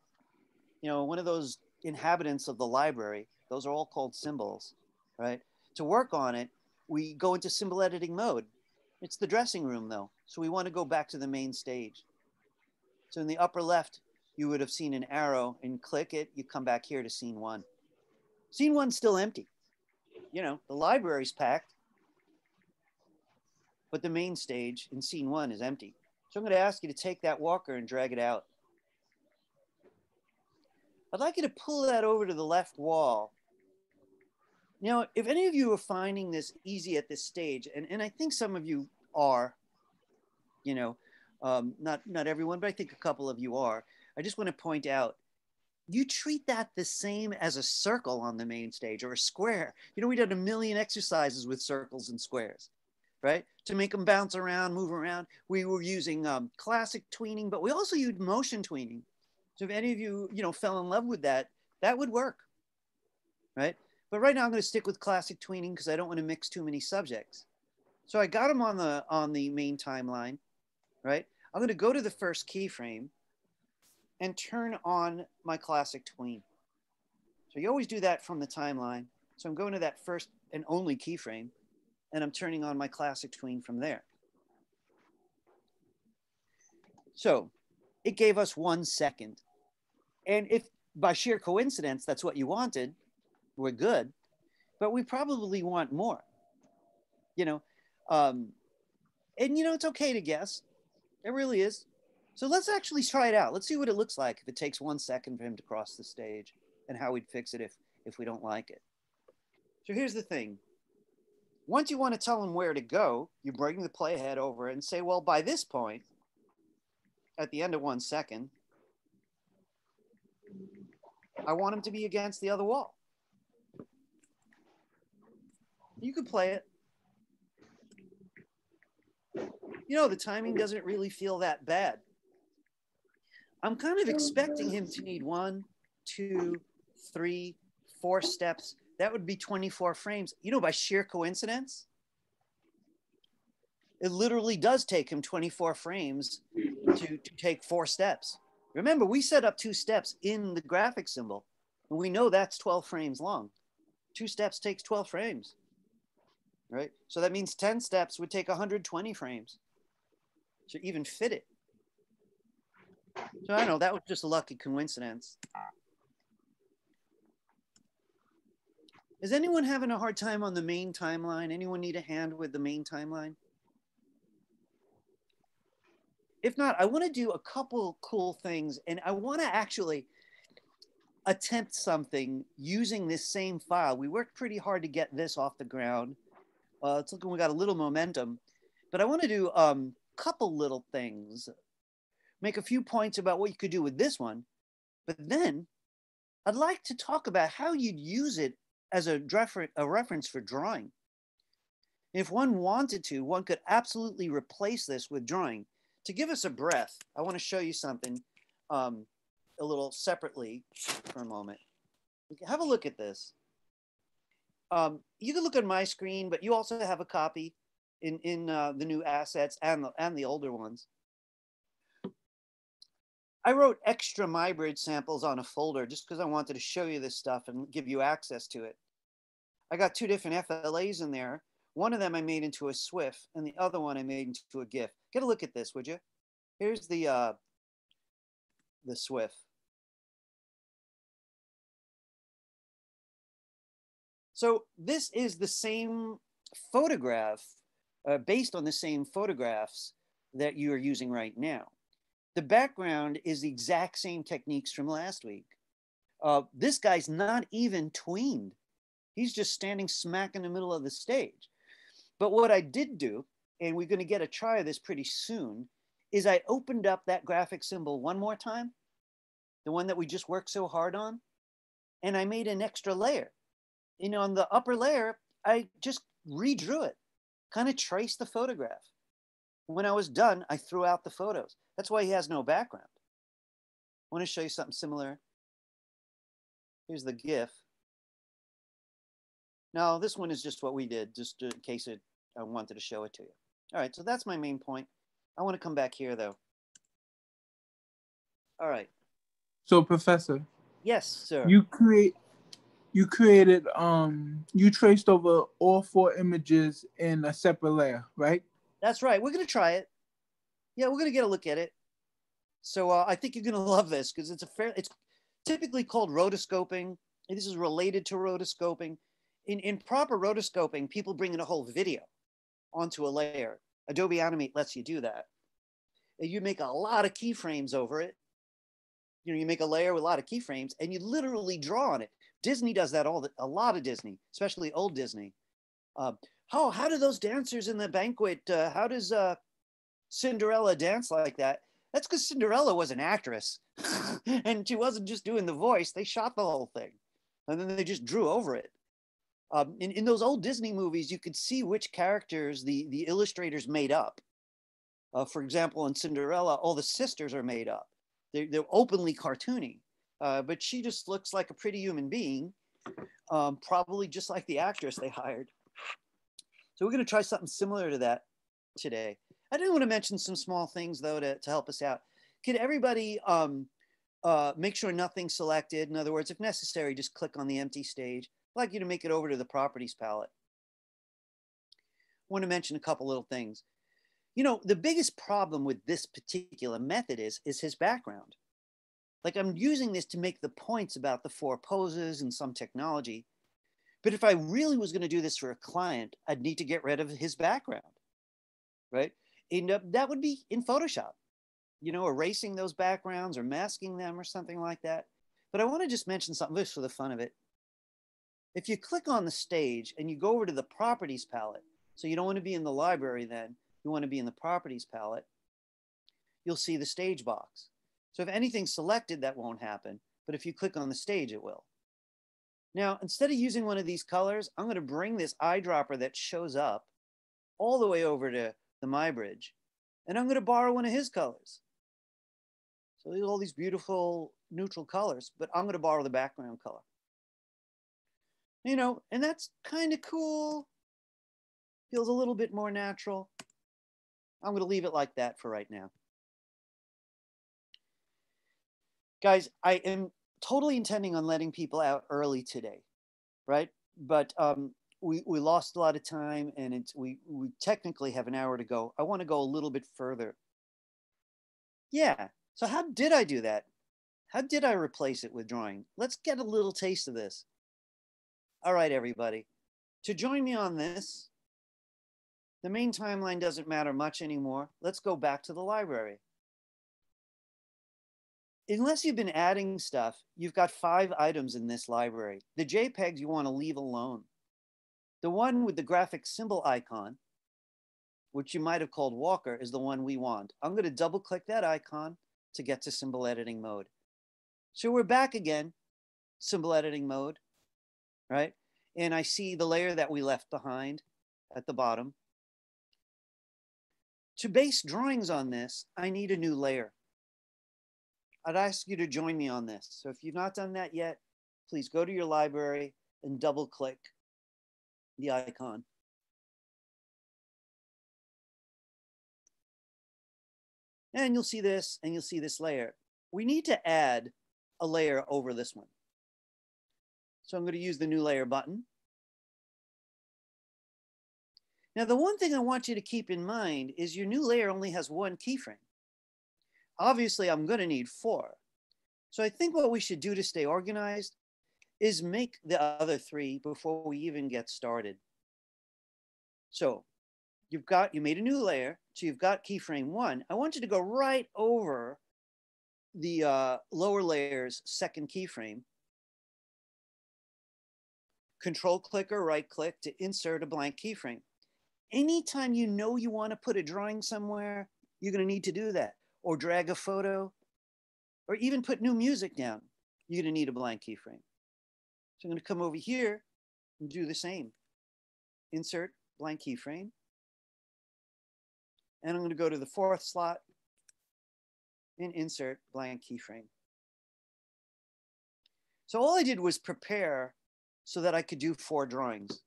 you know, one of those inhabitants of the library, those are all called symbols, right? To work on it, we go into symbol editing mode. It's the dressing room though. So we want to go back to the main stage. So in the upper left, you would have seen an arrow and click it. You come back here to scene 1. Scene 1's still empty. You know, the library's packed, but the main stage in scene 1 is empty. So I'm going to ask you to take that walker and drag it out. I'd like you to pull that over to the left wall. You know, if any of you are finding this easy at this stage, and I think some of you are, you know, not everyone, but I think a couple of you are, I just want to point out, you treat that the same as a circle on the main stage or a square. You know, we did a million exercises with circles and squares, right? To make them bounce around, move around. We were using classic tweening, but we also used motion tweening. So if any of you, you know, fell in love with that, that would work, right? But right now I'm going to stick with classic tweening because I don't want to mix too many subjects. So I got them on the main timeline, right? I'm going to go to the first keyframe and turn on my classic tween. So you always do that from the timeline. So I'm going to that first and only keyframe, and I'm turning on my classic tween from there. So it gave us 1 second. And if by sheer coincidence, that's what you wanted, we're good, but we probably want more, you know? And you know, it's okay to guess. It really is. So let's actually try it out. Let's see what it looks like if it takes 1 second for him to cross the stage and how we'd fix it if we don't like it. So here's the thing. Once you want to tell him where to go, you bring the playhead over and say, well, by this point, at the end of 1 second, I want him to be against the other wall. You could play it. You know, the timing doesn't really feel that bad. I'm kind of expecting him to need 1, 2, 3, 4 steps. That would be 24 frames. You know, by sheer coincidence, it literally does take him 24 frames to take 4 steps. Remember, we set up 2 steps in the graphic symbol, and we know that's 12 frames long. 2 steps takes 12 frames, right? So that means 10 steps would take 120 frames to even fit it. So I don't know, that was just a lucky coincidence. Is anyone having a hard time on the main timeline? Anyone need a hand with the main timeline? If not, I want to do a couple cool things, and I want to actually attempt something using this same file. We worked pretty hard to get this off the ground. It's looking we got a little momentum, but I want to do a couple little things, make a few points about what you could do with this one, but then I'd like to talk about how you'd use it as a reference for drawing. If one wanted to, one could absolutely replace this with drawing. To give us a breath, I want to show you something a little separately for a moment. Have a look at this. You can look at my screen, but you also have a copy in the new assets and the older ones. I wrote extra Muybridge samples on a folder just because I wanted to show you this stuff and give you access to it. I got 2 different FLAs in there. One of them I made into a SWIF, and the other one I made into a GIF. Get a look at this, would you? Here's the SWIF. So this is the same photograph, based on the same photographs that you are using right now. The background is the exact same techniques from last week. This guy's not even tweened. He's just standing smack in the middle of the stage. But what I did do, and we're going to get a try of this pretty soon, is I opened up that graphic symbol one more time, the one that we just worked so hard on, and I made an extra layer. And on the upper layer, I just redrew it, kind of traced the photograph. When I was done, I threw out the photos. That's why he has no background. I want to show you something similar. Here's the GIF. Now, this one is just what we did, just in case I wanted to show it to you. All right, so that's my main point. I want to come back here, though. All right. So, Professor. Yes, sir. You created, you traced over all 4 images in a separate layer, right? That's right. We're going to try it. Yeah, we're going to get a look at it. So I think you're going to love this because it's typically called rotoscoping. And this is related to rotoscoping. In proper rotoscoping, people bring in a whole video onto a layer. Adobe Animate lets you do that. And you make a lot of keyframes over it. You know, you make a layer with a lot of keyframes and you literally draw on it. Disney does that a lot of Disney, especially old Disney. How do those dancers in the banquet, how does Cinderella dance like that? That's because Cinderella was an actress and she wasn't just doing the voice. They shot the whole thing and then they just drew over it. In those old Disney movies, you could see which characters the illustrators made up. For example, in Cinderella, all the sisters are made up. They're openly cartoony, but she just looks like a pretty human being, probably just like the actress they hired. So we're going to try something similar to that today. I did want to mention some small things, though, to help us out. Could everybody make sure nothing's selected? In other words, if necessary, just click on the empty stage. I'd like you to make it over to the properties palette. I want to mention a couple little things. You know, the biggest problem with this particular method is his background. Like I'm using this to make the points about the 4 poses and some technology. But if I really was going to do this for a client, I'd need to get rid of his background, right? And that would be in Photoshop, you know, erasing those backgrounds or masking them or something like that. But I want to just mention something just for the fun of it. If you click on the stage and you go over to the properties palette, so you don't want to be in the library then, you want to be in the properties palette, you'll see the stage box. So if anything's selected, that won't happen. But if you click on the stage, it will. Now, instead of using one of these colors, I'm going to bring this eyedropper that shows up all the way over to the Muybridge, and I'm going to borrow one of his colors. So there's all these beautiful neutral colors, but I'm going to borrow the background color. You know, and that's kind of cool. Feels a little bit more natural. I'm going to leave it like that for right now. Guys, I am totally intending on letting people out early today, right? But we lost a lot of time and we technically have an hour to go. I want to go a little bit further. Yeah, so how did I do that? How did I replace it with drawing? Let's get a little taste of this. All right, everybody. To join me on this, the main timeline doesn't matter much anymore. Let's go back to the library. unless you've been adding stuff, you've got 5 items in this library. The JPEGs you want to leave alone. The one with the graphic symbol icon, which you might have called Walker, is the one we want. I'm going to double click that icon to get to symbol editing mode. So we're back again, symbol editing mode, right? And I see the layer that we left behind at the bottom. To base drawings on this, I need a new layer. I'd ask you to join me on this. So if you've not done that yet, please go to your library and double click the icon. And you'll see this, and you'll see this layer. We need to add a layer over this one. So I'm going to use the new layer button. Now, the one thing I want you to keep in mind is your new layer only has 1 keyframe. Obviously, I'm going to need 4. So I think what we should do to stay organized is make the other 3 before we even get started. So you made a new layer, so you've got keyframe 1. I want you to go right over the lower layer's 2nd keyframe. Control click or right click to insert a blank keyframe. Anytime you know you want to put a drawing somewhere, you're going to need to do that, or drag a photo, or even put new music down. You're going to need a blank keyframe. So I'm going to come over here and do the same. Insert blank keyframe. And I'm going to go to the 4th slot and insert blank keyframe. So all I did was prepare so that I could do 4 drawings.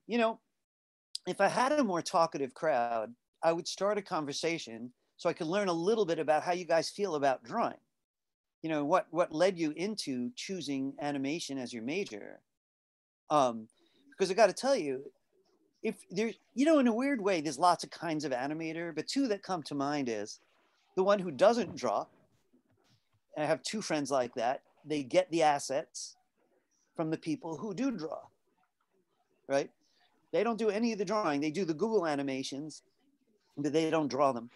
You know, if I had a more talkative crowd, I would start a conversation so I could learn a little bit about how you guys feel about drawing. You know, what led you into choosing animation as your major. Because I got to tell you, if there's, you know, in a weird way, there's lots of kinds of animator, but 2 that come to mind is the one who doesn't draw. And I have 2 friends like that. They get the assets from the people who do draw, right? They don't do any of the drawing. They do the Google animations, but they don't draw them.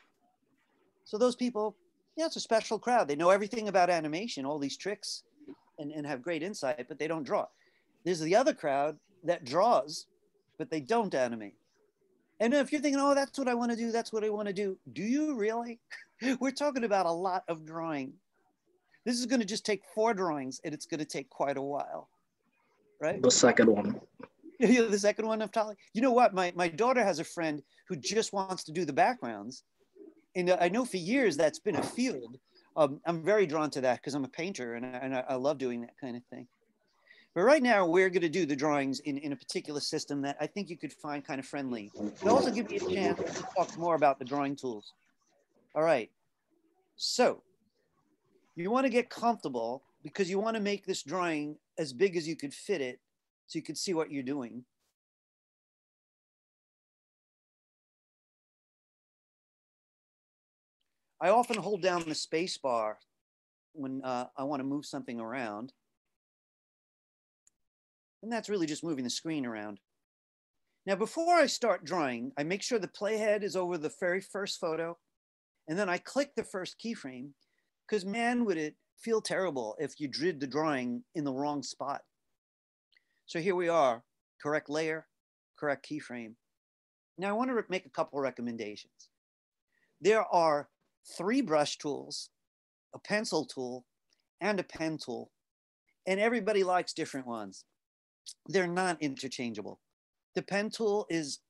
So those people, yeah, it's a special crowd. They know everything about animation, all these tricks, and have great insight, but they don't draw. There's the other crowd that draws, but they don't animate. And if you're thinking, oh, that's what I want to do, that's what I want to do. Do you really? We're talking about a lot of drawing. This is going to just take 4 drawings, and it's going to take quite a while, right? The second one. The second one, Naftali. You know what? My daughter has a friend who just wants to do the backgrounds. And I know for years that's been a field. I'm very drawn to that because I'm a painter and I love doing that kind of thing. But right now we're going to do the drawings in a particular system that I think you could find kind of friendly. It'll also give you a chance to talk more about the drawing tools. All right. So you want to get comfortable because you want to make this drawing as big as you could fit it so you can see what you're doing. I often hold down the space bar when I want to move something around. And that's really just moving the screen around. Now, before I start drawing, I make sure the playhead is over the very first photo. And then I click the first keyframe because, man, would it feel terrible if you did the drawing in the wrong spot. So here we are, correct layer, correct keyframe. Now I want to make a couple recommendations. There are 3 brush tools, a pencil tool, and a pen tool. And everybody likes different ones. They're not interchangeable. The pen tool is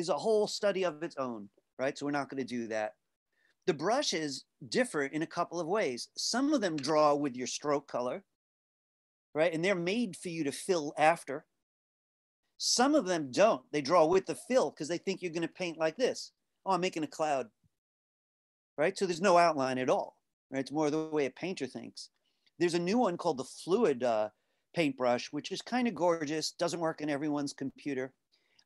a whole study of its own, right? So we're not going to do that. The brushes differ in a couple of ways. Some of them draw with your stroke color, right? And they're made for you to fill after. Some of them don't. They draw with the fill because they think you're going to paint like this. Oh, I'm making a cloud, right? So there's no outline at all, right? It's more the way a painter thinks. There's a new one called the fluid paintbrush, which is kind of gorgeous, doesn't work in everyone's computer.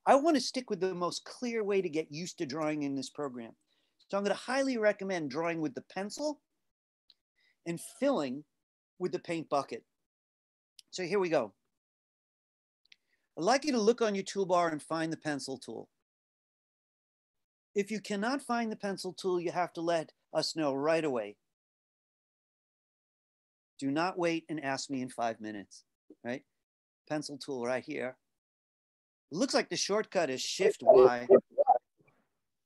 I want to stick with the most clear way to get used to drawing in this program. So I'm going to highly recommend drawing with the pencil and filling with the paint bucket. So here we go. I'd like you to look on your toolbar and find the pencil tool. If you cannot find the pencil tool, you have to let us know right away. Do not wait and ask me in 5 minutes, right? Pencil tool right here. It looks like the shortcut is Shift Y.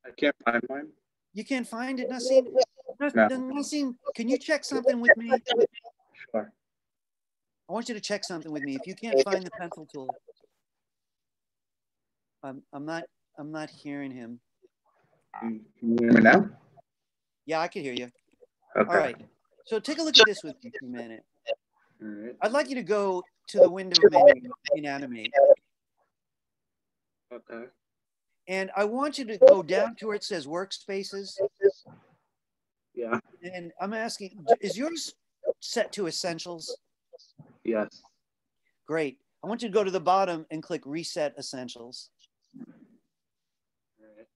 I can't find mine. You can't find it, Nassim? No. Nassim, can you check something with me? Sure. I want you to check something with me. If you can't find the pencil tool, I'm not hearing him. Can you hear me now? Yeah, I can hear you. Okay. All right. So take a look at this with me for a minute. All right. I'd like you to go to the window menu in Animate. Okay. And I want you to go down to where it says Workspaces. Yeah. And I'm asking, is yours set to Essentials? Yes. Great. I want you to go to the bottom and click Reset Essentials. All right.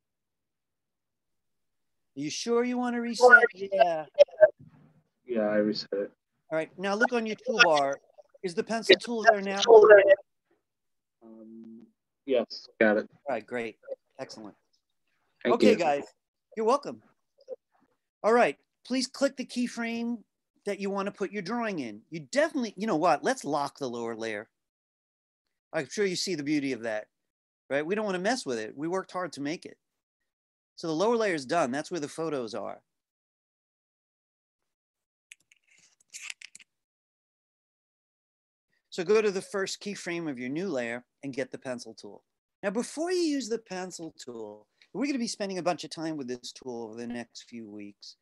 Are you sure you want to reset? Yeah. Yeah, I reset it. All right. Now look on your toolbar. Is the pencil tool there now? Yes, got it. All right, great. Excellent. Thank Okay, you. guys, you're welcome. All right, please click the keyframe that you want to put your drawing in. You definitely, you know what? Let's lock the lower layer. I'm sure you see the beauty of that, right? We don't want to mess with it. We worked hard to make it. So the lower layer is done. That's where the photos are. So go to the first keyframe of your new layer and get the pencil tool. Now, before you use the pencil tool, we're going to be spending a bunch of time with this tool over the next few weeks.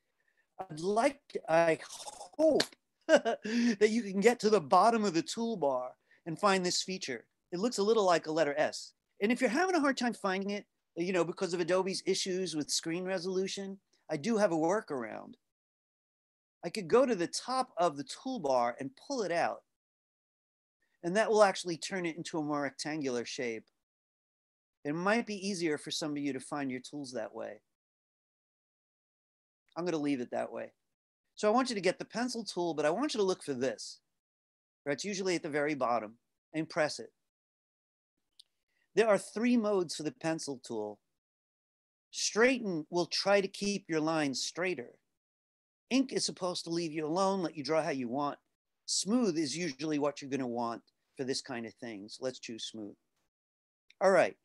I hope that you can get to the bottom of the toolbar and find this feature. It looks a little like a letter S. And if you're having a hard time finding it, you know, because of Adobe's issues with screen resolution, I do have a workaround. I could go to the top of the toolbar and pull it out. And that will actually turn it into a more rectangular shape. It might be easier for some of you to find your tools that way. I'm going to leave it that way. So I want you to get the pencil tool, but I want you to look for this. Right? It's usually at the very bottom, and press it. There are 3 modes for the pencil tool. Straighten will try to keep your lines straighter. Ink is supposed to leave you alone, let you draw how you want. Smooth is usually what you're going to want for this kind of thing. So let's choose smooth. All right.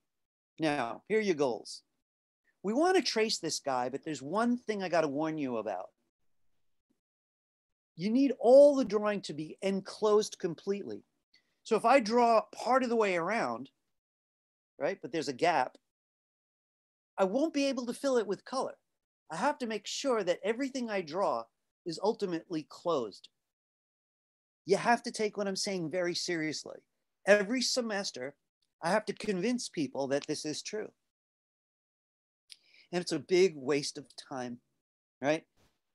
Now, here are your goals. We want to trace this guy, but there's one thing I got to warn you about. You need all the drawing to be enclosed completely. So if I draw part of the way around, right, but there's a gap, I won't be able to fill it with color. I have to make sure that everything I draw is ultimately closed. You have to take what I'm saying very seriously. Every semester, I have to convince people that this is true. And it's a big waste of time, right?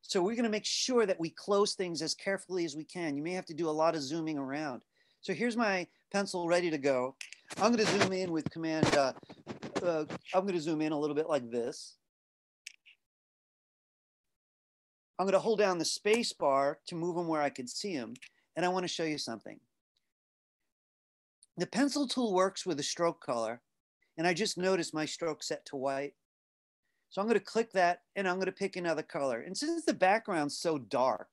So we're going to make sure that we close things as carefully as we can. You may have to do a lot of zooming around. So here's my pencil ready to go. I'm going to zoom in with Command, I'm going to zoom in a little bit like this. I'm going to hold down the space bar to move them where I can see them. And I want to show you something. The pencil tool works with a stroke color. And I just noticed my stroke set to white. So I'm going to click that and I'm going to pick another color. And since the background's so dark,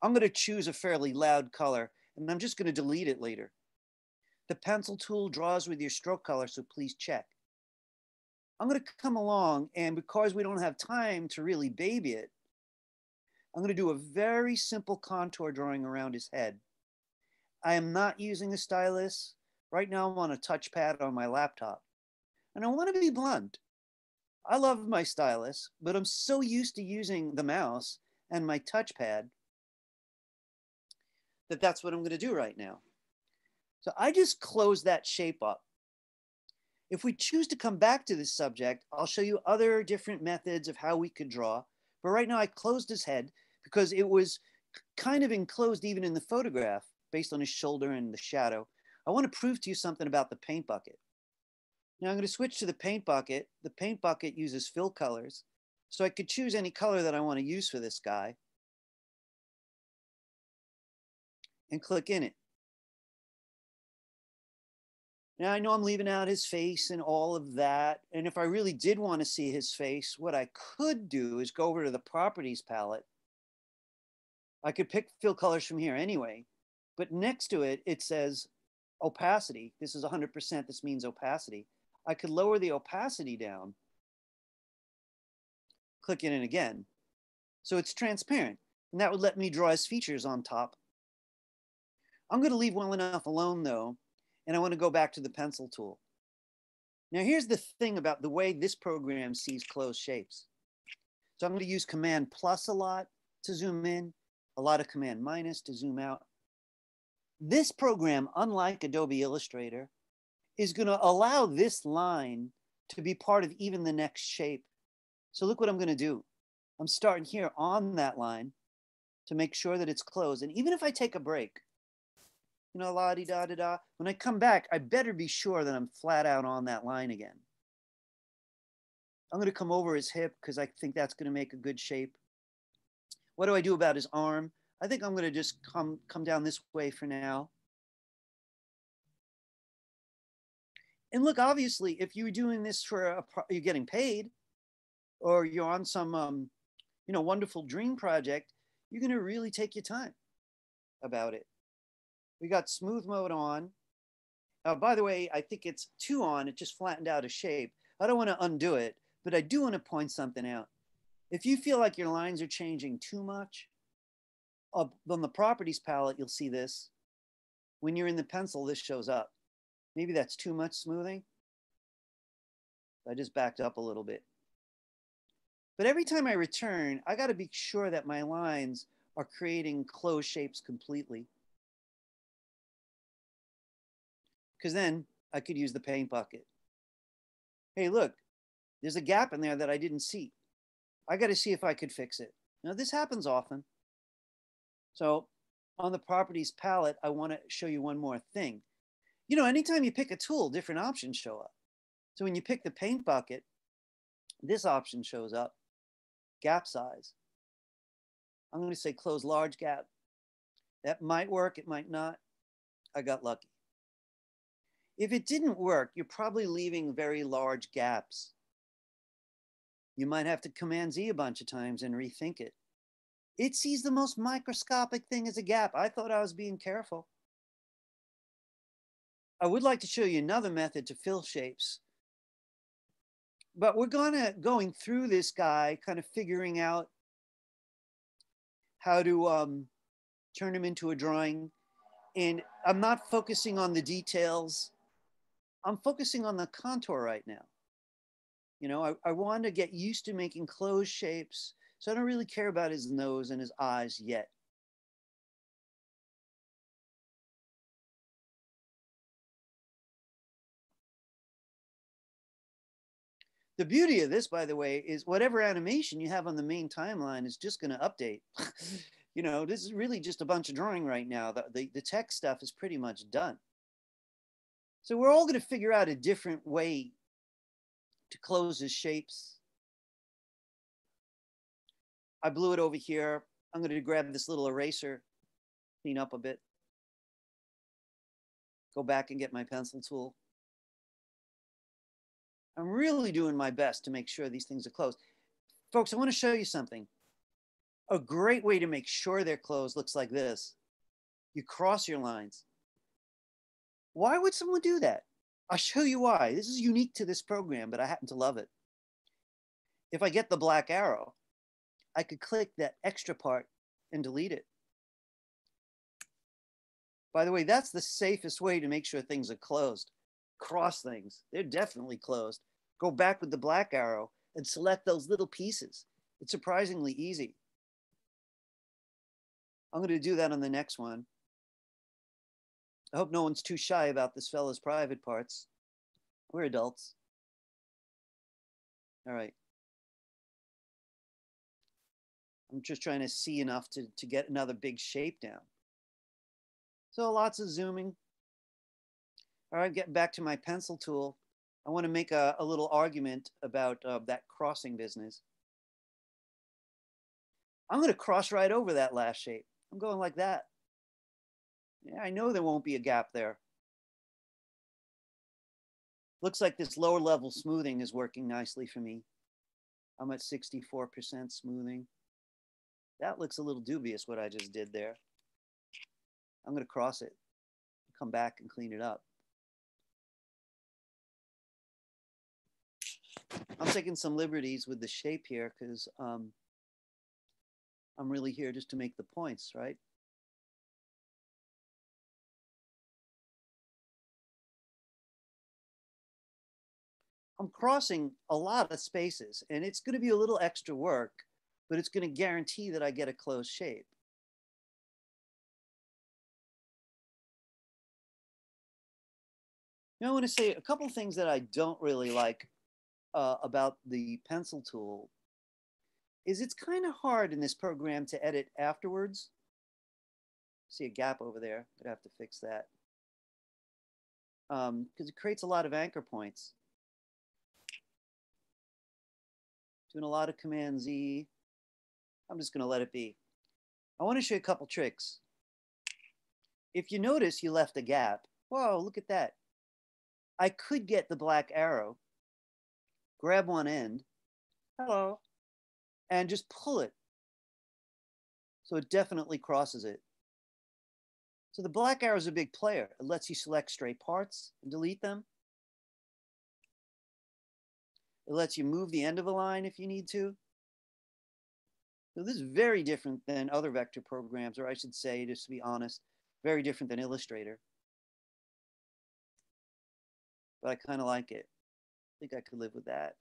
I'm going to choose a fairly loud color and I'm just going to delete it later. The pencil tool draws with your stroke color, so please check. I'm going to come along and because we don't have time to really baby it, I'm going to do a very simple contour drawing around his head. I am not using a stylus. Right now I'm on a touchpad on my laptop. And I want to be blunt. I love my stylus, but I'm so used to using the mouse and my touchpad that that's what I'm going to do right now. So I just close that shape up. If we choose to come back to this subject, I'll show you other different methods of how we could draw. But right now I closed his head because it was kind of enclosed even in the photograph based on his shoulder and the shadow. I want to prove to you something about the paint bucket. Now I'm going to switch to the paint bucket. The paint bucket uses fill colors. So I could choose any color that I want to use for this guy and click in it. Now I know I'm leaving out his face and all of that. And if I really did want to see his face, what I could do is go over to the properties palette. I could pick fill colors from here anyway, but next to it, it says opacity. This is 100%, this means opacity. I could lower the opacity down, click in it again. So it's transparent, and that would let me draw his features on top. I'm gonna leave well enough alone though, and I wanna go back to the pencil tool. Now here's the thing about the way this program sees closed shapes. So I'm gonna use Command plus a lot to zoom in, a lot of Command minus to zoom out. This program, unlike Adobe Illustrator, is gonna allow this line to be part of even the next shape. So look what I'm gonna do. I'm starting here on that line to make sure that it's closed. And even if I take a break, you know, la-di-da-da-da, when I come back, I better be sure that I'm flat out on that line again. I'm gonna come over his hip because I think that's gonna make a good shape. What do I do about his arm? I think I'm gonna just come down this way for now. And look, obviously, if you're doing this for you're getting paid, or you're on some you know, wonderful dream project, you're gonna really take your time about it. We got smooth mode on. By the way, I think it's 2 on, it just flattened out a shape. I don't wanna undo it, but I do wanna point something out. If you feel like your lines are changing too much, on the properties palette, you'll see this. When you're in the pencil, this shows up. Maybe that's too much smoothing. I just backed up a little bit. But every time I return, I gotta be sure that my lines are creating closed shapes completely. Because then I could use the paint bucket. Hey, look, there's a gap in there that I didn't see. I gotta see if I could fix it. Now this happens often. So on the properties palette, I wanna show you one more thing. You know, anytime you pick a tool, different options show up. So when you pick the paint bucket, this option shows up, gap size. I'm gonna say close large gap. That might work, it might not. I got lucky. If it didn't work, you're probably leaving very large gaps. You might have to Command Z a bunch of times and rethink it. It sees the most microscopic thing as a gap. I thought I was being careful. I would like to show you another method to fill shapes. But we're going through this guy, kind of figuring out how to turn him into a drawing. And I'm not focusing on the details. I'm focusing on the contour right now. You know, I want to get used to making closed shapes, so I don't really care about his nose and his eyes yet. The beauty of this, by the way, is whatever animation you have on the main timeline is just going to update. You know, this is really just a bunch of drawing right now. The tech stuff is pretty much done. So we're all going to figure out a different way to close his shapes. I blew it over here. I'm going to grab this little eraser, clean up a bit, go back and get my pencil tool. I'm really doing my best to make sure these things are closed. Folks, I want to show you something. A great way to make sure they're closed looks like this. You cross your lines. Why would someone do that? I'll show you why. This is unique to this program, but I happen to love it. If I get the black arrow, I could click that extra part and delete it. By the way, that's the safest way to make sure things are closed. Cross things, they're definitely closed. Go back with the black arrow and select those little pieces. It's surprisingly easy. I'm going to do that on the next one. I hope no one's too shy about this fella's private parts. We're adults. All right. I'm just trying to see enough to get another big shape down. So lots of zooming. All right, getting back to my pencil tool. I want to make a little argument about that crossing business. I'm going to cross right over that last shape. I'm going like that. Yeah, I know there won't be a gap there. Looks like this lower level smoothing is working nicely for me. I'm at 64% smoothing. That looks a little dubious what I just did there. I'm going to cross it, come back and clean it up. I'm taking some liberties with the shape here because I'm really here just to make the points, right? I'm crossing a lot of spaces and it's going to be a little extra work, but it's going to guarantee that I get a closed shape. Now I want to say a couple things that I don't really like about the pencil tool is it's kind of hard in this program to edit afterwards. See a gap over there, I'm gonna have to fix that. Because it creates a lot of anchor points. Doing a lot of Command Z. I'm just gonna let it be. I wanna show you a couple tricks. If you notice you left a gap, whoa, look at that. I could get the black arrow, grab one end, hello, and just pull it. So it definitely crosses it. So the black arrow is a big player. It lets you select stray parts and delete them. It lets you move the end of a line if you need to. So this is very different than other vector programs, or I should say, just to be honest, very different than Illustrator. But I kind of like it. I think I could live with that.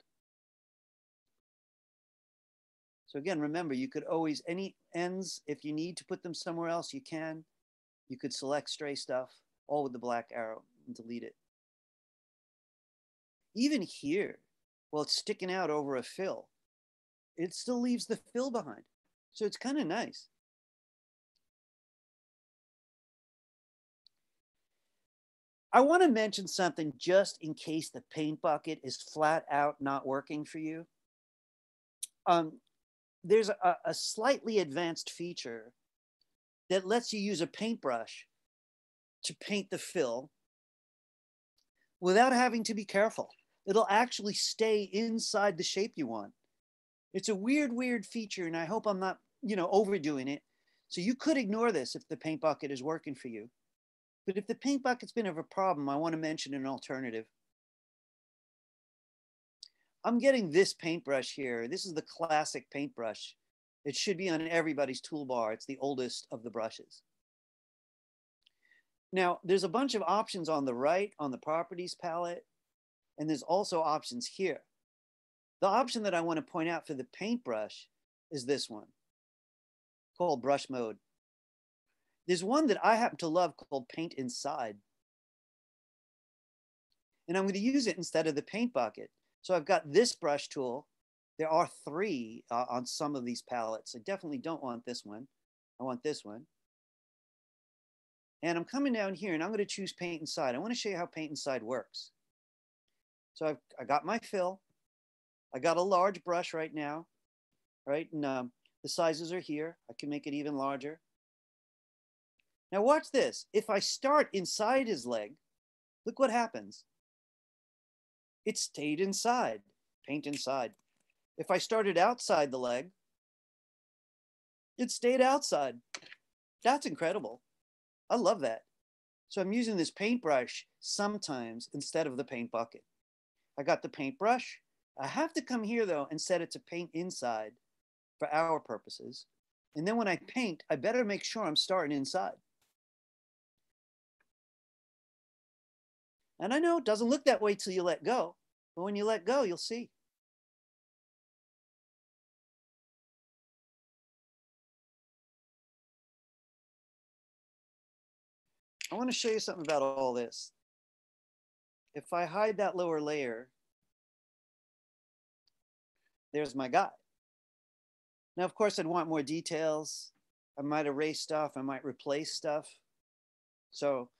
So again, remember, you could always, any ends, if you need to put them somewhere else, you can. You could select stray stuff, all with the black arrow, and delete it. Even here, well, it's sticking out over a fill. It still leaves the fill behind. So it's kind of nice. I want to mention something just in case the paint bucket is flat out not working for you. There's a slightly advanced feature that lets you use a paintbrush to paint the fill without having to be careful. It'll actually stay inside the shape you want. It's a weird feature, and I hope I'm not, overdoing it. So you could ignore this if the paint bucket is working for you. But if the paint bucket's been of a problem, I want to mention an alternative. I'm getting this paintbrush here. This is the classic paintbrush. It should be on everybody's toolbar. It's the oldest of the brushes. Now, there's a bunch of options on the right on the properties palette, and there's also options here. The option that I want to point out for the paintbrush is this one, called brush mode. There's one that I happen to love called paint inside. And I'm going to use it instead of the paint bucket. So I've got this brush tool. There are 3 on some of these palettes. I definitely don't want this one. I want this one. And I'm coming down here and I'm going to choose paint inside. I want to show you how paint inside works. So I got my fill. I got a large brush right now, right? And the sizes are here. I can make it even larger. Now watch this. If I start inside his leg, look what happens. It stayed inside, paint inside. If I started outside the leg, it stayed outside. That's incredible. I love that. So I'm using this paintbrush sometimes instead of the paint bucket. I got the paintbrush. I have to come here though and set it to paint inside for our purposes. And then when I paint, I better make sure I'm starting inside. And I know it doesn't look that way till you let go, but when you let go, you'll see. I want to show you something about all this. If I hide that lower layer, there's my guy. Now, of course, I'd want more details. I might erase stuff. I might replace stuff. So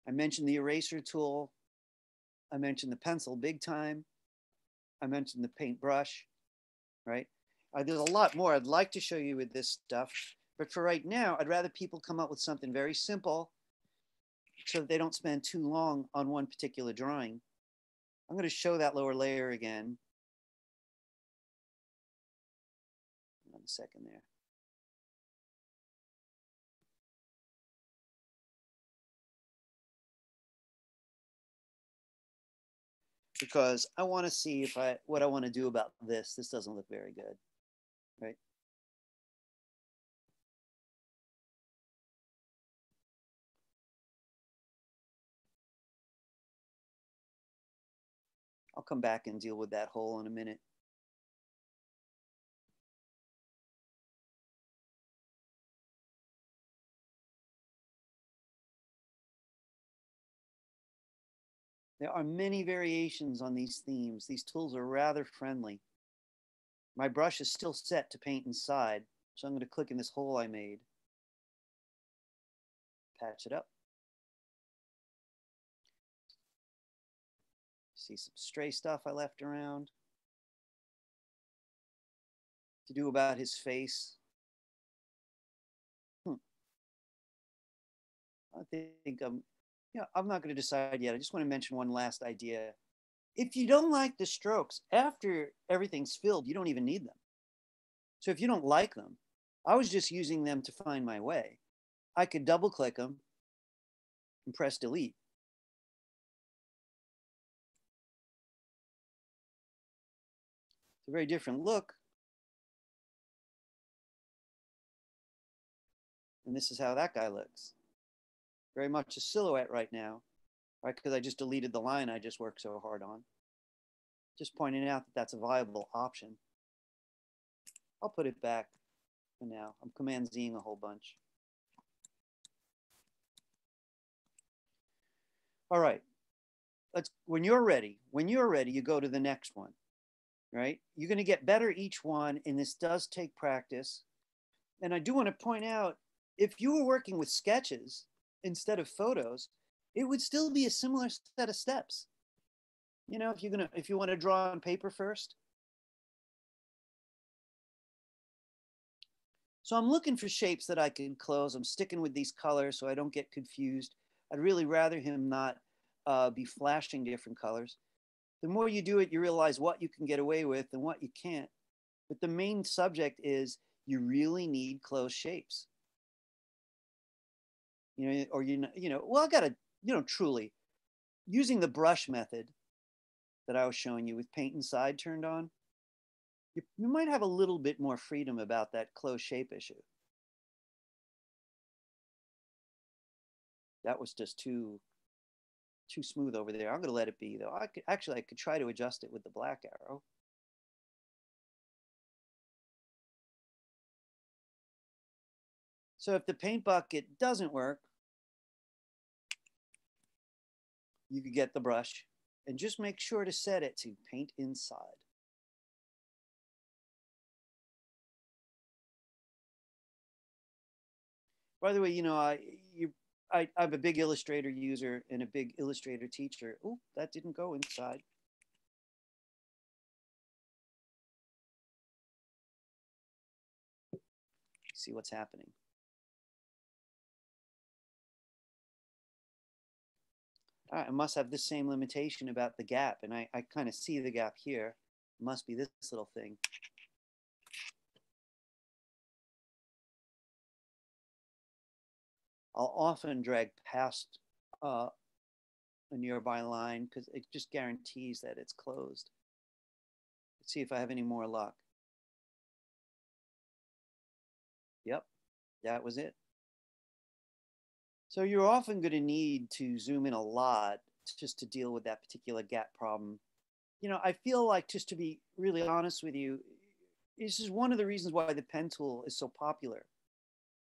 I mentioned the eraser tool. I mentioned the pencil big time. I mentioned the paintbrush, right? There's a lot more I'd like to show you with this stuff. But for right now, I'd rather people come up with something very simple so that they don't spend too long on one particular drawing. I'm going to show that lower layer again. 1 second there. Because I want to see if what I want to do about this. This doesn't look very good, right? I'll come back and deal with that hole in a minute. There are many variations on these themes. These tools are rather friendly. My brush is still set to paint inside, so I'm going to click in this hole I made. Patch it up. See some stray stuff I left around. To do about his face. I think I'm not going to decide yet. I just want to mention one last idea. If you don't like the strokes, after everything's filled, you don't even need them. So if you don't like them, I was just using them to find my way. I could double click them and press delete. It's a very different look. And this is how that guy looks. Very much a silhouette right now, right? Because I just deleted the line I just worked so hard on. Just pointing out that that's a viable option. I'll put it back for now. I'm Command-Zing a whole bunch. All right. When you're ready, you go to the next one, right? You're going to get better each one, and this does take practice. And I do want to point out, if you were working with sketches instead of photos, it would still be a similar set of steps. You know, if you want to draw on paper first. So I'm looking for shapes that I can close. I'm sticking with these colors so I don't get confused. I'd really rather him not be flashing different colors. The more you do it, you realize what you can get away with and what you can't. But the main subject is you really need closed shapes. You know, or well, I gotta, truly, using the brush method that I was showing you with paint inside turned on, you might have a little bit more freedom about that closed shape issue. That was just too smooth over there. I'm gonna let it be though. I could try to adjust it with the black arrow. So if the paint bucket doesn't work, you could get the brush and just make sure to set it to paint inside. By the way, I'm a big Illustrator user and a big Illustrator teacher. Oh, that didn't go inside. See what's happening. All right, I must have the same limitation about the gap, and I kind of see the gap here. It must be this little thing. I'll often drag past a nearby line because it just guarantees that it's closed. Let's see if I have any more luck. Yep, that was it. So you're often going to need to zoom in a lot just to deal with that particular gap problem. I feel like, just to be really honest with you, this is one of the reasons why the pen tool is so popular.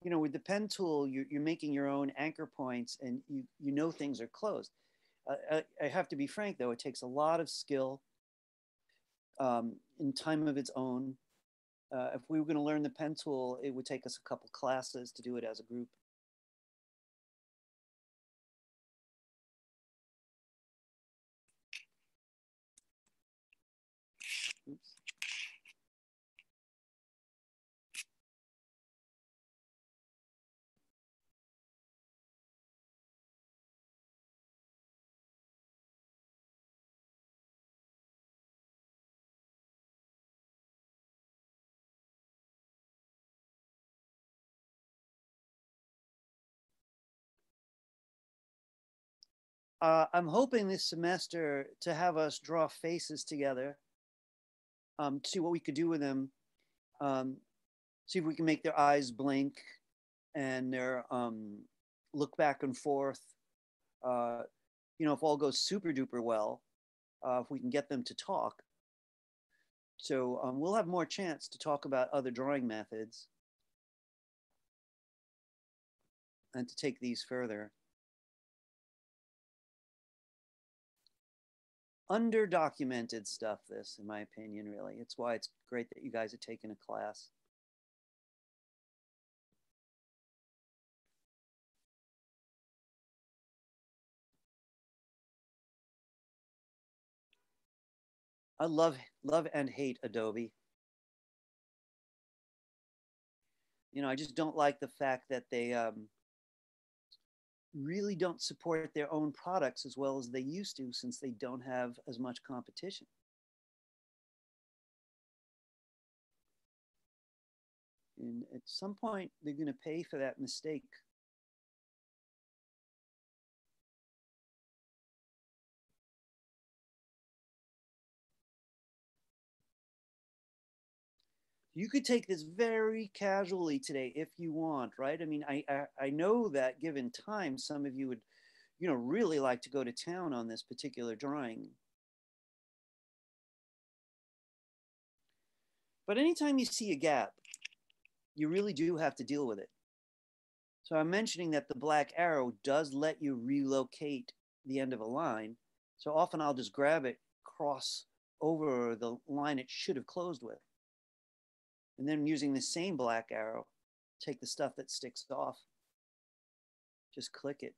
With the pen tool, you're making your own anchor points and you know things are closed. I have to be frank, though, it takes a lot of skill in time of its own. If we were going to learn the pen tool, it would take us a couple classes to do it as a group. Oops. I'm hoping this semester to have us draw faces together, see what we could do with them, see if we can make their eyes blink and their look back and forth. You know, if all goes super duper well, if we can get them to talk. So we'll have more chance to talk about other drawing methods and to take these further. Under-documented stuff, this, in my opinion, really. It's why it's great that you guys are taking a class. I love and hate Adobe. You know, I just don't like the fact that they really don't support their own products as well as they used to, since they don't have as much competition. And at some point, they're going to pay for that mistake. You could take this very casually today if you want, right? I mean, I know that given time, some of you would, you know, really like to go to town on this particular drawing. But anytime you see a gap, you really do have to deal with it. So I'm mentioning that the black arrow does let you relocate the end of a line. So often I'll just grab it, cross over the line it should have closed with. And then using the same black arrow, take the stuff that sticks off, just click it.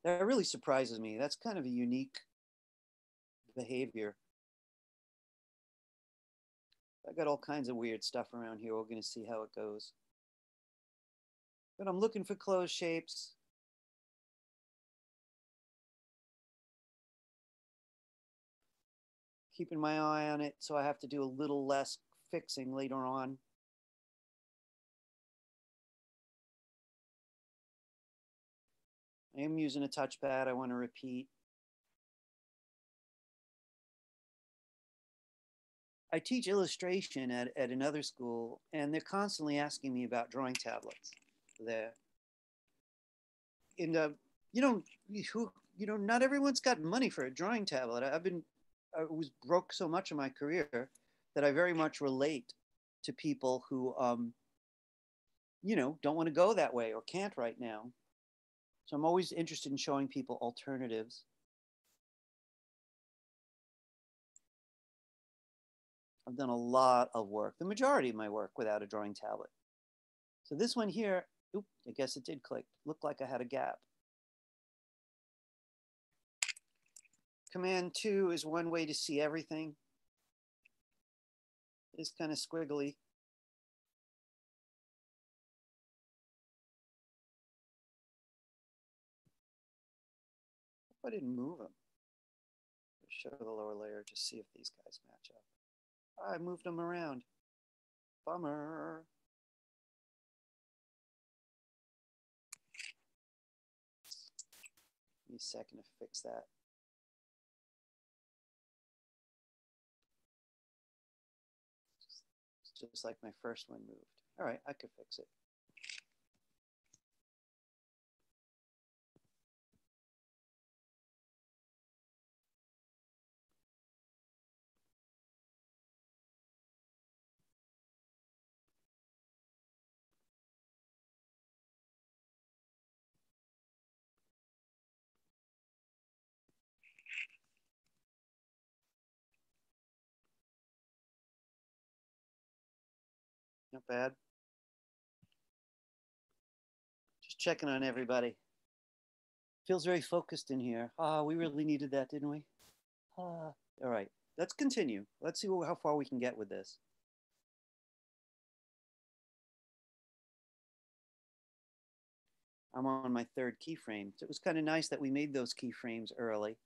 That really surprises me. That's kind of a unique behavior. I got all kinds of weird stuff around here. We're going to see how it goes. But I'm looking for closed shapes. Keeping my eye on it, so I have to do a little less fixing later on. I am using a touchpad. I want to repeat. I teach illustration at another school, and they're constantly asking me about drawing tablets there. And not everyone's got money for a drawing tablet. I was broke so much in my career that I very much relate to people who, don't want to go that way or can't right now. So I'm always interested in showing people alternatives. I've done a lot of work, the majority of my work, without a drawing tablet. So this one here, I guess it did click. Looked like I had a gap. Command 2 is one way to see everything. It's kind of squiggly. I didn't move them. Show the lower layer to see if these guys match up. I moved them around. Bummer. Give me a second to fix that. It's just like my first one moved. All right, I could fix it. Not bad. Just checking on everybody. Feels very focused in here. We really needed that, didn't we? All right, let's continue. Let's see how far we can get with this. I'm on my third keyframe. So it was kind of nice that we made those keyframes early.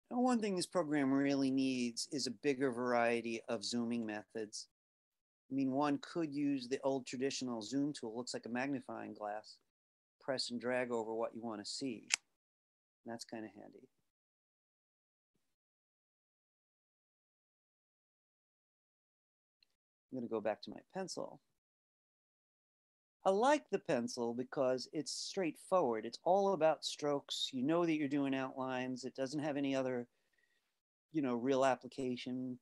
Now, one thing this program really needs is a bigger variety of zooming methods. I mean, one could use the old traditional zoom tool. It looks like a magnifying glass. Press and drag over what you want to see. And that's kind of handy. I'm going to go back to my pencil. I like the pencil because it's straightforward. It's all about strokes. You know that you're doing outlines. It doesn't have any other, you know, real application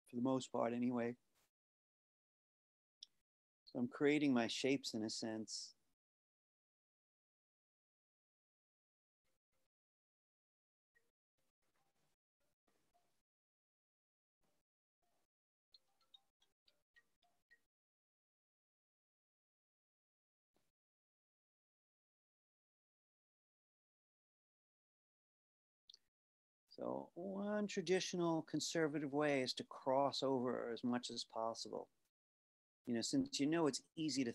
for the most part anyway. So I'm creating my shapes in a sense. So one traditional conservative way is to cross over as much as possible. You know, since you know it's easy to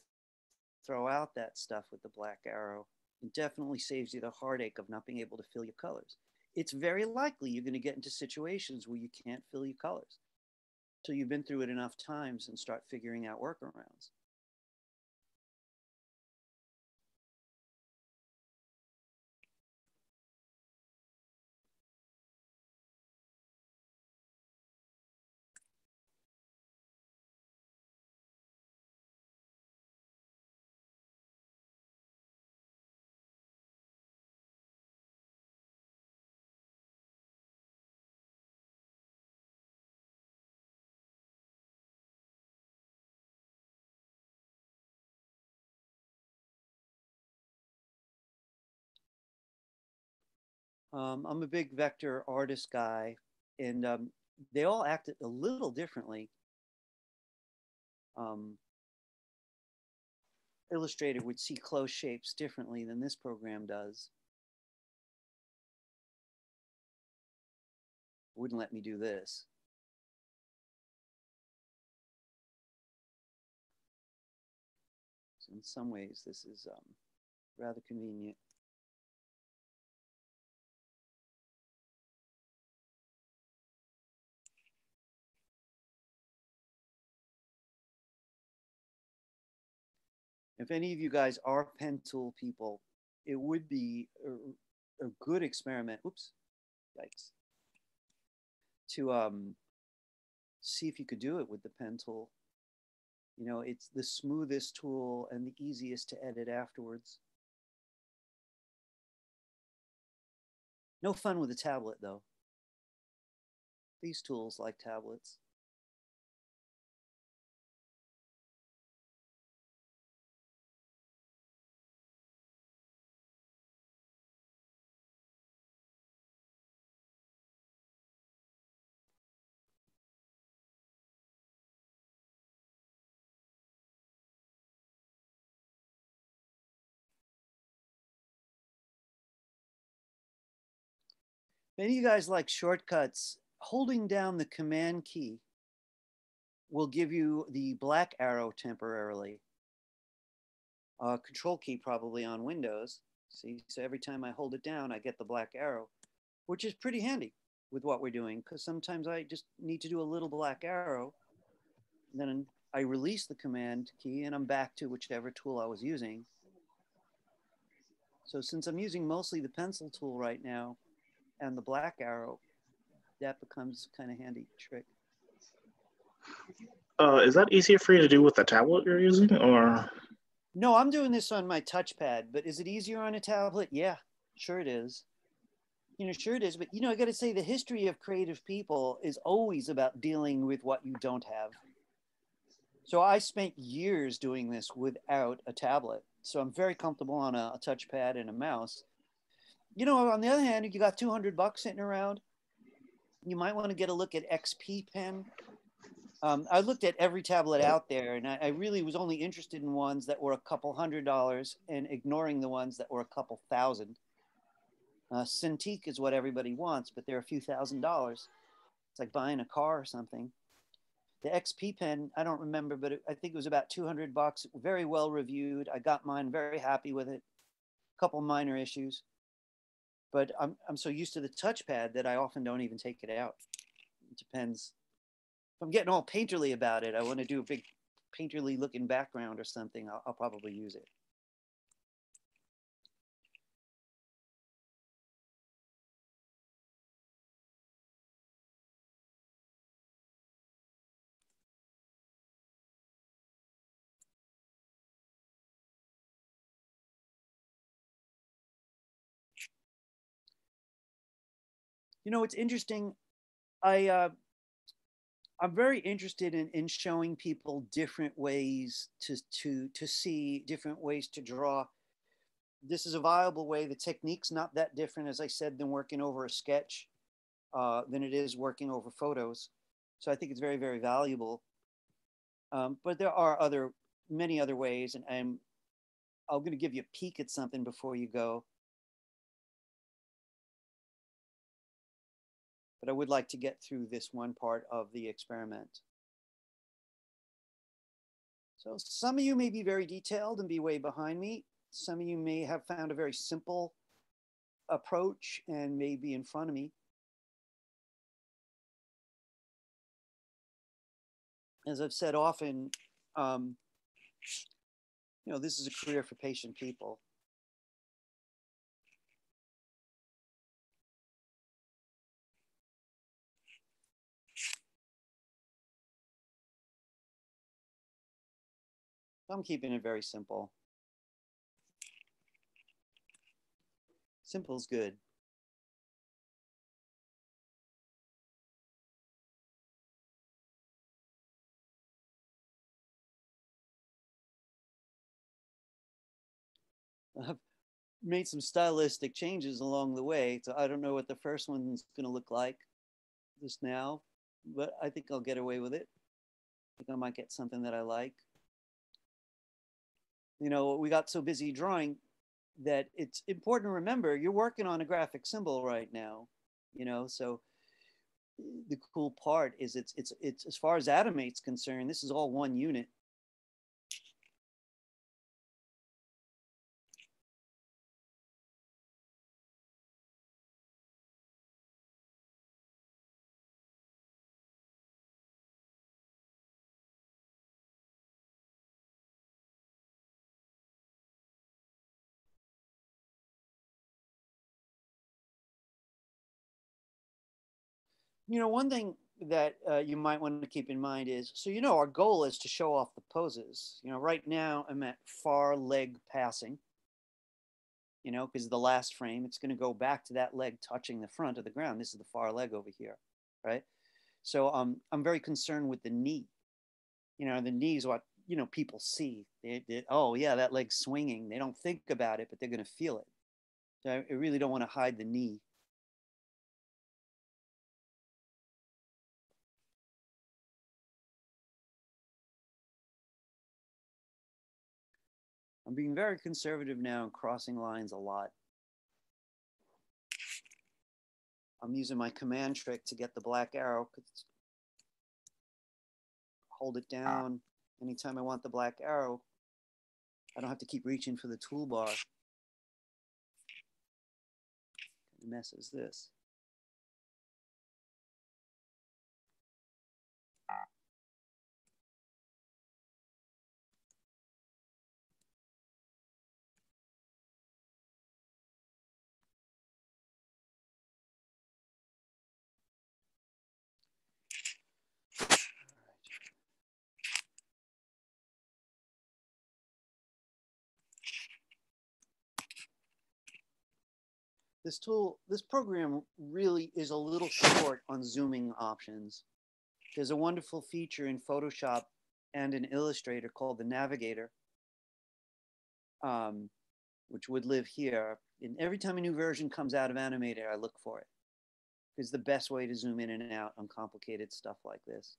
throw out that stuff with the black arrow, it definitely saves you the heartache of not being able to fill your colors. It's very likely you're going to get into situations where you can't fill your colors till you've been through it enough times and start figuring out workarounds. I'm a big vector artist guy, and they all act a little differently. Illustrator would see close shapes differently than this program does. Wouldn't let me do this. So in some ways, this is rather convenient. If any of you guys are pen tool people, it would be a good experiment. Oops, yikes. To see if you could do it with the pen tool. You know, it's the smoothest tool and the easiest to edit afterwards. No fun with a tablet though. These tools like tablets. If any of you guys like shortcuts, holding down the Command key will give you the black arrow temporarily. Control key probably on Windows. See, so every time I hold it down, I get the black arrow, which is pretty handy with what we're doing, because sometimes I just need to do a little black arrow. And then I release the Command key and I'm back to whichever tool I was using. So since I'm using mostly the pencil tool right now, and the black arrow, that becomes kind of handy trick. Is that easier for you to do with the tablet you're using, or? No, I'm doing this on my touchpad, but is it easier on a tablet? Yeah, sure it is. You know, sure it is, but you know, I got to say the history of creative people is always about dealing with what you don't have. So I spent years doing this without a tablet. So I'm very comfortable on a touchpad and a mouse. You know, on the other hand, if you got $200 sitting around, you might want to get a look at XP Pen. I looked at every tablet out there, and I really was only interested in ones that were a couple $100 and ignoring the ones that were a couple thousand. Cintiq is what everybody wants, but they're a few $1,000s. It's like buying a car or something. The XP Pen, I don't remember, but I think it was about $200. Very well reviewed. I got mine, very happy with it. A couple minor issues. But I'm so used to the touchpad that I often don't even take it out. It depends. I'm getting all painterly about it, I want to do a big painterly looking background or something, I'll probably use it. You know, it's interesting. I'm very interested in showing people different ways to see, different ways to draw. This is a viable way. The technique's not that different, as I said, than working over a sketch, than it is working over photos. So I think it's very, very valuable. But there are many other ways, and I'm going to give you a peek at something before you go. But I would like to get through this one part of the experiment. So some of you may be very detailed and be way behind me. Some of you may have found a very simple approach and may be in front of me. As I've said often, you know, this is a career for patient people. I'm keeping it very simple. Simple's good. I've made some stylistic changes along the way, so I don't know what the first one's going to look like just now, but I think I'll get away with it. I think I might get something that I like. You know, we got so busy drawing that it's important to remember you're working on a graphic symbol right now, you know, so the cool part is it's as far as Animate's concerned, this is all one unit. You know, one thing that you might want to keep in mind is, so, you know, our goal is to show off the poses. You know, right now I'm at far leg passing, you know, because the last frame, it's going to go back to that leg touching the front of the ground. This is the far leg over here, right? So I'm very concerned with the knee. You know, the knee is what, you know, people see. Oh, yeah, that leg's swinging. They don't think about it, but they're going to feel it. So I really don't want to hide the knee. I'm being very conservative now and crossing lines a lot. I'm using my command trick to get the black arrow. Hold it down anytime I want the black arrow. I don't have to keep reaching for the toolbar. What mess is this? This program really is a little short on zooming options. There's a wonderful feature in Photoshop and in Illustrator called the Navigator, which would live here. And every time a new version comes out of Animator, I look for it. It's the best way to zoom in and out on complicated stuff like this.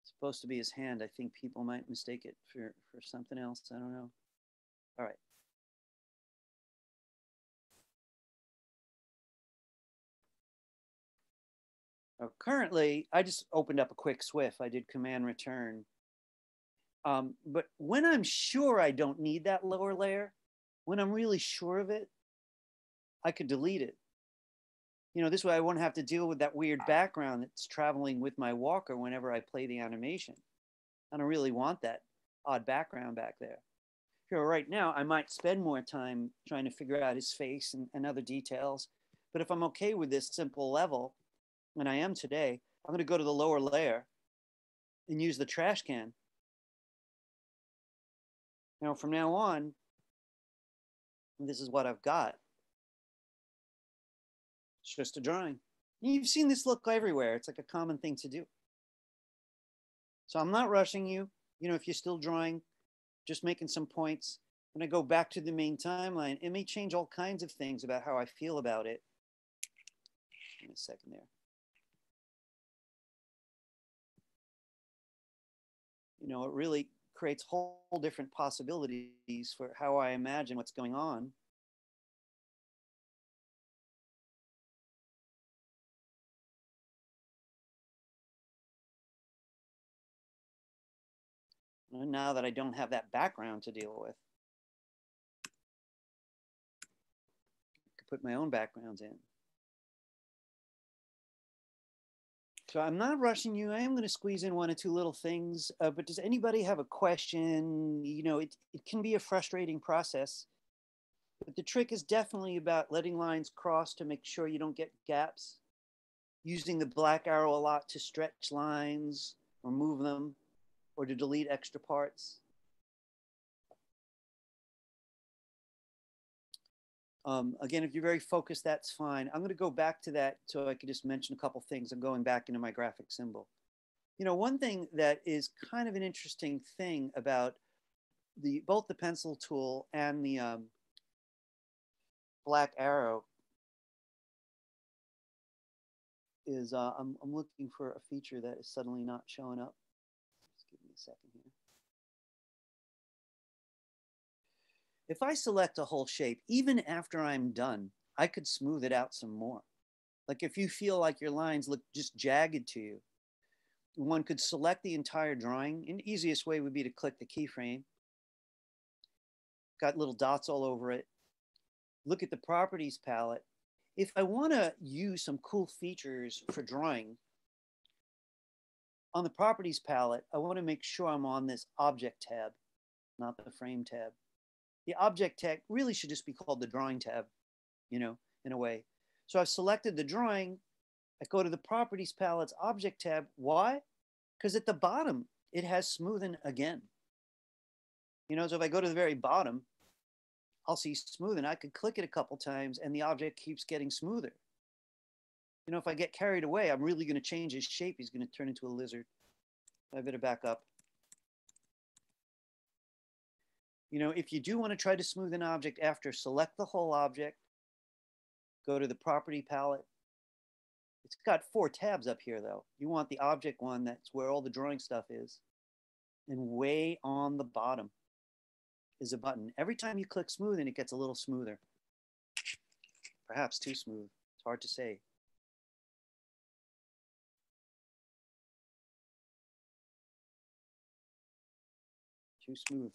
Supposed to be his hand. I think people might mistake it for something else. I don't know. All right. Currently, I just opened up a quick Swift. I did Command Return. But when I'm sure I don't need that lower layer, when I'm really sure of it, I could delete it. This way I won't have to deal with that weird background that's traveling with my walker whenever I play the animation. I don't really want that odd background back there. Right now, I might spend more time trying to figure out his face and other details. But if I'm okay with this simple level, and I am today, I'm going to go to the lower layer and use the trash can. From now on, this is what I've got. It's just a drawing. You've seen this look everywhere. It's like a common thing to do. So I'm not rushing you. If you're still drawing, just making some points. When I go back to the main timeline, it may change all kinds of things about how I feel about it. In a second there. It really creates whole different possibilities for how I imagine what's going on. Now that I don't have that background to deal with, I could put my own backgrounds in. So I'm not rushing you. I am going to squeeze in one or two little things, but does anybody have a question? It can be a frustrating process, but the trick is definitely about letting lines cross to make sure you don't get gaps, using the black arrow a lot to stretch lines or move them, or to delete extra parts. Again, if you're very focused, that's fine. I'm going to go back to that so I can just mention a couple things. I'm going back into my graphic symbol. One thing that is kind of an interesting thing about both the pencil tool and the black arrow is I'm looking for a feature that is suddenly not showing up. Just give me a second here. If I select a whole shape, even after I'm done, I could smooth it out some more. Like if you feel like your lines look just jagged to you, one could select the entire drawing. And the easiest way would be to click the keyframe. Got little dots all over it. Look at the properties palette. If I want to use some cool features for drawing, on the properties palette, I want to make sure I'm on this object tab, not the frame tab. The object tab really should just be called the drawing tab, in a way. So I've selected the drawing. I go to the properties palette's object tab. Why? Because at the bottom, it has smoothen again. So if I go to the very bottom, I'll see smoothen. I could click it a couple times and the object keeps getting smoother. If I get carried away, I'm really going to change his shape. He's going to turn into a lizard. I better back up. If you do want to try to smooth an object after, select the whole object, go to the property palette. It's got 4 tabs up here though. You want the object one, that's where all the drawing stuff is. And way on the bottom is a button. Every time you click smoothen, it gets a little smoother. Perhaps too smooth, it's hard to say. Too smooth.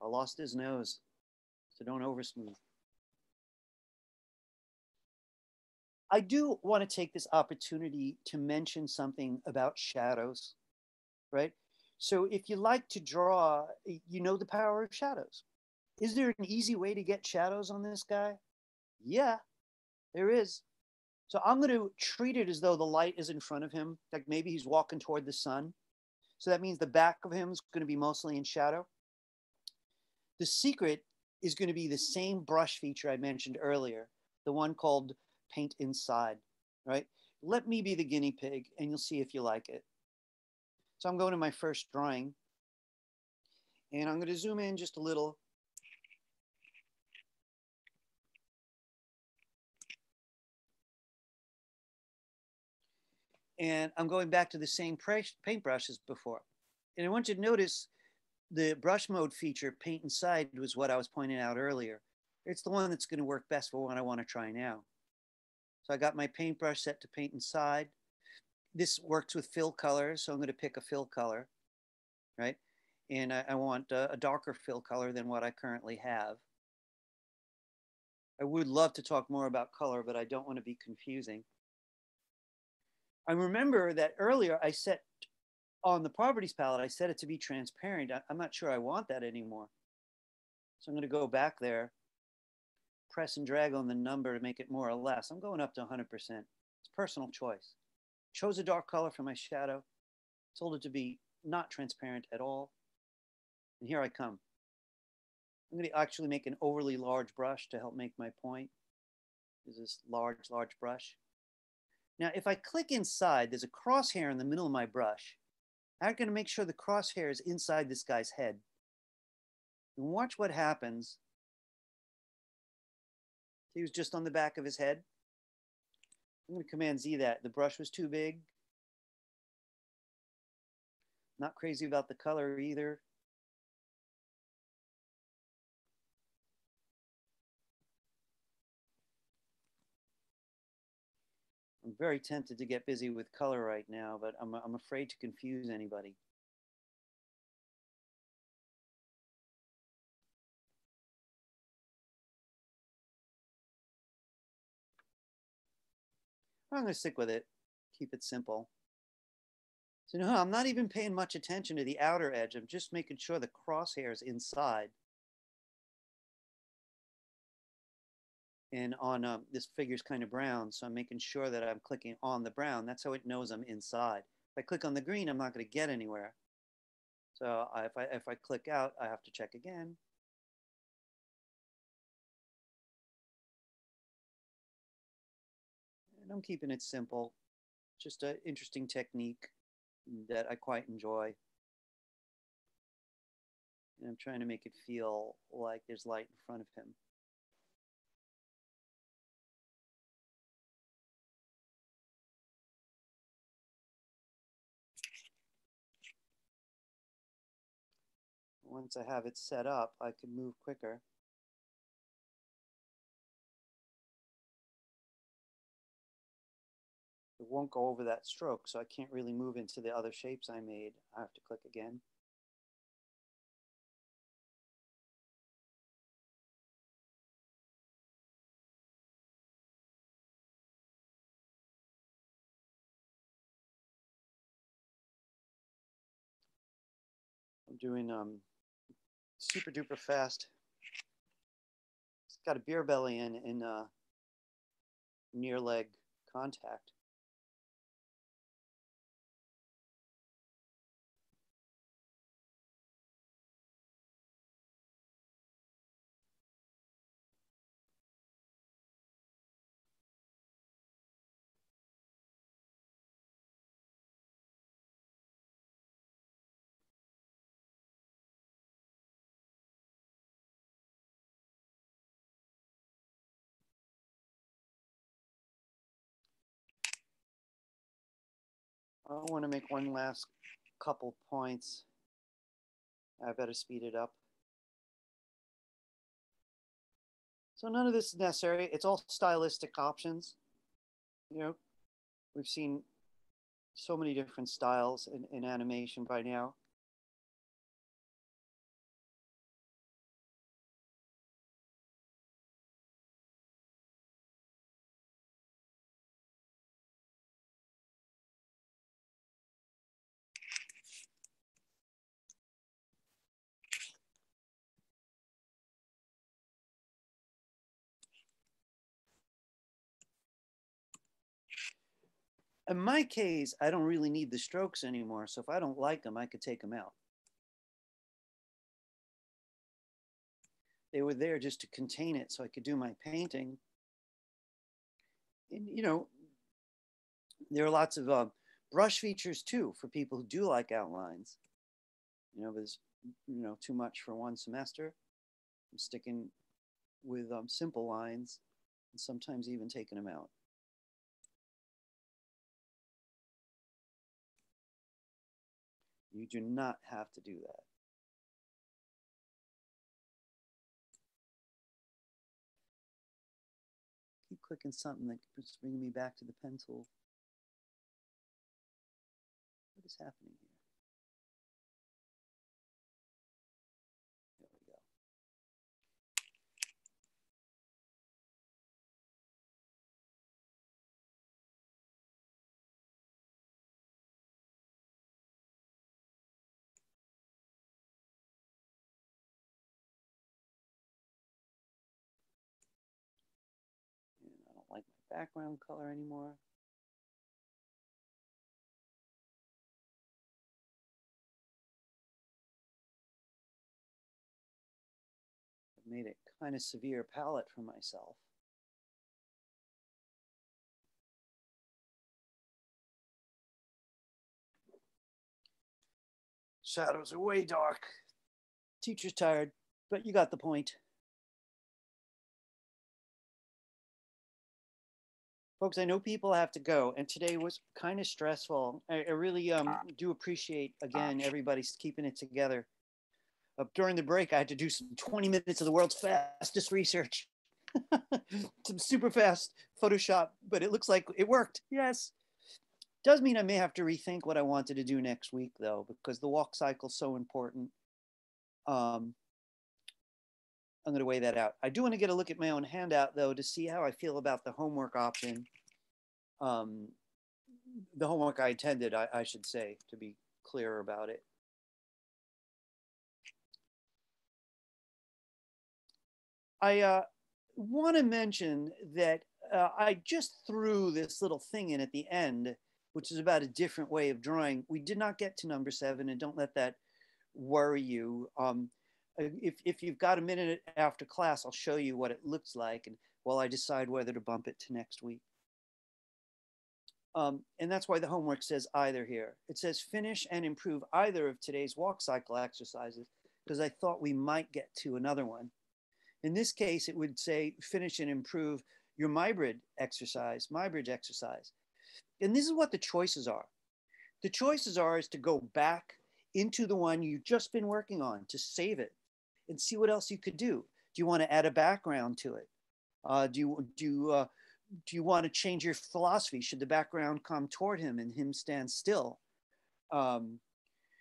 I lost his nose, so don't over smooth. I do want to take this opportunity to mention something about shadows, right? So if you like to draw, you know the power of shadows. Is there an easy way to get shadows on this guy? Yeah, there is. So I'm going to treat it as though the light is in front of him, like maybe he's walking toward the sun. So that means the back of him is going to be mostly in shadow. The secret is going to be the same brush feature I mentioned earlier, the one called Paint Inside, right? Let me be the guinea pig and you'll see if you like it. So I'm going to my first drawing and I'm going to zoom in just a little. And I'm going back to the same paintbrush as before. And I want you to notice the brush mode feature, Paint Inside, was what I was pointing out earlier. It's the one that's going to work best for what I want to try now. So I got my paintbrush set to Paint Inside. this works with fill colors, so I'm going to pick a fill color, right? And I want a darker fill color than what I currently have. I would love to talk more about color, but I don't want to be confusing. I remember that earlier I set on the properties palette, I set it to be transparent. I'm not sure I want that anymore. So I'm going to go back there, press and drag on the number to make it more or less. I'm going up to 100%. It's personal choice. Chose a dark color for my shadow, told it to be not transparent at all. And here I come. I'm going to actually make an overly large brush to help make my point. This is large brush. Now, if I click inside, there's a crosshair in the middle of my brush. I'm going to make sure the crosshair is inside this guy's head. And watch what happens. He was just on the back of his head. I'm going to Command Z that. The brush was too big. Not crazy about the color either. I'm very tempted to get busy with color right now, but I'm afraid to confuse anybody. I'm going to stick with it, keep it simple. So no, I'm not even paying much attention to the outer edge. I'm just making sure the crosshair is inside. And on this figure's kind of brown, so I'm making sure that I'm clicking on the brown. That's how it knows I'm inside. If I click on the green, I'm not going to get anywhere. So if I click out, I have to check again. And I'm keeping it simple. Just an interesting technique that I quite enjoy. And I'm trying to make it feel like there's light in front of him. Once I have it set up, I can move quicker. It won't go over that stroke, so I can't really move into the other shapes I made. I have to click again. I'm doing super duper fast. It's got a beer belly in near leg contact. I want to make one last couple points. I better speed it up. So none of this is necessary. It's all stylistic options. You know, we've seen so many different styles in animation by now. In my case, I don't really need the strokes anymore. So if I don't like them, I could take them out. They were there just to contain it so I could do my painting. And, you know, there are lots of brush features too for people who do like outlines. You know, there's, too much for one semester. I'm sticking with simple lines and sometimes even taking them out. You do not have to do that. Keep clicking something that keeps bringing me back to the pen tool. What is happening here? There we go. And I don't like my background color anymore. I've made a kind of severe palette for myself. Shadows are way dark. Teacher's tired, but you got the point. Folks, I know people have to go, and today was kind of stressful. I really do appreciate, again, everybody's keeping it together. During the break, I had to do some 20 minutes of the world's fastest research. Some super fast Photoshop, but it looks like it worked. Yes. Does mean I may have to rethink what I wanted to do next week, though, because the walk cycle is so important. I'm going to weigh that out. I do want to get a look at my own handout, though, to see how I feel about the homework option. The homework I intended, I should say, to be clear about it. I want to mention that I just threw this little thing in at the end, which is about a different way of drawing. We did not get to number 7, and don't let that worry you. If you've got a minute after class, I'll show you what it looks like, and while I decide whether to bump it to next week. And that's why the homework says either here. It says finish and improve either of today's walk cycle exercises, because I thought we might get to another one. In this case, it would say finish and improve your Muybridge exercise. And this is what the choices are. The choices are is to go back into the one you've just been working on, to save it and see what else you could do. Do you want to add a background to it? Do you want to change your philosophy? Should the background come toward him and him stand still?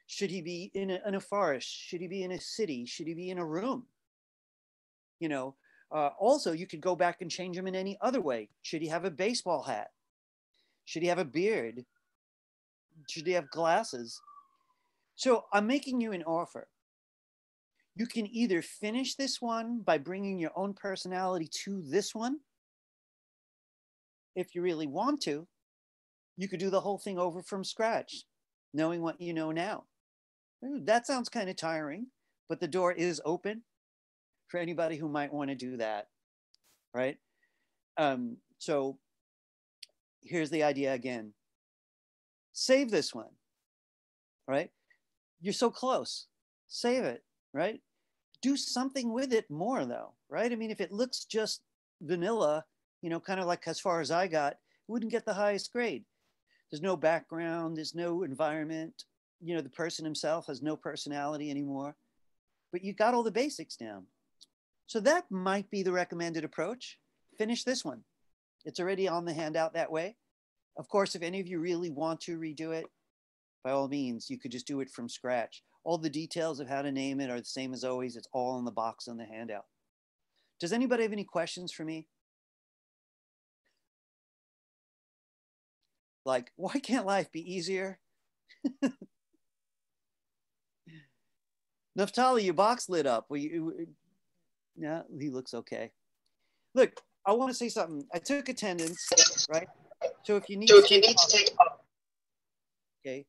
Should he be in a forest? Should he be in a city? Should he be in a room? You know, also you could go back and change him in any other way. Should he have a baseball hat? Should he have a beard? Should he have glasses? So I'm making you an offer. You can either finish this one by bringing your own personality to this one. If you really want to, you could do the whole thing over from scratch, knowing what you know now. That sounds kind of tiring, but the door is open for anybody who might want to do that, right? So here's the idea again. Save this one, right? You're so close. Save it, right? Do something with it more though, right? I mean, if it looks just vanilla, you know, kind of like as far as I got, wouldn't get the highest grade. There's no background, there's no environment. You know, the person himself has no personality anymore, but you got all the basics down. So that might be the recommended approach. Finish this one. It's already on the handout that way. Of course, if any of you really want to redo it, by all means, you could just do it from scratch. All the details of how to name it are the same as always. It's all in the box on the handout. Does anybody have any questions for me? Like, why can't life be easier? Naftali, your box lit up. Yeah, he looks okay. Look, I want to say something. I took attendance, right? So if you need to take off, okay.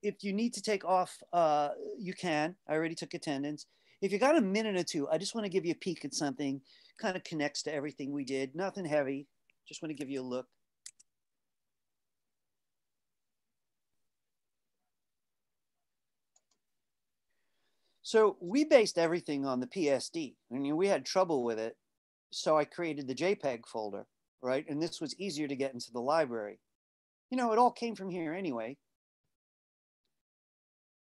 If you need to take off, you can. I already took attendance. If you got a minute or two, I just want to give you a peek at something. Kind of connects to everything we did. Nothing heavy. Just want to give you a look. So we based everything on the PSD. I mean, we had trouble with it. So I created the JPEG folder, right? And this was easier to get into the library. You know, it all came from here anyway.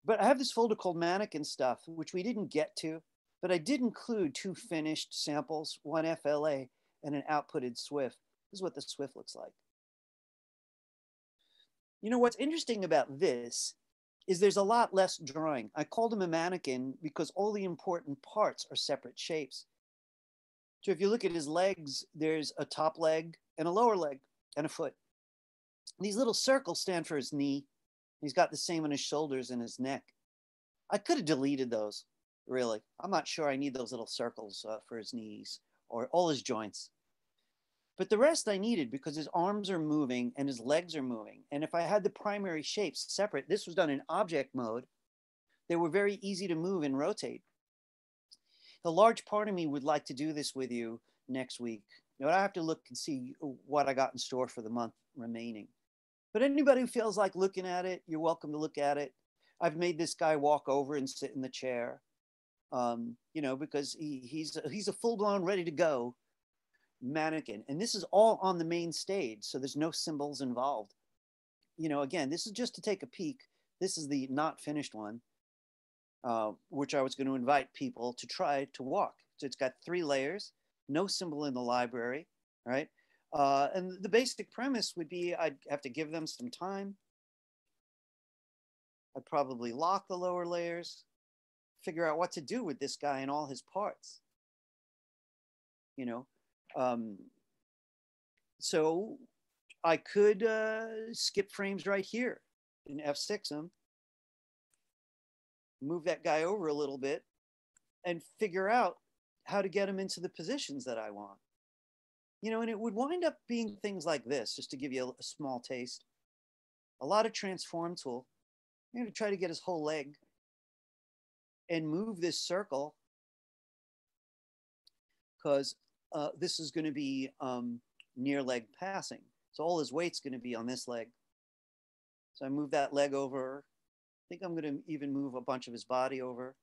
But I have this folder called Mannequin Stuff, which we didn't get to, but I did include 2 finished samples, 1 FLA and an outputted SWIFT. This is what the SWIFT looks like. You know, what's interesting about this is there's a lot less drawing. I called him a mannequin because all the important parts are separate shapes. So if you look at his legs, there's a top leg and a lower leg and a foot. These little circles stand for his knee. He's got the same on his shoulders and his neck. I could have deleted those, really. I'm not sure I need those little circles for his knees or all his joints. But the rest I needed because his arms are moving and his legs are moving. And if I had the primary shapes separate, this was done in object mode, they were very easy to move and rotate. The large part of me would like to do this with you next week. You know, I have to look and see what I got in store for the month remaining. But anybody who feels like looking at it, you're welcome to look at it. I've made this guy walk over and sit in the chair, you know, because he's a full-blown, ready to go mannequin. And this is all on the main stage, so there's no symbols involved. You know, again, this is just to take a peek. This is the not finished one, which I was going to invite people to try to walk. So it's got 3 layers, no symbol in the library, right? And the basic premise would be I'd have to give them some time. I'd probably lock the lower layers, figure out what to do with this guy and all his parts. You know, so I could skip frames right here and F6 them, move that guy over a little bit and figure out how to get him into the positions that I want. You know, and it would wind up being things like this, just to give you a small taste. A lot of transform tool. I'm going to try to get his whole leg and move this circle because this is going to be near leg passing. So all his weight's going to be on this leg. So I move that leg over. I think I'm going to even move a bunch of his body over.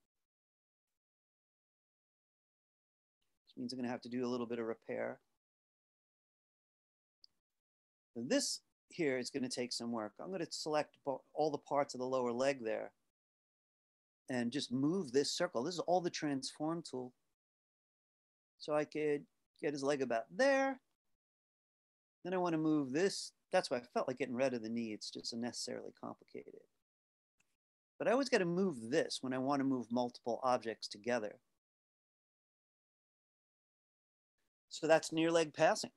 Which means I'm going to have to do a little bit of repair. And this here is going to take some work. I'm going to select all the parts of the lower leg there and just move this circle. This is all the transform tool. So I could get his leg about there. Then I want to move this. That's why I felt like getting rid of the knee. It's just unnecessarily complicated. But I always got to move this when I want to move multiple objects together. So that's near leg passing.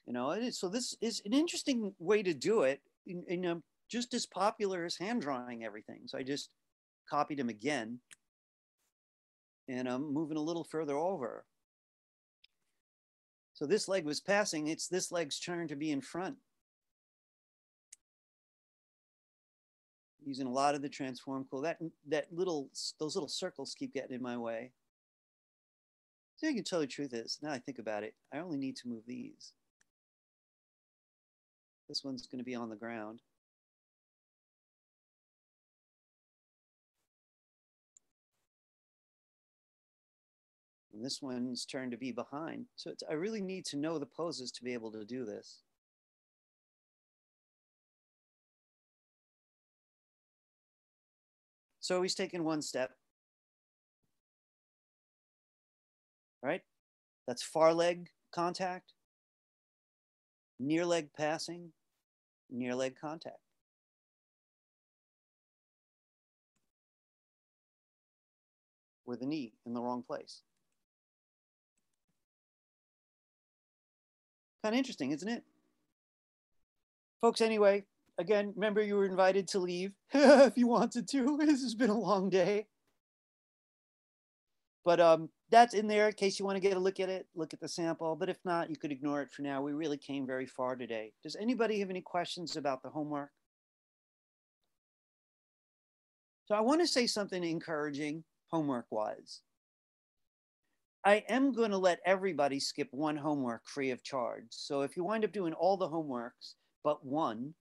You know, so this is an interesting way to do it, in just as popular as hand drawing everything. So I just copied him again, and I'm moving a little further over. So this leg was passing. It's this leg's turn to be in front. Using a lot of the transform tool. Those little circles keep getting in my way. So you can tell the truth is, now I think about it, I only need to move these. This one's going to be on the ground. And this one's turned to be behind. So I really need to know the poses to be able to do this. So he's taken one step. Right? That's far leg contact, near leg passing, near leg contact. With the knee in the wrong place. Kind of interesting, isn't it? Folks, anyway, again, remember you were invited to leave if you wanted to. This has been a long day. But that's in there in case you want to get a look at it, look at the sample. But if not, you could ignore it for now. We really came very far today. Does anybody have any questions about the homework? So I want to say something encouraging homework-wise. I am going to let everybody skip one homework free of charge. So if you wind up doing all the homeworks but one,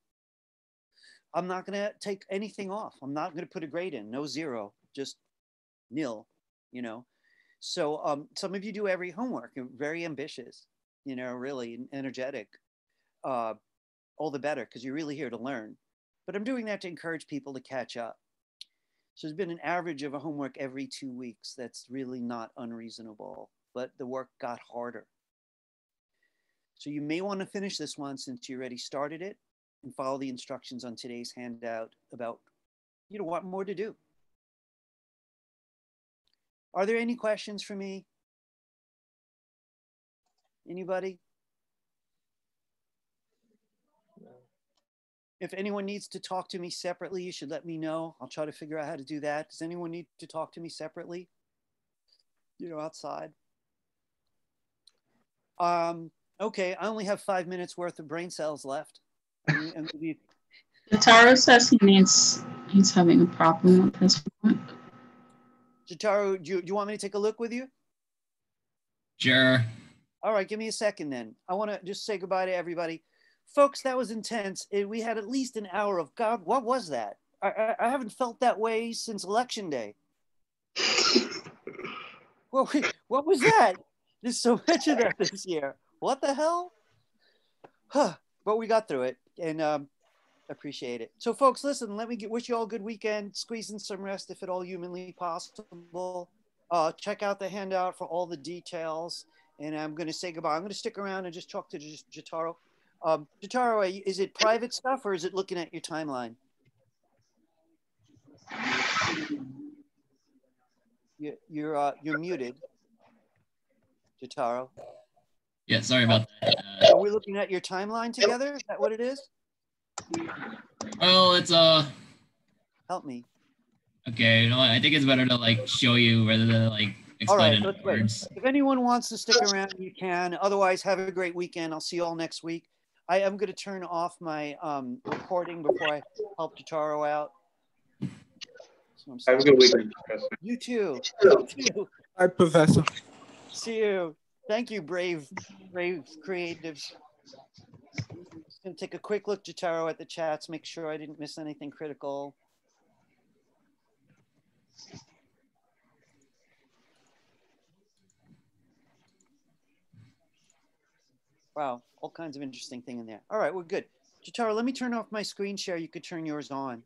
I'm not going to take anything off. I'm not going to put a grade in, no 0, just nil, you know. So some of you do every homework, and very ambitious, you know, really energetic. All the better, because you're really here to learn. But I'm doing that to encourage people to catch up. So there's been an average of a homework every 2 weeks. That's really not unreasonable, but the work got harder. So you may want to finish this one since you already started it and follow the instructions on today's handout about, what more to do. Are there any questions for me? Anybody? If anyone needs to talk to me separately, you should let me know. I'll try to figure out how to do that. Does anyone need to talk to me separately? Outside. Okay, I only have 5 minutes worth of brain cells left. Jotaro says he's having a problem with his phone. Jotaro, do you want me to take a look with you? Sure. All right, give me a second then. I want to just say goodbye to everybody. Folks, that was intense. We had at least an hour of, God, what was that? I haven't felt that way since Election Day. What was that? There's so much of that this year. What the hell? Huh. But we got through it, and appreciate it. So, folks, listen, let me wish you all a good weekend. Squeeze in some rest if at all humanly possible. Check out the handout for all the details. And I'm going to say goodbye. I'm going to stick around and just talk to Jotaro. Jotaro, is it private stuff or is it looking at your timeline? You're muted, Jotaro. Yeah, sorry about that. Are we looking at your timeline together? Is that what it is? Well, it's Help me. okay. I think it's better to like show you rather than like explain it in words. If anyone wants to stick around, you can. Otherwise, have a great weekend. I'll see you all next week. I am going to turn off my recording before I help Jotaro out. So have a good weekend, Professor. You too. You too. Hi, Professor. See you. Thank you, brave creatives. Just going to take a quick look, Jotaro, at the chats, make sure I didn't miss anything critical. Wow, all kinds of interesting thing in there. All right, we're good. Jotaro, let me turn off my screen share. You could turn yours on.